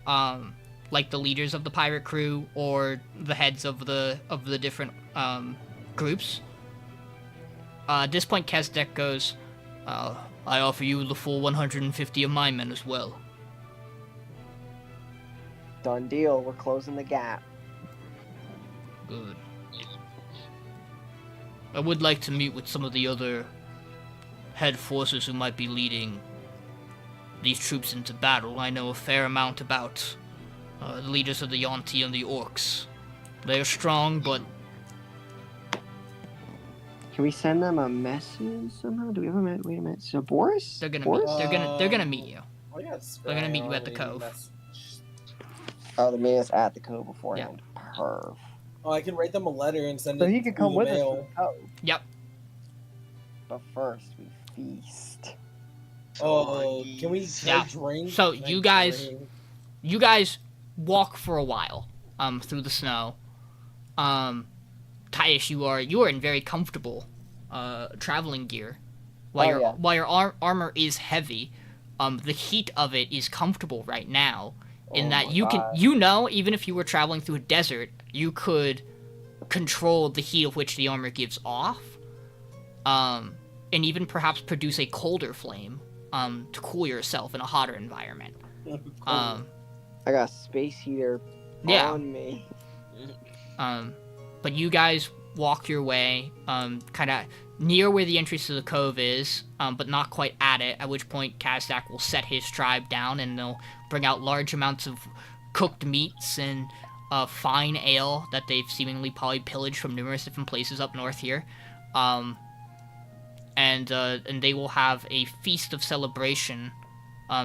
like the leaders of the pirate crew or the heads of the different groups. At this point, Kazdak goes, "I offer you the full 150 of my men as well." Done deal. We're closing the gap. Good. I would like to meet with some of the other head forces who might be leading these troops into battle. I know a fair amount about the leaders of the Yonti and the Orcs. They are strong, but Can we send them a message somehow? Do we have a wait a minute? So Boris? they're gonna Boris? they're gonna meet you. I got They're gonna meet you at the scrying cove. message. Oh, the man is at the cove beforehand. Perv. Oh, I can write them a letter and send So it he could through come the with us to mail. the cove. Yep. But first, we feast. Oh, can we Yeah. drink? So Can I you guys- drink? You guys walk for a while, through the snow. Titus, you are in very comfortable, traveling gear. While your armor is heavy, the heat of it is comfortable right now. In Oh that my you can, God. even if you were traveling through a desert, you could control the heat of which the armor gives off, and even perhaps produce a colder flame, to cool yourself in a hotter environment. I got a space heater Yeah. on me. But you guys walk your way, kind of near where the entrance to the cove is, but not quite at it, at which point Kazdak will set his tribe down and they'll bring out large amounts of cooked meats and fine ale that they've seemingly probably pillaged from numerous different places up north here. And they will have a feast of celebration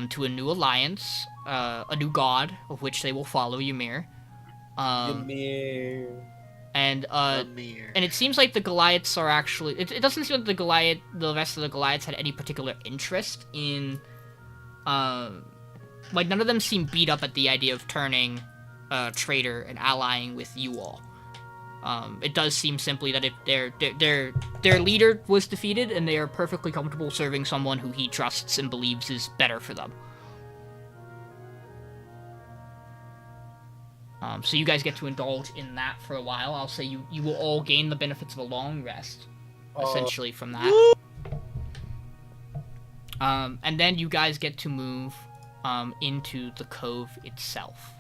to a new alliance, a new god, of which they will follow, Ymir. Ymir. And it seems like the Goliaths are actually. It doesn't seem like the rest of the Goliaths had any particular interest in. Like none of them seem beat up at the idea of turning traitor and allying with you all. It does seem simply that if their leader was defeated, and they are perfectly comfortable serving someone who he trusts and believes is better for them. So you guys get to indulge in that for a while. I'll say you will all gain the benefits of a long rest, essentially, from that. And then you guys get to move into the cove itself.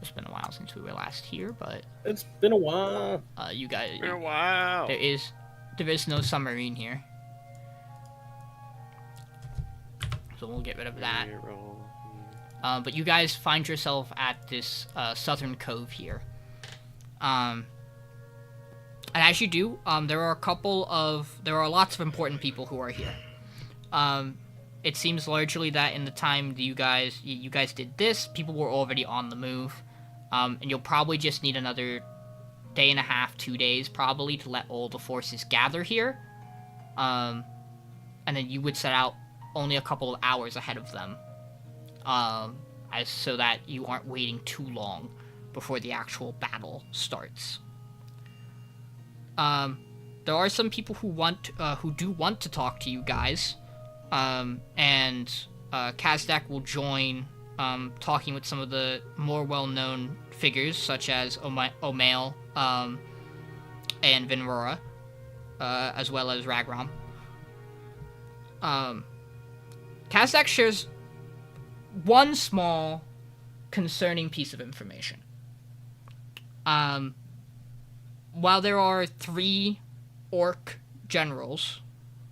It's been a while since we were last here, but It's been a while. you guys, Wow. there is no submarine here, so we'll get rid of that. But you guys find yourself at this southern cove here. And as you do, there are lots of important people who are here. It seems largely that in the time that you guys did this, people were already on the move. And you'll probably just need another day and a half, 2 days probably, to let all the forces gather here. And then you would set out only a couple of hours ahead of them. So that you aren't waiting too long before the actual battle starts. There are some people who do want to talk to you guys. And Kazdak will join, talking with some of the more well-known figures, such as Omail, and Vinrora, as well as Ragram. Kazdak shares one small concerning piece of information. While there are 3 orc generals,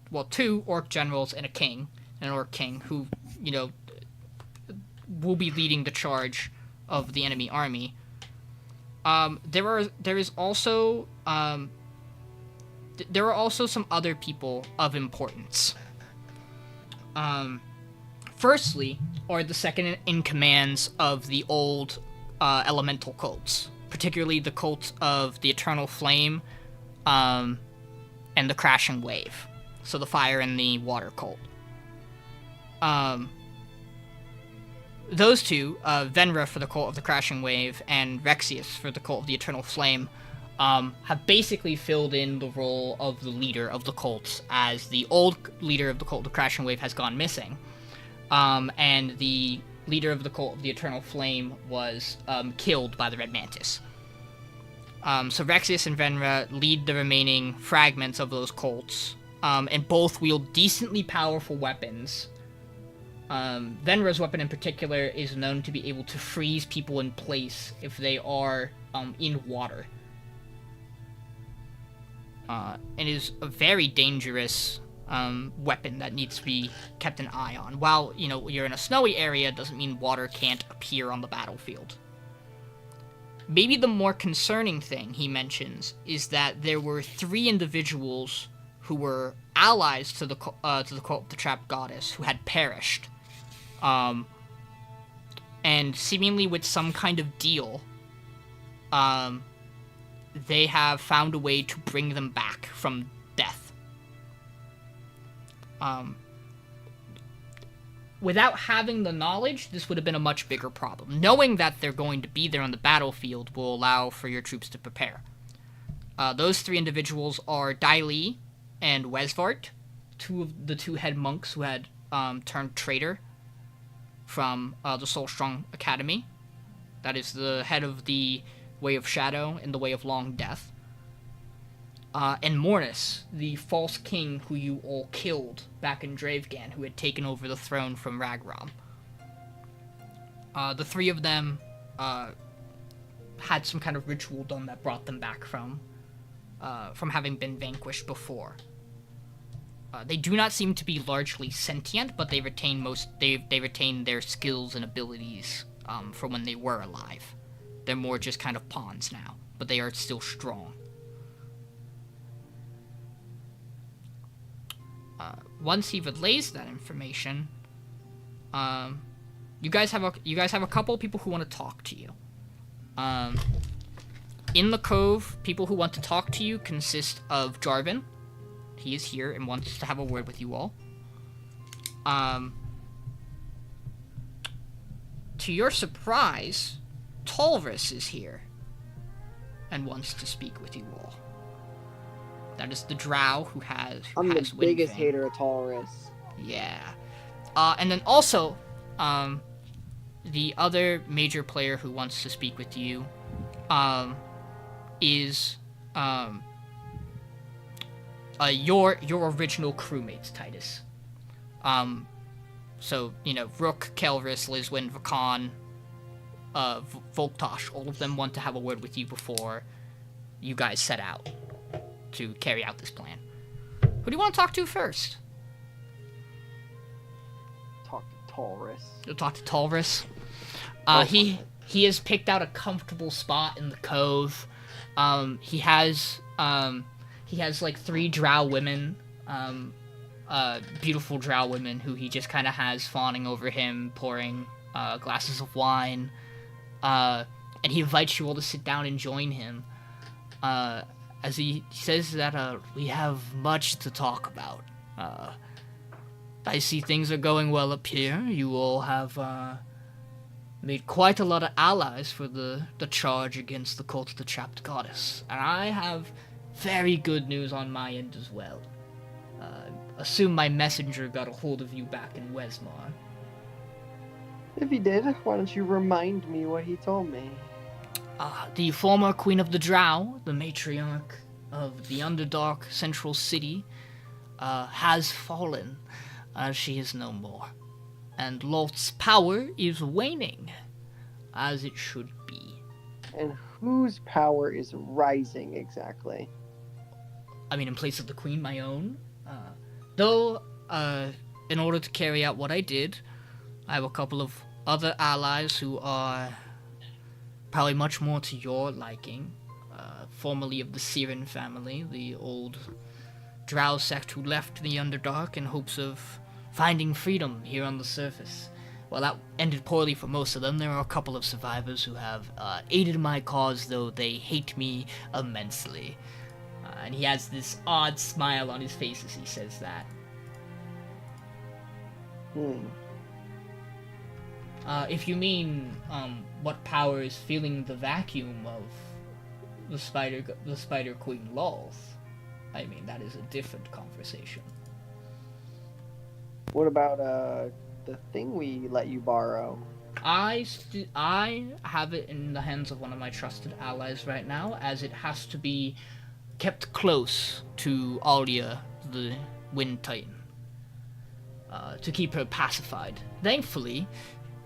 well, 2 orc generals and an orc king, who, will be leading the charge of the enemy army. There are also some other people of importance. Firstly, are the second in commands of the old elemental cults, particularly the cult of the Eternal Flame, and the Crashing Wave. So the fire and the water cult. Those two, Venra for the cult of the Crashing Wave and Rexius for the cult of the Eternal Flame, have basically filled in the role of the leader of the cults, as the old leader of the cult of the Crashing Wave has gone missing. And the leader of the cult of the Eternal Flame was killed by the Red Mantis. So Rexius and Venra lead the remaining fragments of those cults, and both wield decently powerful weapons. Venra's weapon in particular is known to be able to freeze people in place if they are in water. and is a very dangerous weapon that needs to be kept an eye on. While, you're in a snowy area, doesn't mean water can't appear on the battlefield. Maybe the more concerning thing he mentions is that there were 3 individuals who were allies to the cult of the Trapped Goddess who had perished. And seemingly with some kind of deal, they have found a way to bring them back from death. Without having the knowledge, this would have been a much bigger problem. Knowing that they're going to be there on the battlefield will allow for your troops to prepare. Those 3 individuals are Dai Li and Wesvart, 2 of the 2 head monks who had turned traitor from the Soulstrong Academy. That is the head of the Way of Shadow and the Way of Long Death. And Mornis, the false king who you all killed back in Dravegan, who had taken over the throne from Ragram. The 3 of them had some kind of ritual done that brought them back from having been vanquished before. They do not seem to be largely sentient, but they retain they retain their skills and abilities from when they were alive. They're more just kind of pawns now, but they are still strong. Once he relays that information, you guys have a couple of people who want to talk to you. In the cove, people who want to talk to you consist of Jarvan. He is here and wants to have a word with you all. To your surprise, Tolris is here and wants to speak with you all. That is the drow who has I'm the biggest Windfang. hater of Taurus. Yeah. And then also, the other major player who wants to speak with you, is, your original crewmates, Titus. So, Rook, Kelris, Lizwin, Vakan, Volktosh, all of them want to have a word with you before you guys set out to carry out this plan. Who do you want to talk to first? Talk to Taurus. You'll talk to Tolris. He has picked out a comfortable spot in the cove. He has like 3 drow women, beautiful drow women who he just kind of has fawning over him, pouring glasses of wine, and he invites you all to sit down and join him. As he says that we have much to talk about. I see things are going well up here. You all have made quite a lot of allies for the charge against the cult of the Trapped Goddess. And I have very good news on my end as well. Assume my messenger got a hold of you back in Wesmar. If he did, why don't you remind me what he told me? The former Queen of the Drow, the matriarch of the Underdark Central City, has fallen. She is no more. And Lot's power is waning, as it should be. And whose power is rising exactly? I mean, in place of the Queen, my own. Though, in order to carry out what I did, I have a couple of other allies who are probably much more to your liking. Formerly of the Siren family, the old drow sect who left the Underdark in hopes of finding freedom here on the surface. Well, that ended poorly for most of them. There are a couple of survivors who have aided my cause, though they hate me immensely. And he has this odd smile on his face as he says that. If you mean, what power is filling the vacuum of the Spider Queen Lolth, I mean, that is a different conversation. What about, the thing we let you borrow? I have it in the hands of one of my trusted allies right now, as it has to be kept close to Alia, the Wind Titan, to keep her pacified. Thankfully,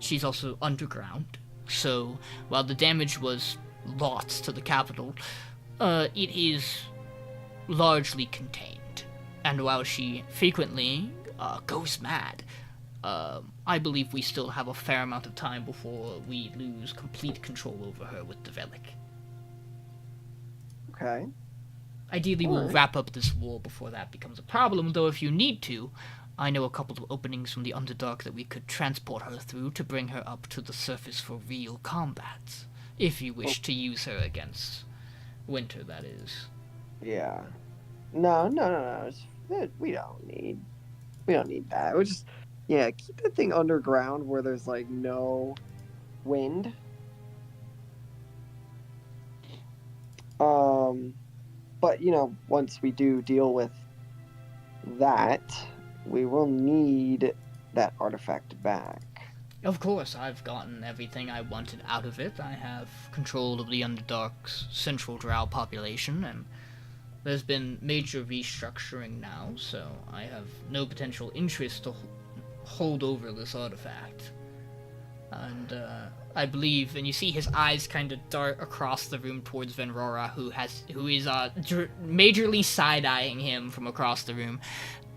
she's also underground, so while the damage was lots to the capital, it is largely contained. And while she frequently goes mad, I believe we still have a fair amount of time before we lose complete control over her with the relic. Okay. Ideally, we'll Alright. wrap up this war before that becomes a problem, though if you need to, I know a couple of openings from the Underdark that we could transport her through to bring her up to the surface for real combat. If you wish to use her against Winter, that is. Yeah. No. We don't need that. We just, keep the thing underground where there's like no wind. But once we do deal with that, we will need that artifact back. Of course, I've gotten everything I wanted out of it. I have control of the Underdark's central drow population, and there's been major restructuring now, so I have no potential interest to hold over this artifact. And I believe, and you see his eyes kind of dart across the room towards Venrora, who is majorly side-eyeing him from across the room.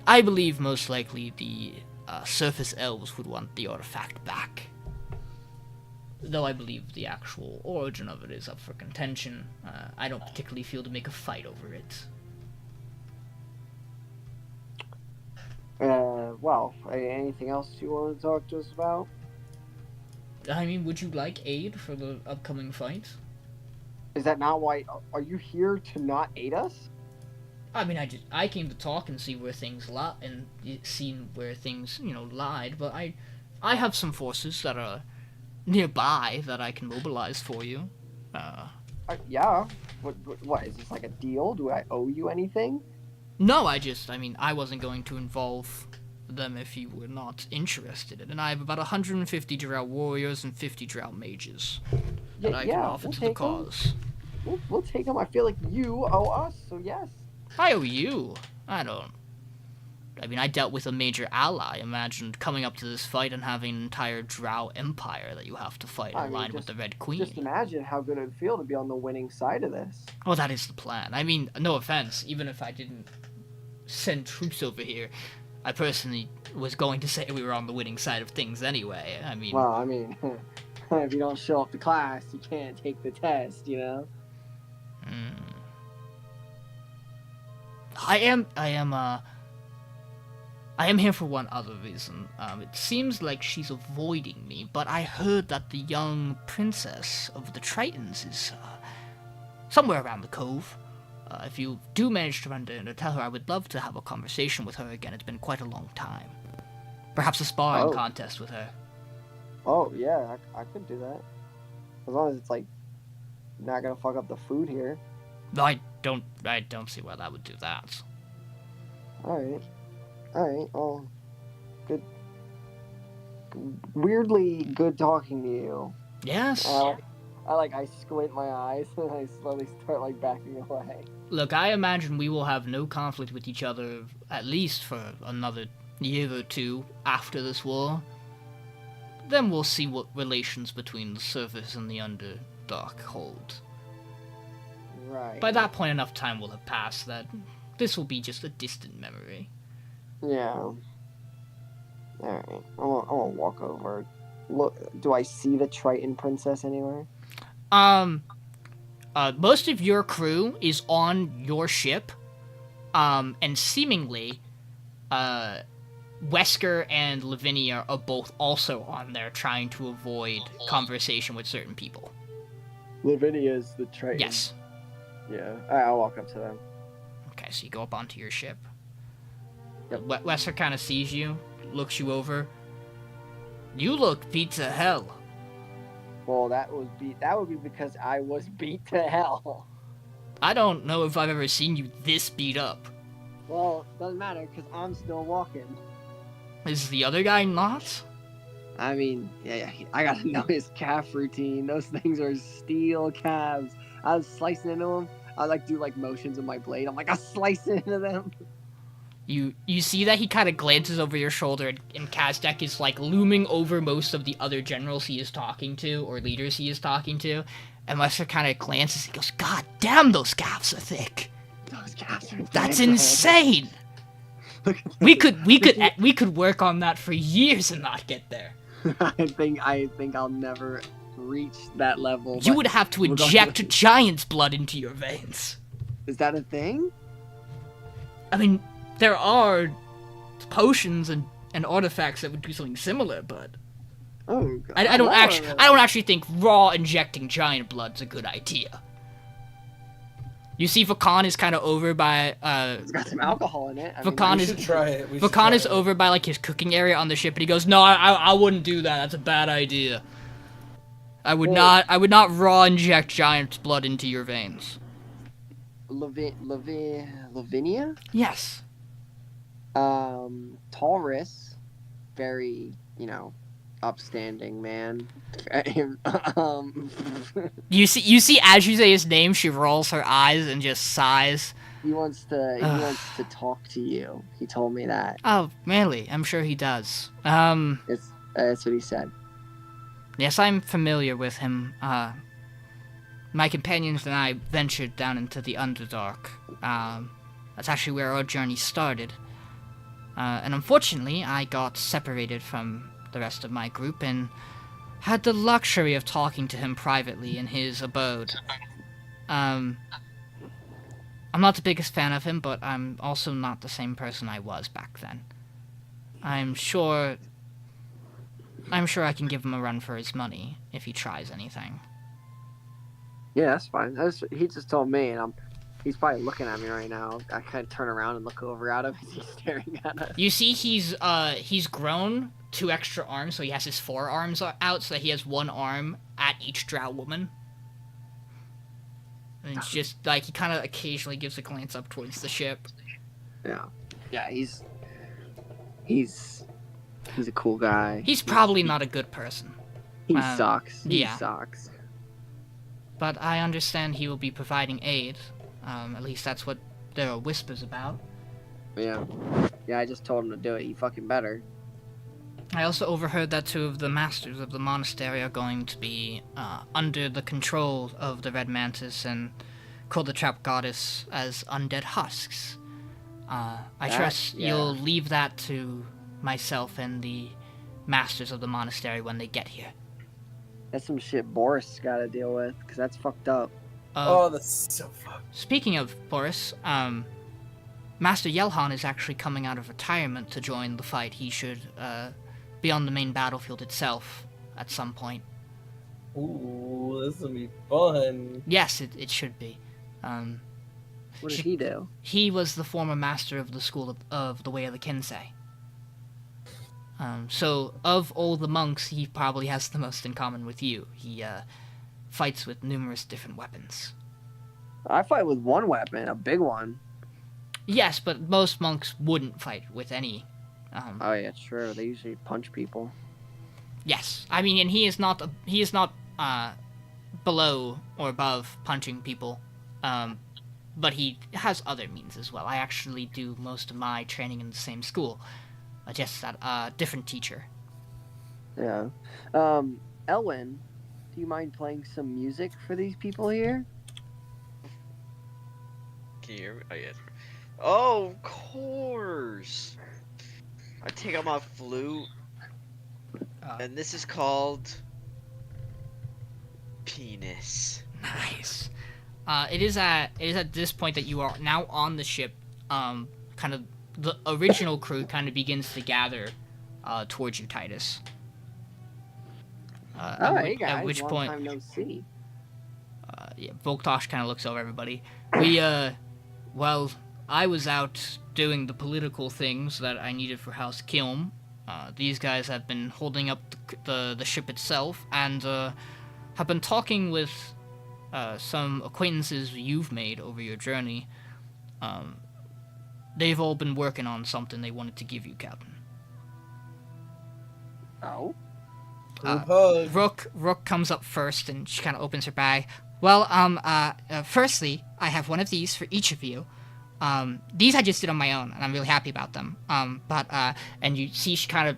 I believe most likely the surface elves would want the artifact back. Though I believe the actual origin of it is up for contention, I don't particularly feel to make a fight over it. Well, anything else you want to talk to us about? I mean, would you like aid for the upcoming fight? Is that not why? Are you here to not aid us? I mean, I came to talk and see where things seen where things, lied, but I have some forces that are nearby that I can mobilize for you. Yeah. What is this, like a deal? Do I owe you anything? No, I wasn't going to involve them if you were not interested in it. And I have about 150 drow warriors and 50 drow mages that I can offer to the cause. We'll take them. I feel like you owe us, so yes. I owe you. I dealt with a major ally. Imagine coming up to this fight and having an entire drow empire that you have to fight aligned with the Red Queen. Just imagine how good it would feel to be on the winning side of this. Well, that is the plan. I mean, no offense, even if I didn't send troops over here, I personally was going to say we were on the winning side of things anyway. Well, if you don't show up to class, you can't take the test, I am here for one other reason. It seems like she's avoiding me, but I heard that the young princess of the Tritons is somewhere around the cove. If you do manage to run down to tell her, I would love to have a conversation with her again. It's been quite a long time. Perhaps a sparring contest with her. Oh, yeah, I could do that. As long as it's, not gonna fuck up the food here. I don't see why that would do that. Alright, well, good. Weirdly good talking to you. Yes. I squint my eyes and I slowly start, backing away. Look, I imagine we will have no conflict with each other, at least for another year or two after this war. Then we'll see what relations between the surface and the Underdark hold. Right. By that point, enough time will have passed that this will be just a distant memory. Yeah. Alright, I'm gonna walk over. Look, do I see the Triton princess anywhere? Most of your crew is on your ship, and seemingly, Wesker and Lavinia are both also on there trying to avoid conversation with certain people. Lavinia is the Triton. Yes. Yeah, I'll walk up to them. Okay, so you go up onto your ship. Yep. Wesker kind of sees you, looks you over. You look beat to hell. Well, that would be because I was beat to hell. I don't know if I've ever seen you this beat up. Well, doesn't matter because I'm still walking. Is the other guy not? Yeah, I gotta know his calf routine. Those things are steel calves. I was slicing into them. I do motions with my blade. I'm slicing into them. You see that he kind of glances over your shoulder, and Kazdak is looming over most of the other generals he is talking to, or leaders he is talking to, and Lester kind of glances and goes, "God damn, those calves are thick." Those bastards. That's insane. We could work on that for years and not get there. I think I'll never reach that level. You but would have to we're going inject to- giant's blood into your veins. Is that a thing? I mean, there are potions and artifacts that would do something similar, but Oh, God. I don't actually think raw injecting giant blood's a good idea. You see, Vakan is kind of over by It's got some alcohol in it. I mean, Vakan We is should try it. We should Vakan try is it. over by like his cooking area on the ship, and he goes, "No, I wouldn't do that. That's a bad idea. I would not raw inject giant's blood into your veins." Lavinia? Yes. Taurus, very, upstanding man. You see, as you say his name, she rolls her eyes and just sighs. He wants to talk to you. He told me that. Oh, really? I'm sure he does. That's what he said. Yes, I'm familiar with him. My companions and I ventured down into the Underdark. That's actually where our journey started. And unfortunately, I got separated from the rest of my group and had the luxury of talking to him privately in his abode. I'm not the biggest fan of him, but I'm also not the same person I was back then. I'm sure I can give him a run for his money if he tries anything. Yeah, that's fine. He just told me, and he's probably looking at me right now. I kind of turn around and look over at him as he's staring at us. You see, he's grown 2 extra arms, so he has his 4 arms out, so that he has 1 arm at each drow woman. And it's just like he kind of occasionally gives a glance up towards the ship. Yeah, he's a cool guy. He's probably not a good person, He sucks. He yeah. sucks. but I understand he will be providing aid. At least that's what there are whispers about. Yeah, I just told him to do it. He fucking better. I also overheard that 2 of the masters of the monastery are going to be under the control of the Red Mantis and call the trap goddess as undead husks. I trust you'll leave that to myself and the masters of the monastery when they get here. That's some shit Boris got to deal with, because that's fucked up. That's so fucked. Speaking of Boris, Master Yelhan is actually coming out of retirement to join the fight. He should be on the main battlefield itself at some point. Ooh, this will be fun. Yes, it should be. What did he do? He was the former master of the School of the Way of the Kinsei. So, of all the monks, he probably has the most in common with you. He fights with numerous different weapons. I fight with one weapon, a big one. Yes, but most monks wouldn't fight with any. Oh yeah, true. They usually punch people. Yes, I mean, and he is not below or above punching people, but he has other means as well. I actually do most of my training in the same school, just at a different teacher. Yeah. Elwin, do you mind playing some music for these people here? Can you hear me? Oh, yeah. Oh, of course. I take out my flute, and this is called Penis. Nice. It is at this point that you are now on the ship. Kind of the original crew kind of begins to gather towards you, Titus. Hey guys, at which long point, time no see. Volktosh kind of looks over everybody. Well, I was out doing the political things that I needed for House Kilm. These guys have been holding up the ship itself, and have been talking with some acquaintances you've made over your journey. They've all been working on something they wanted to give you, Captain. Oh? Rook comes up first, and she kind of opens her bag. Well, firstly, I have one of these for each of you. These I just did on my own, and I'm really happy about them. And you see she kind of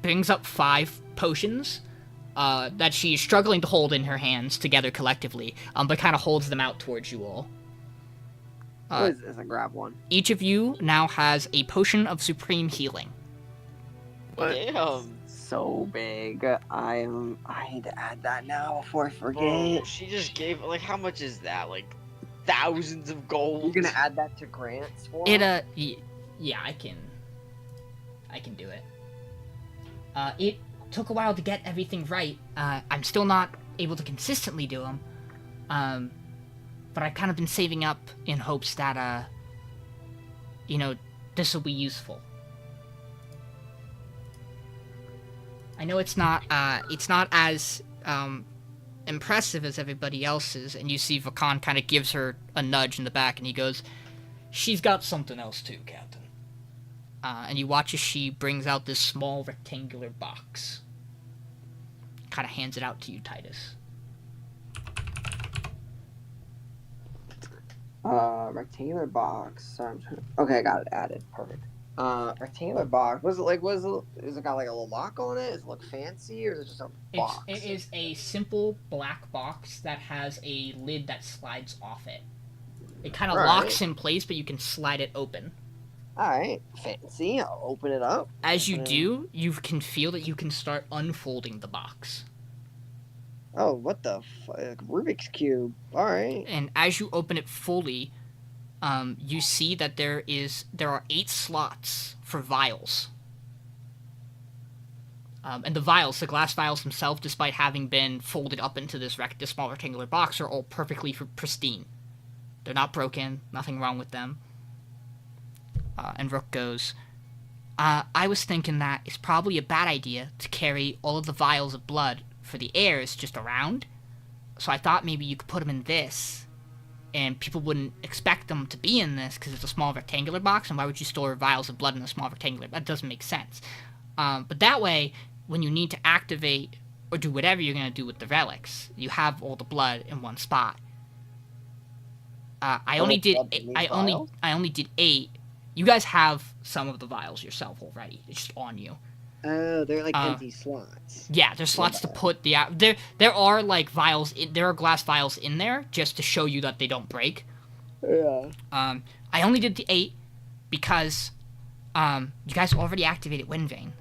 brings up 5 potions, that she's struggling to hold in her hands together collectively, but kind of holds them out towards you all. What is this? I grab one. Each of you now has a potion of supreme healing. Damn. So big. I need to add that now before I forget. Bro, she just gave, like, how much is that? Like, thousands of gold? You're gonna add that to grants for It him? yeah, I can do it. It took a while to get everything right. I'm still not able to consistently do them. But I've kind of been saving up in hopes that this will be useful. I know it's not as impressive as everybody else's, and you see Vakan kind of gives her a nudge in the back, and he goes, "She's got something else too, Captain." And you watch as she brings out this small rectangular box. Kind of hands it out to you, Titus. Rectangular box. Sorry, okay, I got it added. Perfect. Rectangular box. Is it got like a little lock on it? Does it look fancy, or is it just a box? It is a simple black box that has a lid that slides off it. It kind of locks in place, but you can slide it open. Alright, fancy. I'll open it up. As you do, you can feel that you can start unfolding the box. Oh, what the fuck? Rubik's Cube. Alright. And as you open it fully, you see that there are 8 slots for vials. And the glass vials themselves, despite having been folded up into this small rectangular box, are all perfectly pristine. They're not broken, nothing wrong with them. And Rook goes, I was thinking that it's probably a bad idea to carry all of the vials of blood for the heirs just around. So I thought maybe you could put them in this, and people wouldn't expect them to be in this because it's a small rectangular box, and why would you store vials of blood in a small rectangular? That doesn't make sense. But that way, when you need to activate or do whatever you're going to do with the relics, you have all the blood in one spot. I only did 8. You guys have some of the vials yourself already. It's just on you. Oh, they're like empty slots. Yeah, there's slots to put the... There are, like, vials... There are glass vials in there just to show you that they don't break. Yeah. I only did the 8 because you guys already activated Wind Vein.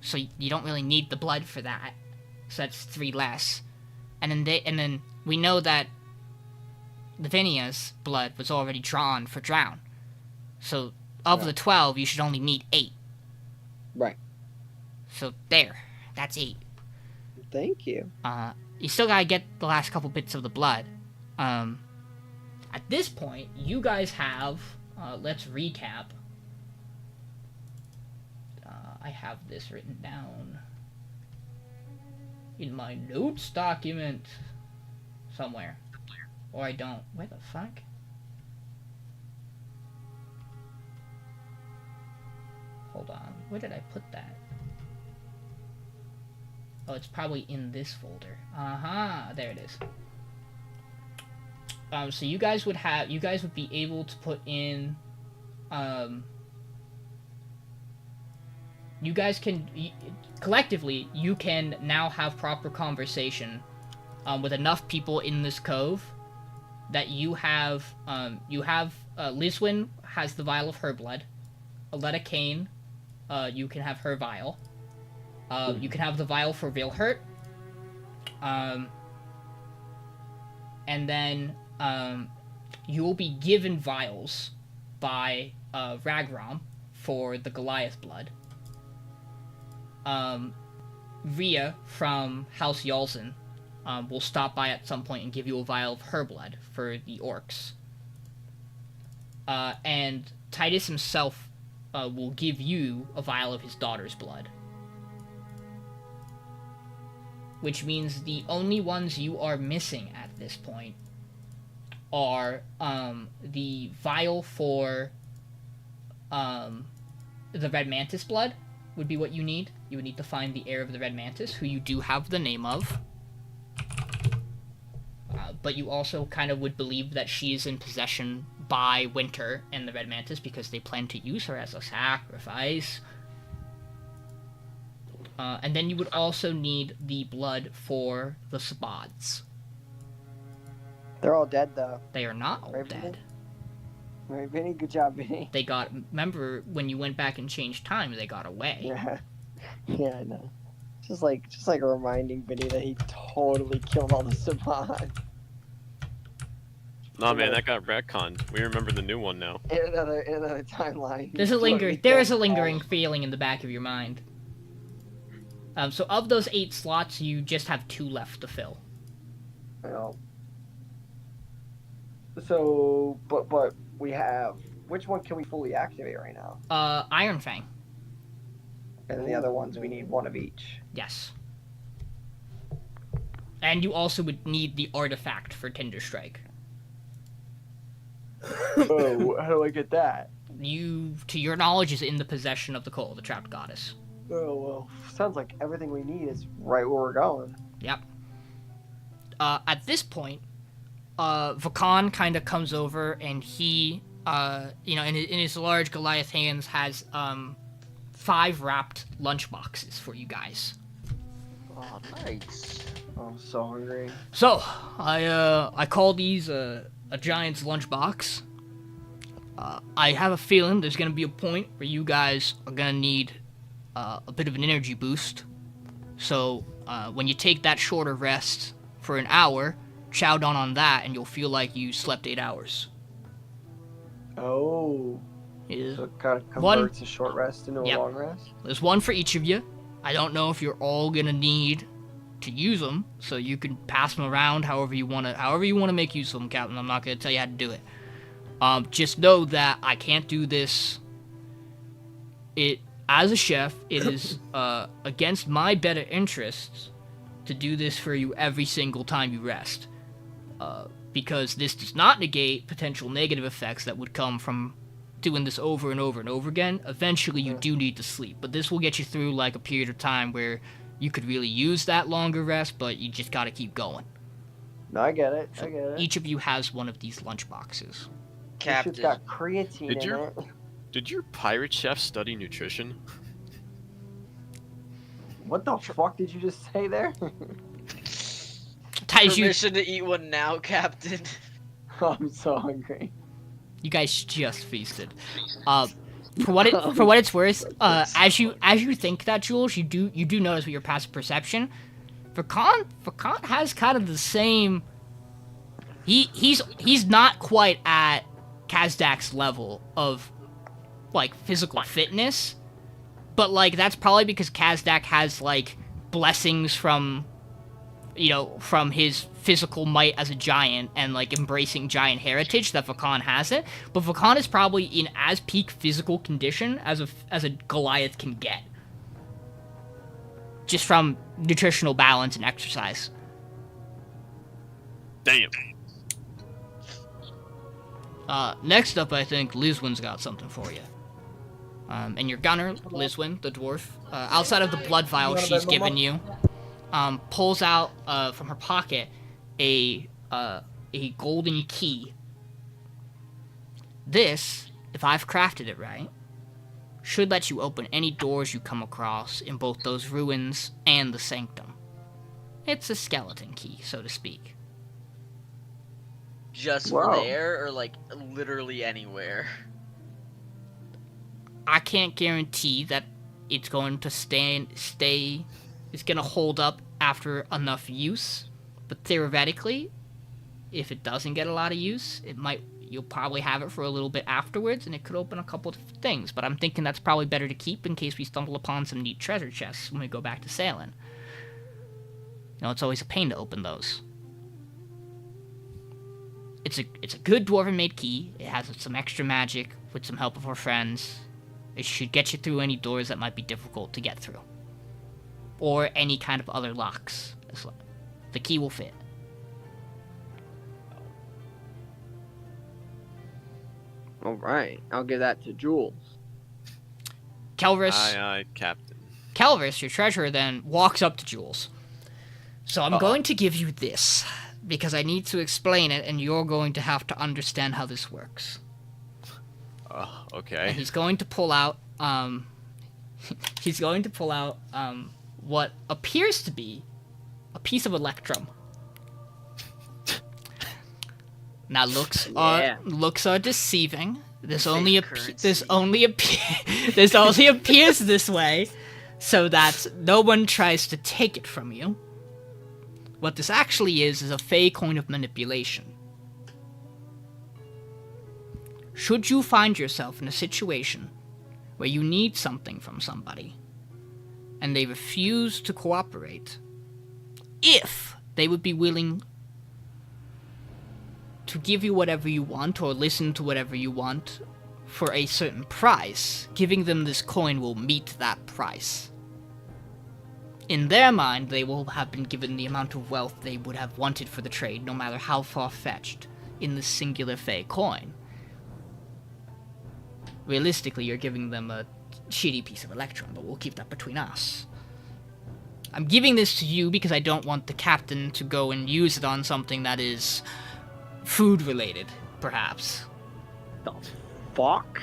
So you don't really need the blood for that. So that's 3 less. And then we know that Lavinia's blood was already drawn for Drown. So... Of the 12, you should only need 8. Right. So there. That's 8. Thank you. You still gotta get the last couple bits of the blood. At this point, you guys have... let's recap. I have this written down in my notes document somewhere. Or I don't. Where the fuck? Hold on, where did I put that? Oh, it's probably in this folder. There it is. So you guys would be able to put in, you guys can, collectively, you can now have proper conversation, with enough people in this cove, that you have Liswin has the vial of her blood, Aletta Kane, you can have her vial. You can have the vial for Vilhurt. And then you will be given vials by Ragram for the Goliath blood. Rhea from House Yalzin will stop by at some point and give you a vial of her blood for the orcs. And Titus himself will give you a vial of his daughter's blood. Which means the only ones you are missing at this point are the vial for the Red Mantis blood would be what you need. You would need to find the heir of the Red Mantis, who you do have the name of. But you also kind of would believe that she is in possession by Winter and the Red Mantis because they plan to use her as a sacrifice. And then you would also need the blood for the Sabads. They're all dead, though. They are not all Raven dead. Right, Vinny? Good job, Vinny. They got. Remember when you went back and changed time? They got away. Yeah. Yeah, I know. Just like reminding Vinny that he totally killed all the Saban. Nah, man, that got retconned. We remember the new one now. In another timeline. There is a lingering feeling in the back of your mind. So of those 8 slots, you just have 2 left to fill. Well, so, but we have. Which one can we fully activate right now? Iron Fang. And the other ones we need 1 of each. Yes. And you also would need the artifact for Tinder Strike. Oh, how do I get that? You, to your knowledge, is in the possession of the Coal, the trapped goddess. Oh, well, sounds like everything we need is right where we're going. Yep. At this point, Vakan kind of comes over and he, in his large Goliath hands has, 5 wrapped lunch boxes for you guys. Oh, nice. Oh, I'm so hungry. So, I call these, a giant's lunchbox. I have a feeling there's gonna be a point where you guys are gonna need a bit of an energy boost. So when you take that shorter rest for an hour, chow down on that, and you'll feel like you slept 8 hours. Oh. Yeah. So it kind of converts a short rest into a long rest? There's 1 for each of you. I don't know if you're all gonna need to use them, so you can pass them around however you wanna make use of them, Captain. I'm not gonna tell you how to do it. Just know that I can't do this. As a chef, it is against my better interests to do this for you every single time you rest. Because this does not negate potential negative effects that would come from doing this over and over and over again. Eventually you do need to sleep, but this will get you through like a period of time where you could really use that longer rest, but you just gotta keep going. No, I get it. So I get it. each of you has 1 of these lunch boxes. Captain. It's got creatine in it. Did your pirate chef study nutrition? What the fuck did you just say there? Titus, Permission to eat one now, Captain. I'm so hungry. you guys just feasted. For what it's worth, as you think that, Jules, you do notice with your passive perception, Vakan has kind of the same. He's not quite at Kazdak's level of like physical fitness, but like that's probably because Kazdak has like blessings from his physical might as a giant and like embracing giant heritage that Vakan hasn't. But Vakan is probably in as peak physical condition as a Goliath can get, just from nutritional balance and exercise. Damn. Next up, I think Liswin's got something for you. And your gunner, Liswin, the dwarf, outside of the blood vial she's given you, pulls out from her pocket a golden key. This, if I've crafted it right, should let you open any doors you come across in both those ruins and the sanctum. It's a skeleton key, so to speak. Just for there, or like literally anywhere? I can't guarantee that it's going to stay. It's gonna hold up after enough use, but theoretically, if it doesn't get a lot of use, you'll probably have it for a little bit afterwards, and it could open a couple of things. But I'm thinking that's probably better to keep in case we stumble upon some neat treasure chests when we go back to sailing. It's always a pain to open those. It's a good dwarven-made key. It has some extra magic with some help of our friends. It should get you through any doors that might be difficult to get through, or any kind of other locks. The key will fit. All right, I'll give that to Jules. Kelvis. Aye, Captain. Kelvis, your treasurer, then walks up to Jules. So I'm going to give you this, because I need to explain it, and you're going to have to understand how this works. Okay. And he's going to pull out, what appears to be a piece of electrum. Now looks are deceiving. This Fake only currency. appears this way, so that no one tries to take it from you. What this actually is a fey coin of manipulation. Should you find yourself in a situation where you need something from somebody, and they refuse to cooperate, if they would be willing to give you whatever you want or listen to whatever you want for a certain price, giving them this coin will meet that price. In their mind, they will have been given the amount of wealth they would have wanted for the trade, no matter how far-fetched, in this singular fey coin. Realistically, you're giving them a shitty piece of electron, but we'll keep that between us. I'm giving this to you because I don't want the captain to go and use it on something that is food-related, perhaps. The fuck?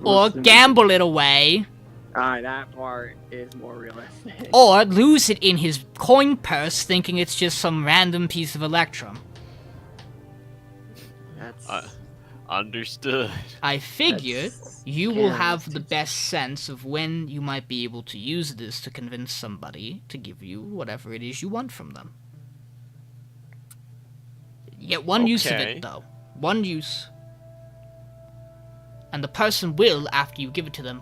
Or gamble it away. That part is more realistic. Or lose it in his coin purse thinking it's just some random piece of electrum. That's... Understood. I figured you will have the best sense of when you might be able to use this to convince somebody to give you whatever it is you want from them. You get one use of it, though. One use. And the person will, after you give it to them,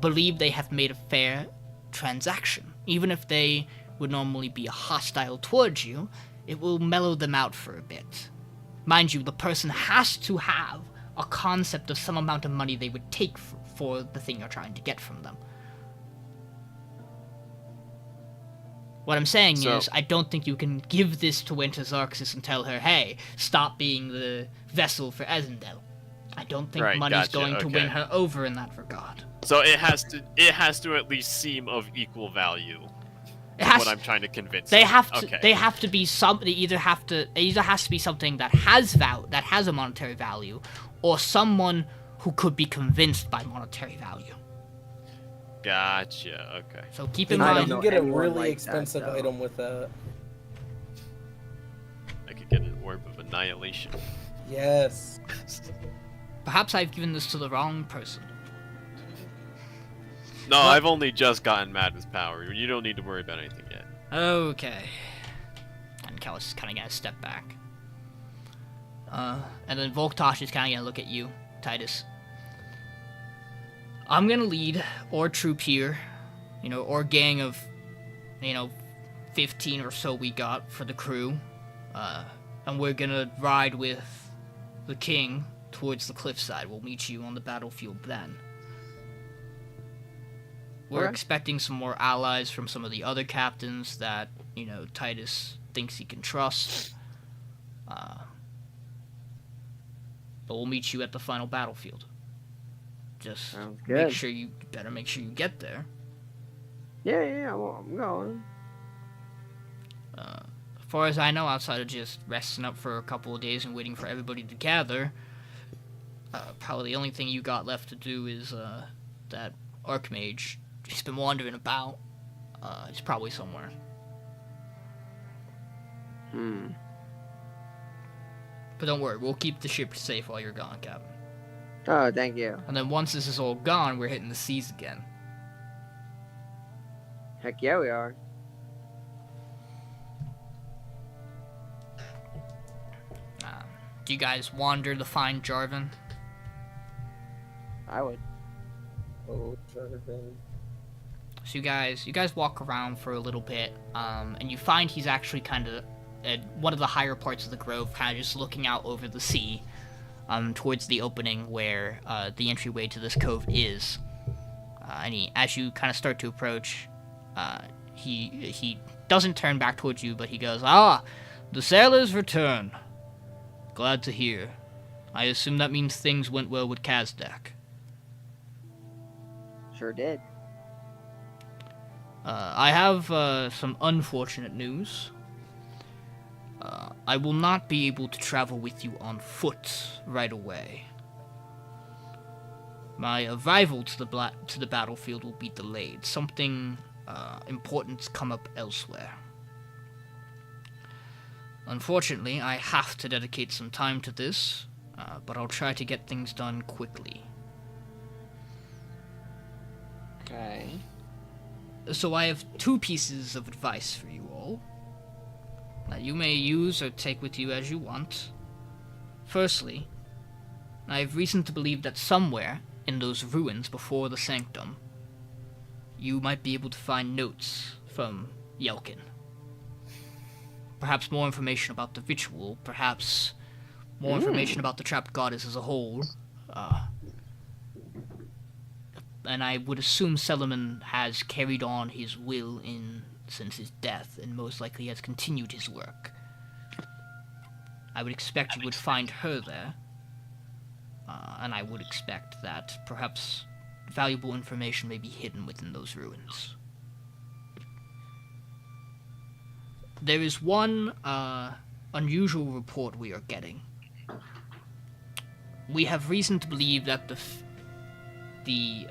believe they have made a fair transaction. Even if they would normally be hostile towards you, it will mellow them out for a bit. Mind you, the person has to have a concept of some amount of money they would take for the thing you're trying to get from them. What I'm saying is, I don't think you can give this to Winter Xarxis and tell her, hey, stop being the vessel for Ezendel. I don't think money's going to win her over in that regard. So it has to at least seem of equal value. What I'm trying to convince. They have to be something. It either has to be something that has a monetary value, or someone who could be convinced by monetary value. Gotcha. Okay. So keep in mind, you can get a really expensive item with that. I could get an orb of annihilation. Yes. Perhaps I've given this to the wrong person. No, I've only just gotten Madness power. You don't need to worry about anything yet. Okay. And Callus is kind of gonna step back. And then Volktosh is kind of gonna look at you, Titus. I'm gonna lead our troop here, or gang of, 15 or so we got for the crew. And we're gonna ride with the king towards the cliffside. We'll meet you on the battlefield then. We're expecting some more allies from some of the other captains that, Titus thinks he can trust. But we'll meet you at the final battlefield. Just make sure you get there. Yeah, I'm going. As far as I know, outside of just resting up for a couple of days and waiting for everybody to gather, probably the only thing you got left to do is that Archmage. He's been wandering about. He's probably somewhere. But don't worry, we'll keep the ship safe while you're gone, Captain. Oh, thank you. And then once this is all gone, we're hitting the seas again. Heck yeah, we are. Do you guys wander the fine Jarvan? I would. Oh, Jarvan. So you guys walk around for a little bit, and you find he's actually kind of at one of the higher parts of the grove, kind of just looking out over the sea, towards the opening where the entryway to this cove is. And as you kind of start to approach, he doesn't turn back towards you, but he goes, "Ah, the sailors return. Glad to hear. I assume that means things went well with Kazdak." Sure did. I have some unfortunate news. I will not be able to travel with you on foot right away. My arrival to the battlefield will be delayed. Something important's come up elsewhere. Unfortunately, I have to dedicate some time to this, but I'll try to get things done quickly. Okay. So I have 2 pieces of advice for you all, that you may use or take with you as you want. Firstly, I have reason to believe that somewhere in those ruins before the sanctum, you might be able to find notes from Yelkin. Perhaps more information about the ritual, perhaps more information about the trapped goddess as a whole. And I would assume Solomon has carried on his will since his death, and most likely has continued his work. I would expect you would find her there, and I would expect that perhaps valuable information may be hidden within those ruins. There is one unusual report we are getting. We have reason to believe that the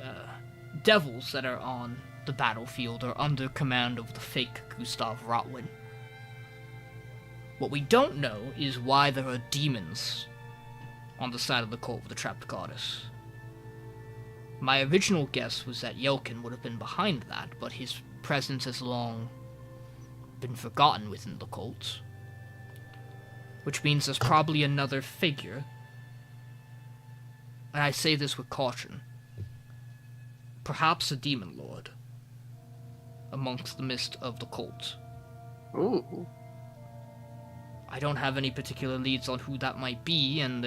devils that are on the battlefield are under command of the fake Gustav Rotwin. What we don't know is why there are demons on the side of the cult of the trapped goddess. My original guess was that Yelkin would have been behind that, but his presence has long been forgotten within the cult. Which means there's probably another figure, and I say this with caution, perhaps a demon lord, amongst the midst of the cult. Ooh. I don't have any particular leads on who that might be, and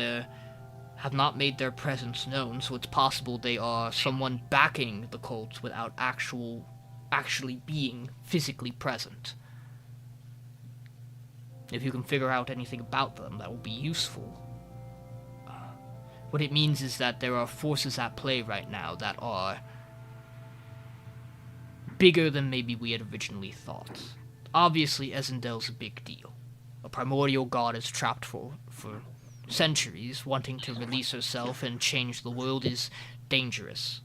have not made their presence known, so it's possible they are someone backing the cult without actually being physically present. If you can figure out anything about them, that will be useful. What it means is that there are forces at play right now that are bigger than maybe we had originally thought. Obviously, Ezendel's a big deal. A primordial goddess trapped for centuries, wanting to release herself and change the world is dangerous.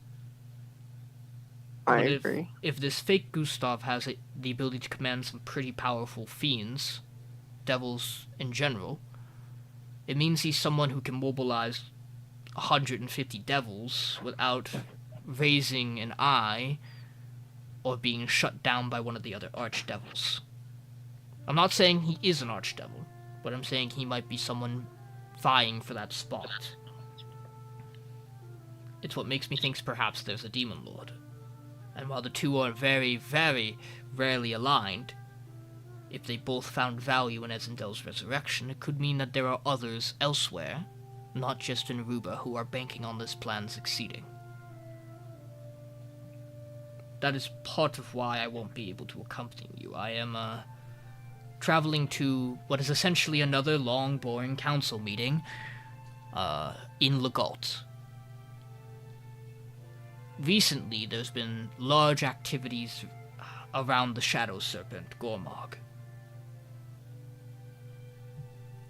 I But agree. If this fake Gustav has the ability to command some pretty powerful fiends, devils in general, it means he's someone who can mobilize 150 devils without raising an eye or being shut down by one of the other archdevils. I'm not saying he is an archdevil, but I'm saying he might be someone vying for that spot. It's what makes me think perhaps there's a demon lord. And while the two are very, very rarely aligned, if they both found value in Ezendel's resurrection, it could mean that there are others elsewhere, not just in Ruba, who are banking on this plan succeeding. That is part of why I won't be able to accompany you. I am, traveling to what is essentially another long, boring council meeting, in Legault. Recently, there's been large activities around the Shadow Serpent, Gormog.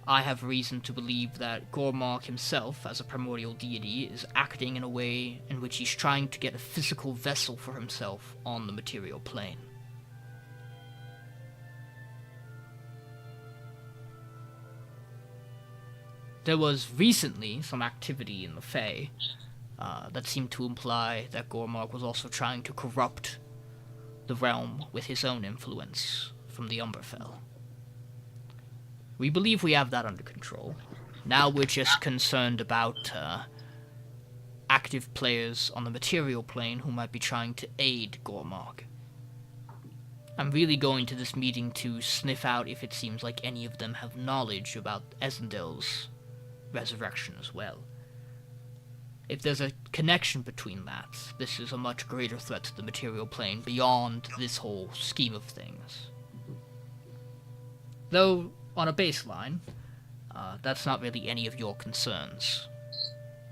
I have reason to believe that Gormog himself, as a primordial deity, is acting in a way in which he's trying to get a physical vessel for himself on the material plane. There was recently some activity in the Fae that seemed to imply that Gormog was also trying to corrupt the realm with his own influence from the Umberfell. We believe we have that under control. Now we're just concerned about active players on the material plane who might be trying to aid Gormog. I'm really going to this meeting to sniff out if it seems like any of them have knowledge about Ezendel's resurrection as well. If there's a connection between that, this is a much greater threat to the material plane beyond this whole scheme of things. Though, on a baseline, that's not really any of your concerns.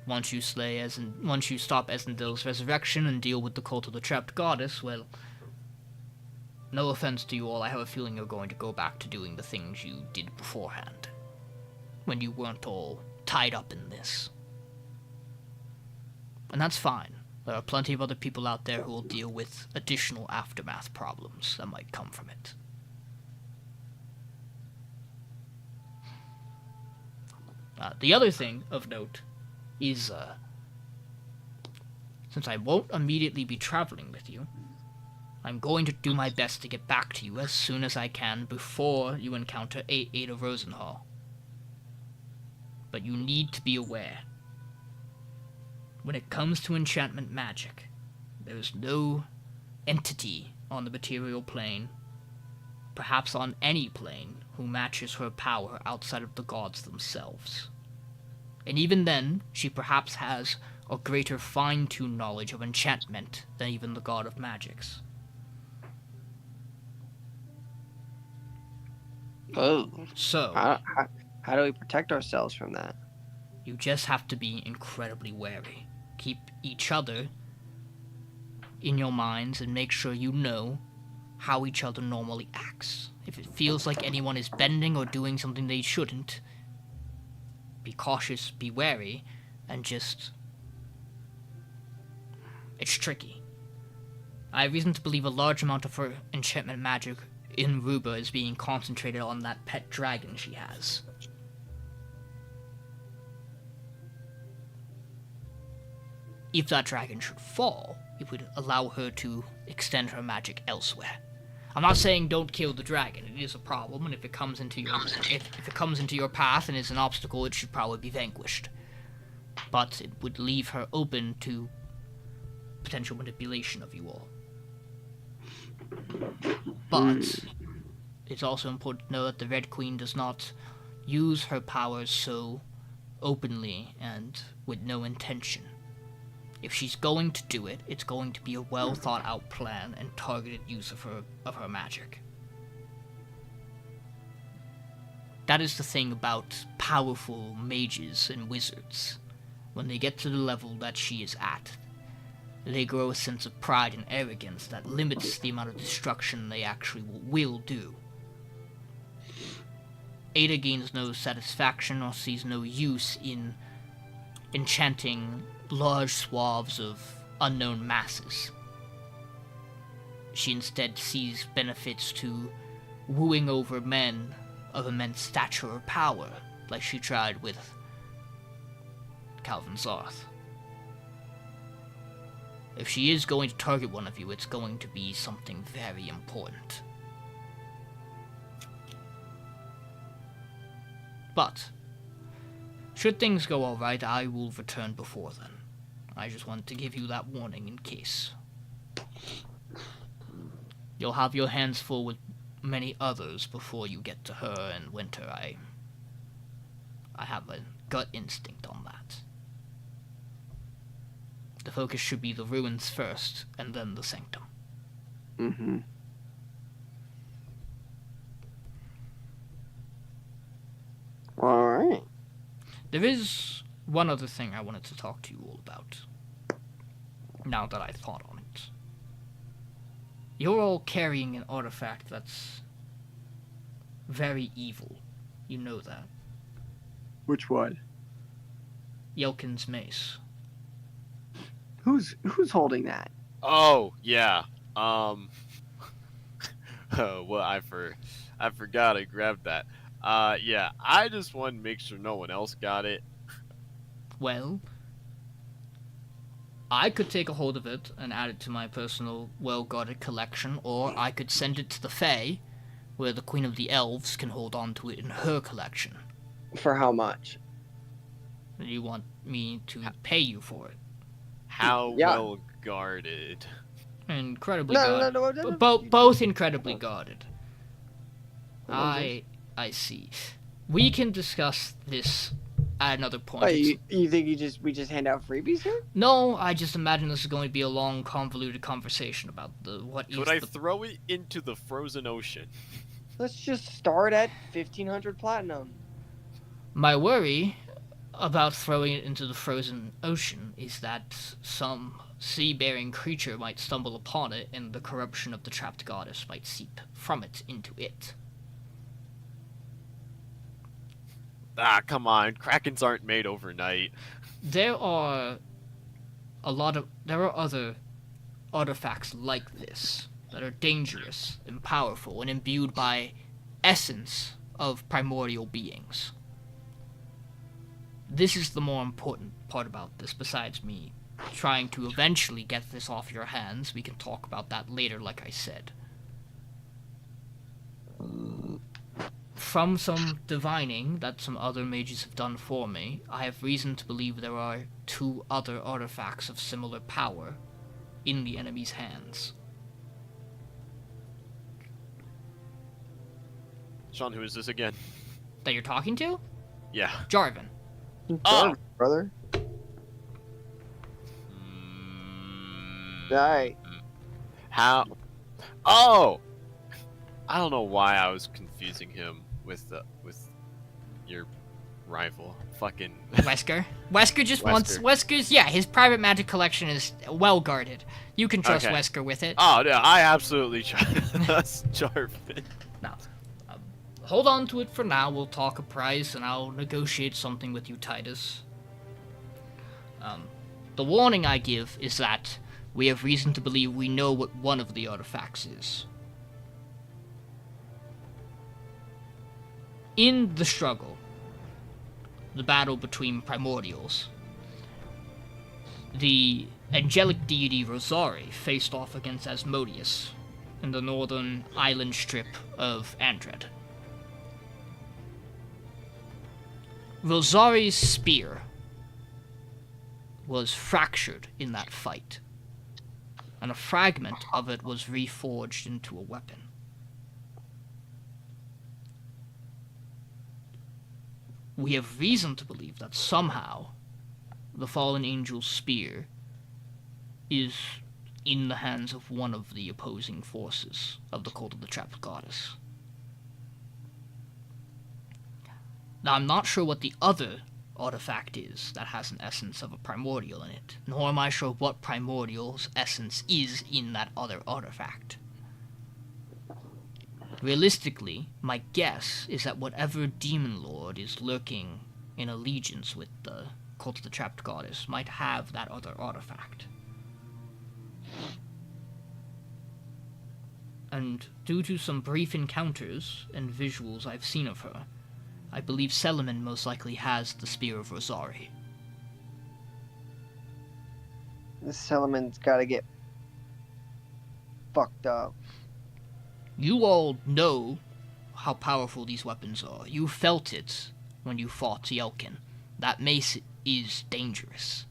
Once you stop Ezendel's resurrection and deal with the cult of the trapped goddess, well, no offense to you all, I have a feeling you're going to go back to doing the things you did beforehand, when you weren't all tied up in this. And that's fine. There are plenty of other people out there who will deal with additional aftermath problems that might come from it. The other thing of note is, since I won't immediately be traveling with you, I'm going to do my best to get back to you as soon as I can before you encounter Ada Rosenhall. But you need to be aware. When it comes to enchantment magic, there is no entity on the material plane, perhaps on any plane, who matches her power outside of the gods themselves. And even then, she perhaps has a greater fine-tuned knowledge of enchantment than even the god of magics. Oh. So, How do we protect ourselves from that? you just have to be incredibly wary. Keep each other in your minds and make sure you know how each other normally acts. If it feels like anyone is bending or doing something they shouldn't, be cautious, be wary, and just... It's tricky. I have reason to believe a large amount of her enchantment magic in Ruba is being concentrated on that pet dragon she has. If that dragon should fall, it would allow her to extend her magic elsewhere. I'm not saying don't kill the dragon. It is a problem, and if it comes into your path and is an obstacle, it should probably be vanquished. But it would leave her open to potential manipulation of you all. But it's also important to know that the Red Queen does not use her powers so openly and with no intention. If she's going to do it, it's going to be a well-thought-out plan and targeted use of her magic. That is the thing about powerful mages and wizards. When they get to the level that she is at, they grow a sense of pride and arrogance that limits the amount of destruction they actually will do. Ada gains no satisfaction or sees no use in enchanting large swaths of unknown masses. She instead sees benefits to wooing over men of immense stature or power, like she tried with Calvin Zarth. If she is going to target one of you, it's going to be something very important. But should things go alright, I will return before then. I just want to give you that warning in case. You'll have your hands full with many others before you get to her in winter. I have a gut instinct on that. The focus should be the ruins first, and then the sanctum. Mm-hmm. Alright. There is one other thing I wanted to talk to you all about, now that I thought on it. You're all carrying an artifact that's very evil. You know that. Which one? Yelkin's mace. Who's holding that? Oh, yeah. Well, I forgot I grabbed that. Yeah, I just wanted to make sure no one else got it. Well, I could take a hold of it and add it to my personal well-guarded collection, or I could send it to the Fae, where the Queen of the Elves can hold on to it in her collection. For how much? You want me to pay you for it? How Yeah. well guarded. Incredibly No, guarded. Both incredibly guarded. I see. We can discuss this at another point. Wait, you think we just hand out freebies here? No, I just imagine this is going to be a long, convoluted conversation about what is Could I throw it into the frozen ocean? Let's just start at 1,500 platinum. My worry about throwing it into the frozen ocean is that some sea-bearing creature might stumble upon it and the corruption of the trapped goddess might seep from it into it. Ah, come on. Krakens aren't made overnight. There are other artifacts like this that are dangerous and powerful and imbued by essence of primordial beings. this is the more important part about this, besides me trying to eventually get this off your hands. We can talk about that later, like I said. From some divining that some other mages have done for me, I have reason to believe there are 2 other artifacts of similar power in the enemy's hands. Sean, who is this again? That you're talking to? Yeah. Jarvan. Oh! Brother. Alright. How? Oh! I don't know why I was confusing him with your rival. Fucking Wesker. Wesker just wants... Wesker's... Yeah, his private magic collection is well guarded. You can trust Okay. Wesker with it. Oh, yeah, I absolutely trust Jarvan. Now, hold on to it for now. We'll talk a price, and I'll negotiate something with you, Titus. The warning I give is that we have reason to believe we know what one of the artifacts is. In the struggle, the battle between primordials, the angelic deity Rosari faced off against Asmodeus in the northern island strip of Andred. Rosari's spear was fractured in that fight, and a fragment of it was reforged into a weapon. We have reason to believe that somehow the fallen angel's spear is in the hands of one of the opposing forces of the cult of the trapped goddess. Now, I'm not sure what the other artifact is that has an essence of a primordial in it, nor am I sure what primordial's essence is in that other artifact. Realistically, my guess is that whatever demon lord is lurking in allegiance with the cult of the trapped goddess might have that other artifact. And due to some brief encounters and visuals I've seen of her, I believe Selaman most likely has the Spear of Rosari. This Selaman's gotta get fucked up. You all know how powerful these weapons are. You felt it when you fought Yelkin. That mace is dangerous.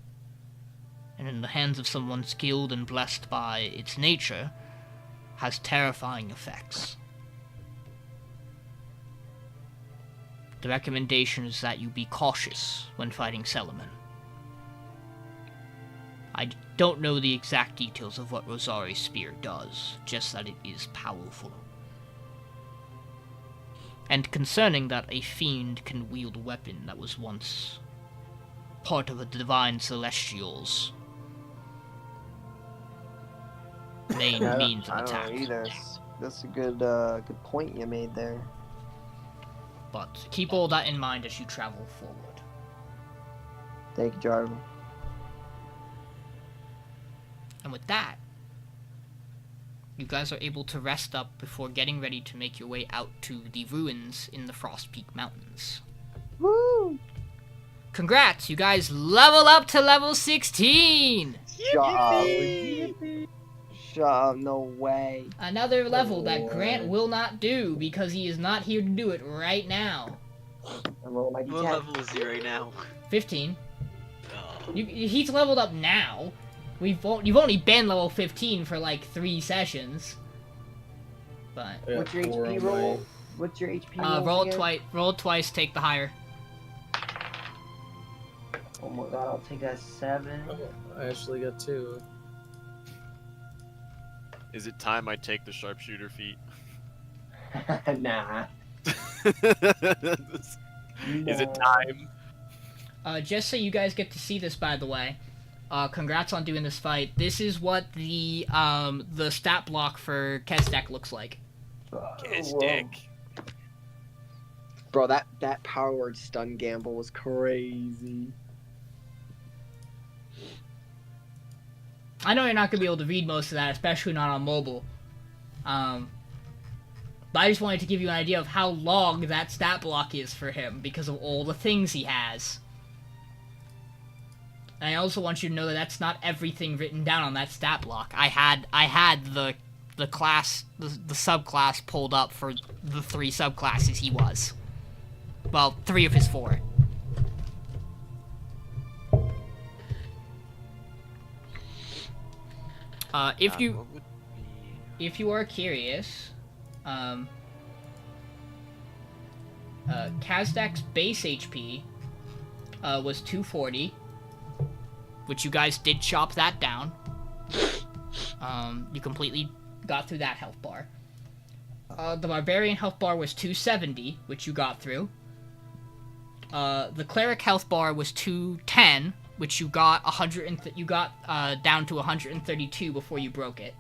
And in the hands of someone skilled and blessed by its nature, has terrifying effects. The recommendation is that you be cautious when fighting Selaman. I don't know the exact details of what Rosari's spear does, just that it is powerful. And concerning that a fiend can wield a weapon that was once part of a divine celestial's main means of attack. I don't know either. That's a good point you made there. But keep all that in mind as you travel forward. Thank you, Jarvan. And with that, you guys are able to rest up before getting ready to make your way out to the ruins in the Frost Peak Mountains. Woo! Congrats, you guys level up to level 16! Shut up. Shut up, no way. Another level that Grant will not do because he is not here to do it right now. I'm rolling my What D10. level is he right now? 15. Oh. He's leveled up now. You've only been level 15 for like 3 sessions. But I got What's your 4 HP on roll? my- What's your HP roll? roll again? twice, take the higher. Oh my god, I'll take that 7. Oh, I actually got 2. Is it time I take the sharpshooter feat? Nah. Is it time? Just so you guys get to see this, by the way, congrats on doing this fight. This is what the stat block for Kazdak looks like. Kazdak. Bro, that power word stun gamble was crazy. I know you're not going to be able to read most of that, especially not on mobile. But I just wanted to give you an idea of how long that stat block is for him, because of all the things he has. And I also want you to know that that's not everything written down on that stat block. I had the class, the subclass pulled up for the 3 subclasses he was. Well, 3 of his 4. If you What would be... if you are curious, Kazdak's base HP was 240, which you guys did chop that down. You completely got through that health bar. The Barbarian health bar was 270, which you got through. The Cleric health bar was 210, which you got down to 132 before you broke it.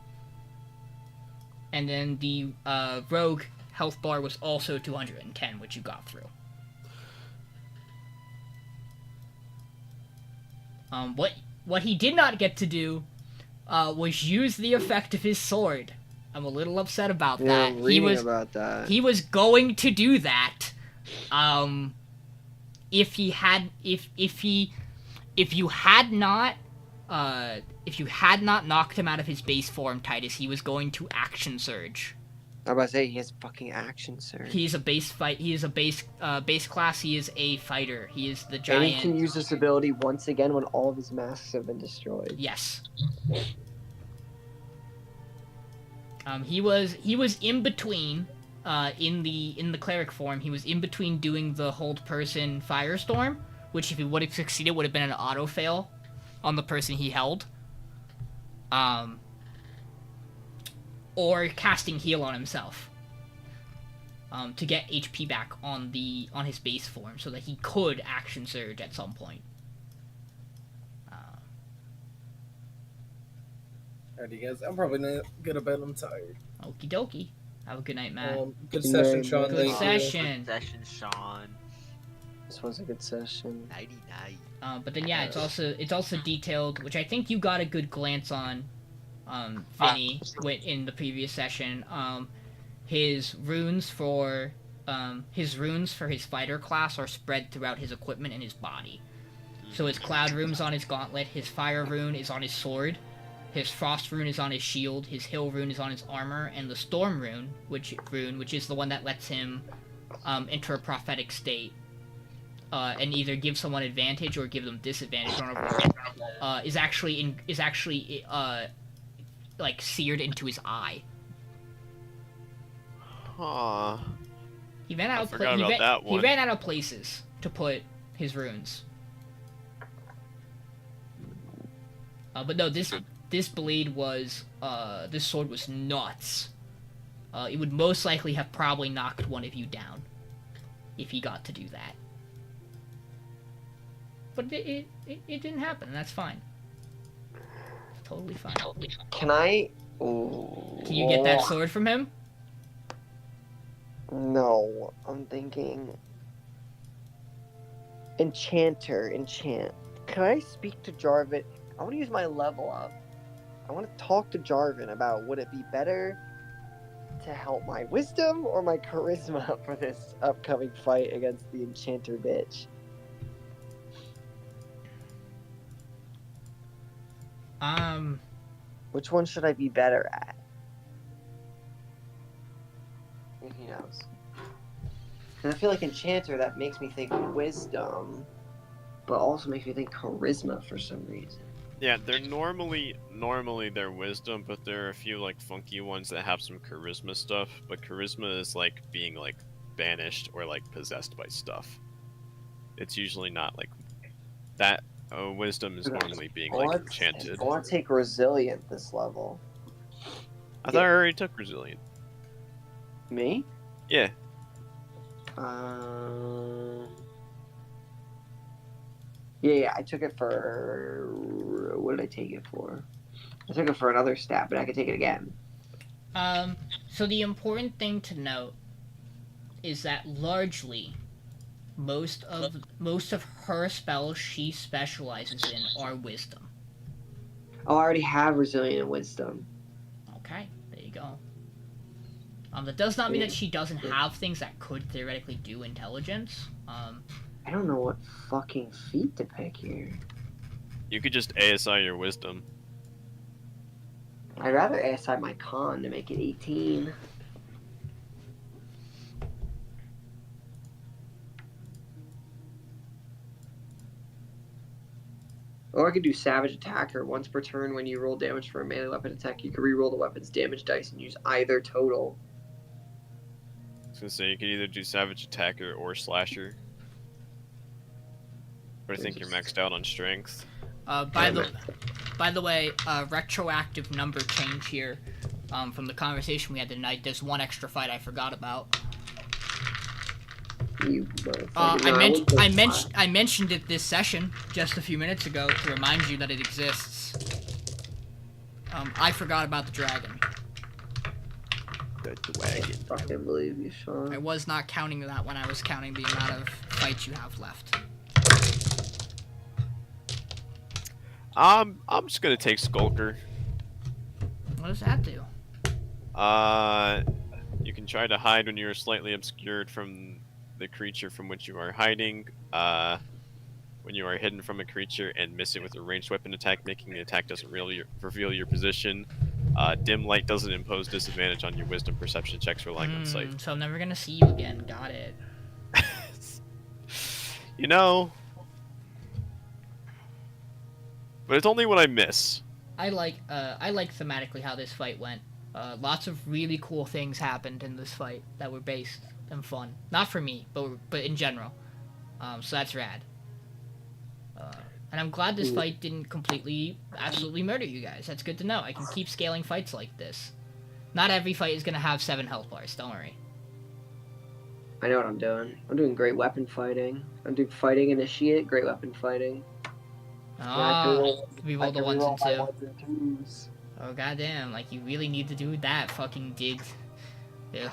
And then the Rogue health bar was also 210, which you got through. What he did not get to do was use the effect of his sword. I'm a little upset about Yeah, that. I'm reading about that. He was going to do that. If you had not knocked him out of his base form, Titus, he was going to action surge. I was about to say he has fucking action, sir. He is a base class. He is a fighter. He is the And giant. he can use this ability once again when all of his masks have been destroyed. Yes. He was in between. In the cleric form, he was in between doing the hold person firestorm, which if he would have succeeded would have been an auto fail on the person he held. Or casting heal on himself. To get HP back on his base form so that he could action surge at some point. Alrighty, guys. I'm probably not gonna bed. I'm tired. Okie dokie. Have a good night, Matt. Good session, Sean. Good Thank you. session. Good session, Sean. This was a good session. Nighty night. But then yeah, it's also detailed, which I think you got a good glance on, Vinny, in the previous session. His runes for his fighter class are spread throughout his equipment and his body. So his cloud rune's on his gauntlet, his fire rune is on his sword, his frost rune is on his shield, his hill rune is on his armor, and the storm rune, which is the one that lets him enter a prophetic state. And either give someone advantage or give them disadvantage on a roll, is actually like seared into his eye. Huh. He ran out of forgot about that one. He ran out of places to put his runes. But no, this blade was this sword was nuts. It would most likely have probably knocked one of you down if he got to do that. But it didn't happen, and that's fine. Totally fine. Can I? Can you get that sword from him? No, I'm thinking. Enchant. Can I speak to Jarvan? I want to use my level up. I want to talk to Jarvan about would it be better to help my wisdom or my charisma for this upcoming fight against the enchanter bitch. Which one should I be better at? If he knows. And I feel like enchanter, that makes me think wisdom, but also makes me think charisma for some reason. Yeah, they're normally they're wisdom, but there are a few like funky ones that have some charisma stuff. But charisma is like being like banished or like possessed by stuff. It's usually not like that. Wisdom is normally being like enchanted. I want to take resilient this level. I thought I already took resilient. Me? Yeah. Yeah, I took it for... What did I take it for? I took it for another stat, but I could take it again. So the important thing to note is that largely, most of her spells she specializes in are wisdom. Oh, I already have resilient and wisdom. Okay, there you go. That does not mean that she doesn't have things that could theoretically do intelligence. I don't know what fucking feat to pick here. You could just ASI your wisdom. I'd rather ASI my con to make it 18. Or I could do Savage Attacker. Once per turn, when you roll damage for a melee weapon attack, you can reroll the weapon's damage dice and use either total. I was gonna say you could either do Savage Attacker or Slasher. But I think you're maxed out on strength. By the way, retroactive number change here. From the conversation we had tonight, there's one extra fight I forgot about. I mentioned it this session just a few minutes ago to remind you that it exists. I forgot about the dragon. The dragon. I fucking believe you, Sean. I was not counting that when I was counting the amount of fights you have left. I'm just gonna take Skulker. What does that do? You can try to hide when you're slightly obscured from the creature from which you are hiding. When you are hidden from a creature and miss it with a ranged weapon attack, making the attack doesn't reveal your position. Dim light doesn't impose disadvantage on your wisdom perception checks relying on sight. So I'm never gonna see you again. Got it. You know, but it's only when I miss. I like thematically how this fight went. Lots of really cool things happened in this fight that were based and fun. Not for me, but in general. So that's rad. And I'm glad this fight didn't absolutely murder you guys. That's good to know. I can keep scaling fights like this. Not every fight is gonna have 7 health bars. Don't worry. I know what I'm doing. I'm doing great weapon fighting. I'm doing fighting initiate, great weapon fighting. We roll the ones and my two. ones and twos. Oh goddamn! Like you really need to do that, fucking digs. Ugh.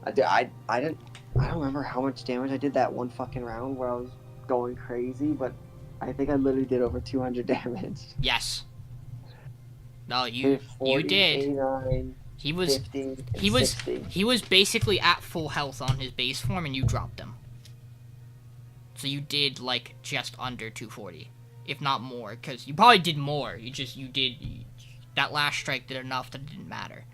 I don't remember how much damage I did that one fucking round where I was going crazy, but I think I literally did over 200 damage. Yes. No, you 40, did. 89, He was 50, he was basically at full health on his base form, and you dropped him. So you did like just under 240, if not more, because you probably did more. That last strike did enough that it didn't matter.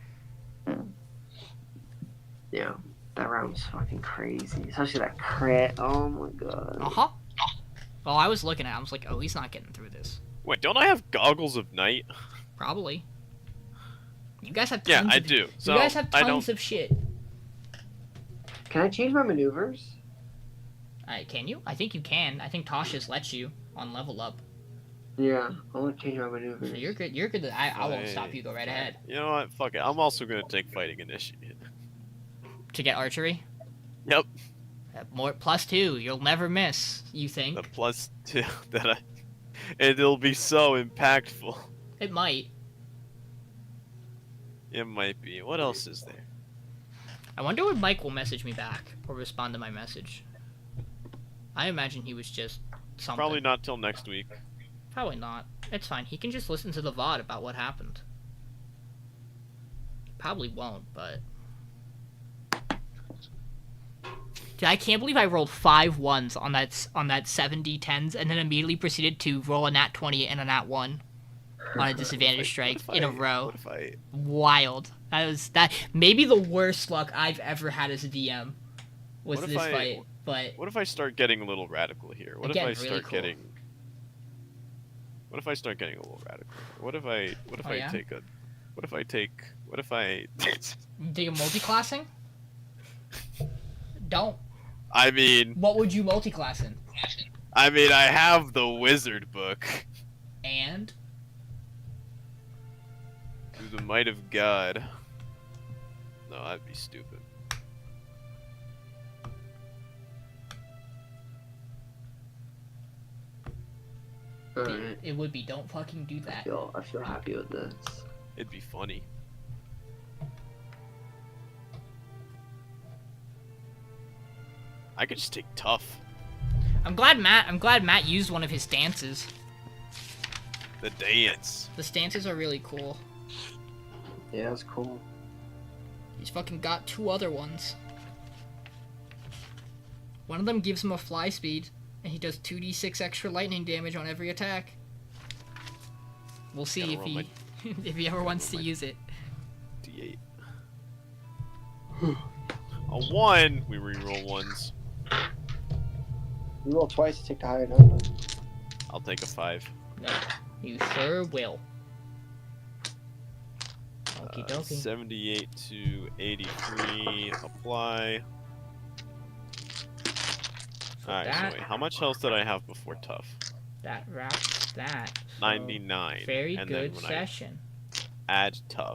Yeah, that round was fucking crazy, especially that crit. Oh my god. Well, I was looking at it, I was like, oh, he's not getting through this. Wait, don't I have Goggles of Night? Probably. You guys have tons Yeah, I do. So you guys have tons of shit. Can I change my maneuvers? Can you? I think you can. I think Tasha's lets you on level up. Yeah, I want to change my maneuvers. So you're good. You're good. I won't stop you. Go right ahead. You know what? Fuck it. I'm also gonna take Fighting Initiate. To get archery? Yep. More +2. You'll never miss. You think? The +2 that it'll be so impactful. It might. It might be. What else is there? I wonder when Mike will message me back or respond to my message. I imagine he was just something. Probably not till next week. Probably not. It's fine. He can just listen to the VOD about what happened. Probably won't, but... Dude, I can't believe I rolled 5 ones on that 70 10s and then immediately proceeded to roll a nat 20 and a nat 1 on a disadvantage strike in a row. Wild. That maybe the worst luck I've ever had as a DM was this fight. But what if I start getting a little radical here? What if I start getting? What if I start getting a little radical? What if I take a? What if I take? What if I? You take a multi-classing? Don't. I mean. What would you multi-class in? I mean, I have the wizard book. And? Through the might of God. No, that'd be stupid. It would be. Don't fucking do that. I feel happy with this. It'd be funny. I could just take tough. I'm glad Matt used one of his stances. The dance. The stances are really cool. Yeah, that's cool. He's fucking got 2 other ones. One of them gives him a fly speed. And he does 2d6 extra lightning damage on every attack. We'll see Gotta if roll he my- if he ever wants to my- use it. D8. A 1. We reroll ones. You roll twice to take the higher number. I'll take a 5. No, you sure will. Okie dokie. 78 to 83. Apply. Alright, that- so wait, how much health did I have before tough? That wraps that. So, 99. Very and good then when session. I add tough.